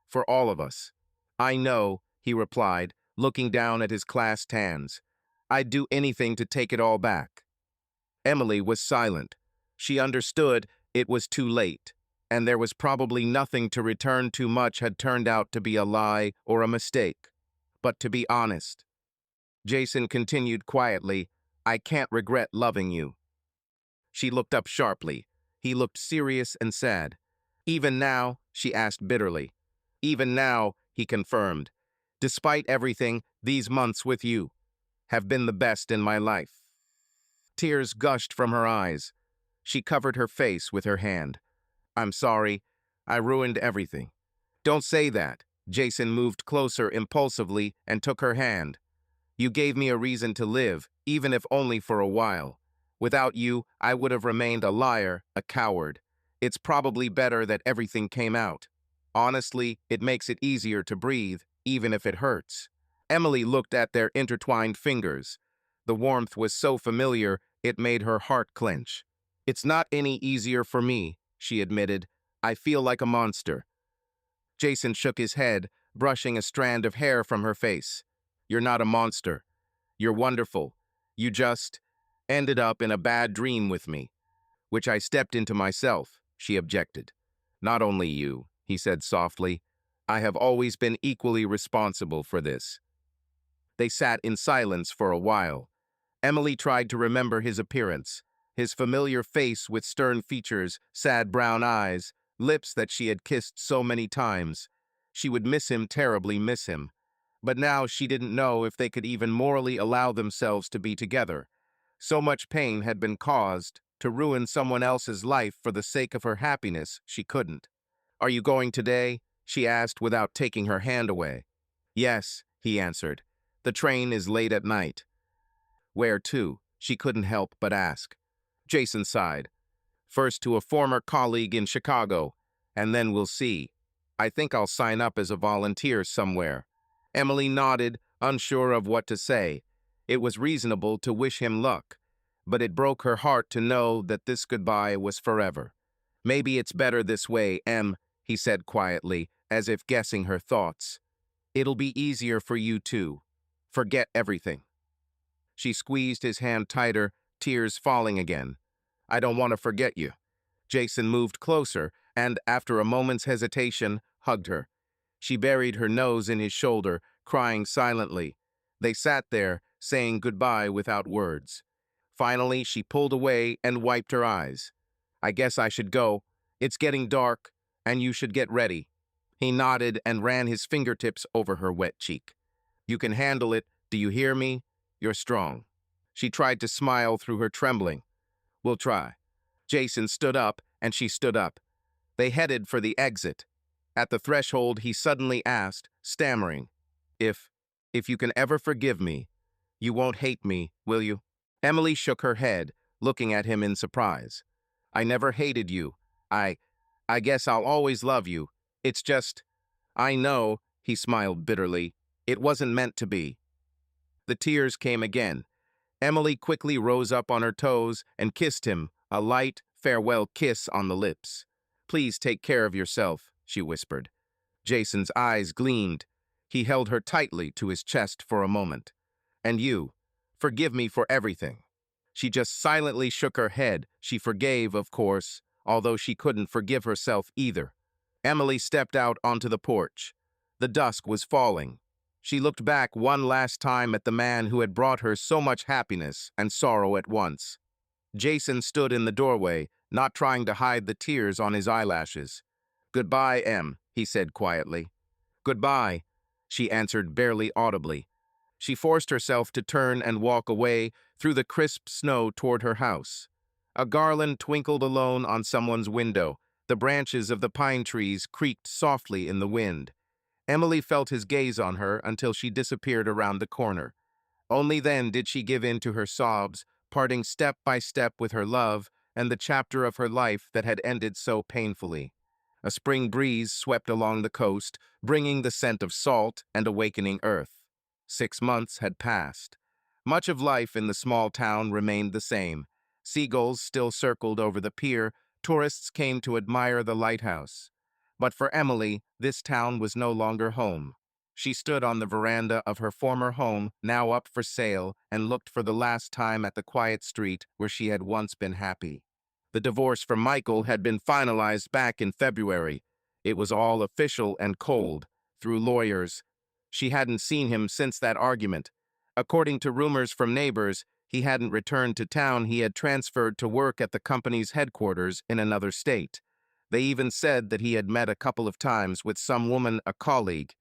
For all of us." "I know," he replied, looking down at his clasped hands. "I'd do anything to take it all back." Emily was silent. She understood it was too late, and there was probably nothing to return to. Much had turned out to be a lie or a mistake. But to be honest, Jason continued quietly, "I can't regret loving you." She looked up sharply. He looked serious and sad. "Even now?" she asked bitterly. "Even now," he confirmed. "Despite everything, these months with you have been the best in my life." Tears gushed from her eyes. She covered her face with her hand. "I'm sorry. I ruined everything." "Don't say that." Jason moved closer impulsively and took her hand. "You gave me a reason to live, even if only for a while. Without you, I would have remained a liar, a coward. It's probably better that everything came out. Honestly, it makes it easier to breathe, even if it hurts. Emily looked at their intertwined fingers. The warmth was so familiar, it made her heart clench. It's not any easier for me, she admitted. I feel like a monster. Jason shook his head, brushing a strand of hair from her face. You're not a monster. You're wonderful. You just ended up in a bad dream with me, which I stepped into myself, she objected. Not only you, he said softly. I have always been equally responsible for this. They sat in silence for a while. Emily tried to remember his appearance, his familiar face with stern features, sad brown eyes, lips that she had kissed so many times. She would miss him, terribly miss him. But now she didn't know if they could even morally allow themselves to be together. So much pain had been caused. To ruin someone else's life for the sake of her happiness, she couldn't. Are you going today? She asked without taking her hand away. Yes, he answered. The train is late at night. Where to? She couldn't help but ask. Jason sighed. First to a former colleague in Chicago, and then we'll see. I think I'll sign up as a volunteer somewhere. Emily nodded, unsure of what to say. It was reasonable to wish him luck, but it broke her heart to know that this goodbye was forever. Maybe it's better this way, Em, he said quietly, as if guessing her thoughts. It'll be easier for you too. Forget everything. She squeezed his hand tighter, tears falling again. I don't want to forget you. Jason moved closer and, after a moment's hesitation, hugged her. She buried her nose in his shoulder, crying silently. They sat there, saying goodbye without words. Finally, she pulled away and wiped her eyes. I guess I should go. It's getting dark, and you should get ready. He nodded and ran his fingertips over her wet cheek. You can handle it. Do you hear me? You're strong. She tried to smile through her trembling. We'll try. Jason stood up, and she stood up. They headed for the exit. At the threshold, he suddenly asked, stammering, If you can ever forgive me, you won't hate me, will you? Emily shook her head, looking at him in surprise. I never hated you. I guess I'll always love you. It's just, I know, he smiled bitterly. It wasn't meant to be. The tears came again. Emily quickly rose up on her toes and kissed him, a light, farewell kiss on the lips. Please take care of yourself, she whispered. Jason's eyes gleamed. He held her tightly to his chest for a moment. And you, forgive me for everything. She just silently shook her head. She forgave, of course, although she couldn't forgive herself either. Emily stepped out onto the porch. The dusk was falling. She looked back one last time at the man who had brought her so much happiness and sorrow at once. Jason stood in the doorway, not trying to hide the tears on his eyelashes. Goodbye, Em, he said quietly. Goodbye, she answered barely audibly. She forced herself to turn and walk away through the crisp snow toward her house. A garland twinkled alone on someone's window. The branches of the pine trees creaked softly in the wind. Emily felt his gaze on her until she disappeared around the corner. Only then did she give in to her sobs, parting step by step with her love and the chapter of her life that had ended so painfully. A spring breeze swept along the coast, bringing the scent of salt and awakening earth. 6 months had passed. Much of life in the small town remained the same. Seagulls still circled over the pier. Tourists came to admire the lighthouse. But for Emily, this town was no longer home. She stood on the veranda of her former home, now up for sale, and looked for the last time at the quiet street where she had once been happy. The divorce from Michael had been finalized back in February. It was all official and cold, through lawyers. She hadn't seen him since that argument. According to rumors from neighbors, he hadn't returned to town. He had transferred to work at the company's headquarters in another state. They even said that he had met a couple of times with some woman, a colleague.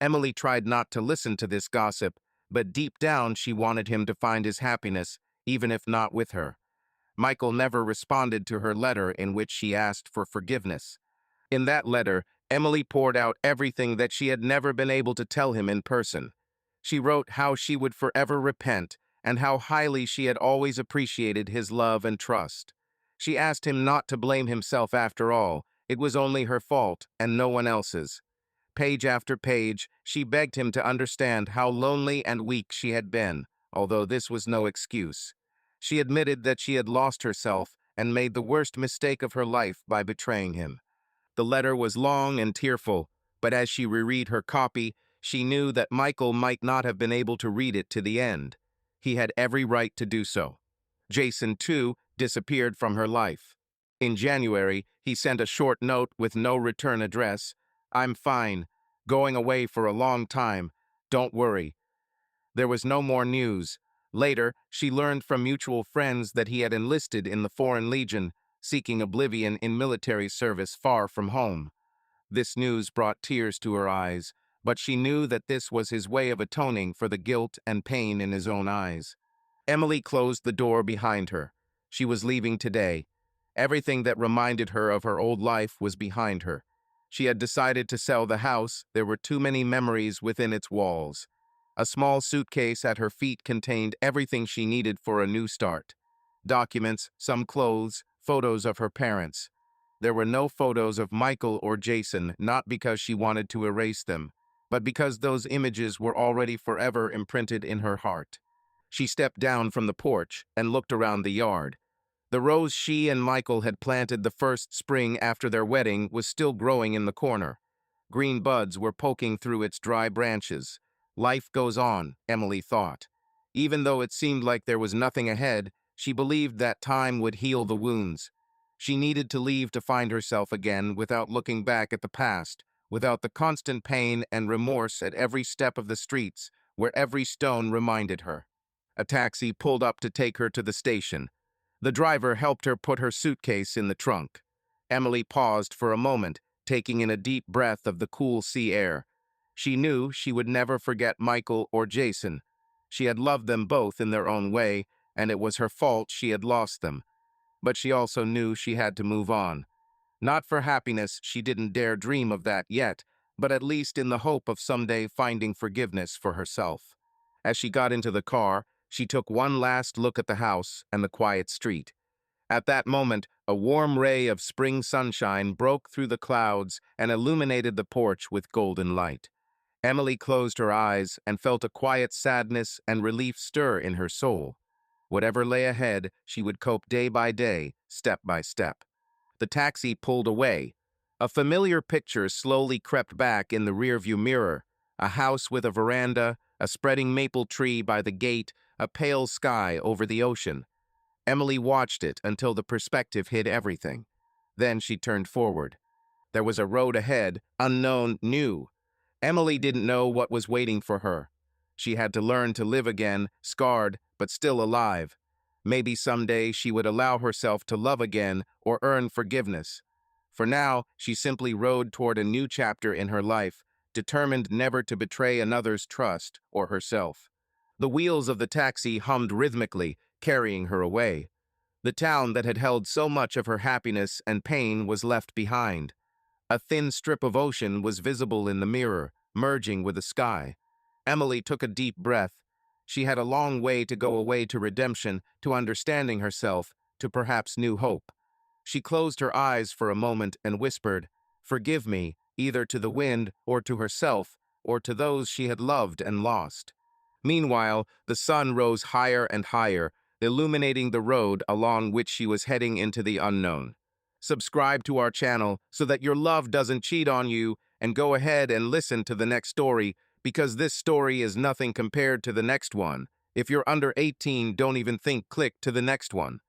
Emily tried not to listen to this gossip, but deep down she wanted him to find his happiness, even if not with her. Michael never responded to her letter in which she asked for forgiveness. In that letter, Emily poured out everything that she had never been able to tell him in person. She wrote how she would forever repent and how highly she had always appreciated his love and trust. She asked him not to blame himself after all. It was only her fault and no one else's. Page after page, she begged him to understand how lonely and weak she had been, although this was no excuse. She admitted that she had lost herself and made the worst mistake of her life by betraying him. The letter was long and tearful, but as she reread her copy, she knew that Michael might not have been able to read it to the end. He had every right to do so. Jason, too, disappeared from her life. In January, he sent a short note with no return address. "I'm fine. Going away for a long time. Don't worry." There was no more news. Later, she learned from mutual friends that he had enlisted in the Foreign Legion, seeking oblivion in military service far from home. This news brought tears to her eyes, but she knew that this was his way of atoning for the guilt and pain in his own eyes. Emily closed the door behind her. She was leaving today. Everything that reminded her of her old life was behind her. She had decided to sell the house. There were too many memories within its walls. A small suitcase at her feet contained everything she needed for a new start. Documents, some clothes, photos of her parents. There were no photos of Michael or Jason, not because she wanted to erase them, but because those images were already forever imprinted in her heart. She stepped down from the porch and looked around the yard. The rose she and Michael had planted the first spring after their wedding was still growing in the corner. Green buds were poking through its dry branches. Life goes on, Emily thought. Even though it seemed like there was nothing ahead, she believed that time would heal the wounds. She needed to leave to find herself again without looking back at the past, without the constant pain and remorse at every step of the streets, where every stone reminded her. A taxi pulled up to take her to the station. The driver helped her put her suitcase in the trunk. Emily paused for a moment, taking in a deep breath of the cool sea air. She knew she would never forget Michael or Jason. She had loved them both in their own way, and it was her fault she had lost them. But she also knew she had to move on. Not for happiness, she didn't dare dream of that yet, but at least in the hope of someday finding forgiveness for herself. As she got into the car, she took one last look at the house and the quiet street. At that moment, a warm ray of spring sunshine broke through the clouds and illuminated the porch with golden light. Emily closed her eyes and felt a quiet sadness and relief stir in her soul. Whatever lay ahead, she would cope day by day, step by step. The taxi pulled away. A familiar picture slowly crept back in the rearview mirror. A house with a veranda, a spreading maple tree by the gate, a pale sky over the ocean. Emily watched it until the perspective hid everything. Then she turned forward. There was a road ahead, unknown, new. Emily didn't know what was waiting for her. She had to learn to live again, scarred, but still alive. Maybe someday she would allow herself to love again or earn forgiveness. For now, she simply rode toward a new chapter in her life, determined never to betray another's trust or herself. The wheels of the taxi hummed rhythmically, carrying her away. The town that had held so much of her happiness and pain was left behind. A thin strip of ocean was visible in the mirror, merging with the sky. Emily took a deep breath. She had a long way to go away to redemption, to understanding herself, to perhaps new hope. She closed her eyes for a moment and whispered, "Forgive me," either to the wind or to herself, or to those she had loved and lost. Meanwhile, the sun rose higher and higher, illuminating the road along which she was heading into the unknown. Subscribe to our channel so that your love doesn't cheat on you, and go ahead and listen to the next story, because this story is nothing compared to the next one. If you're under 18, don't even think click to the next one.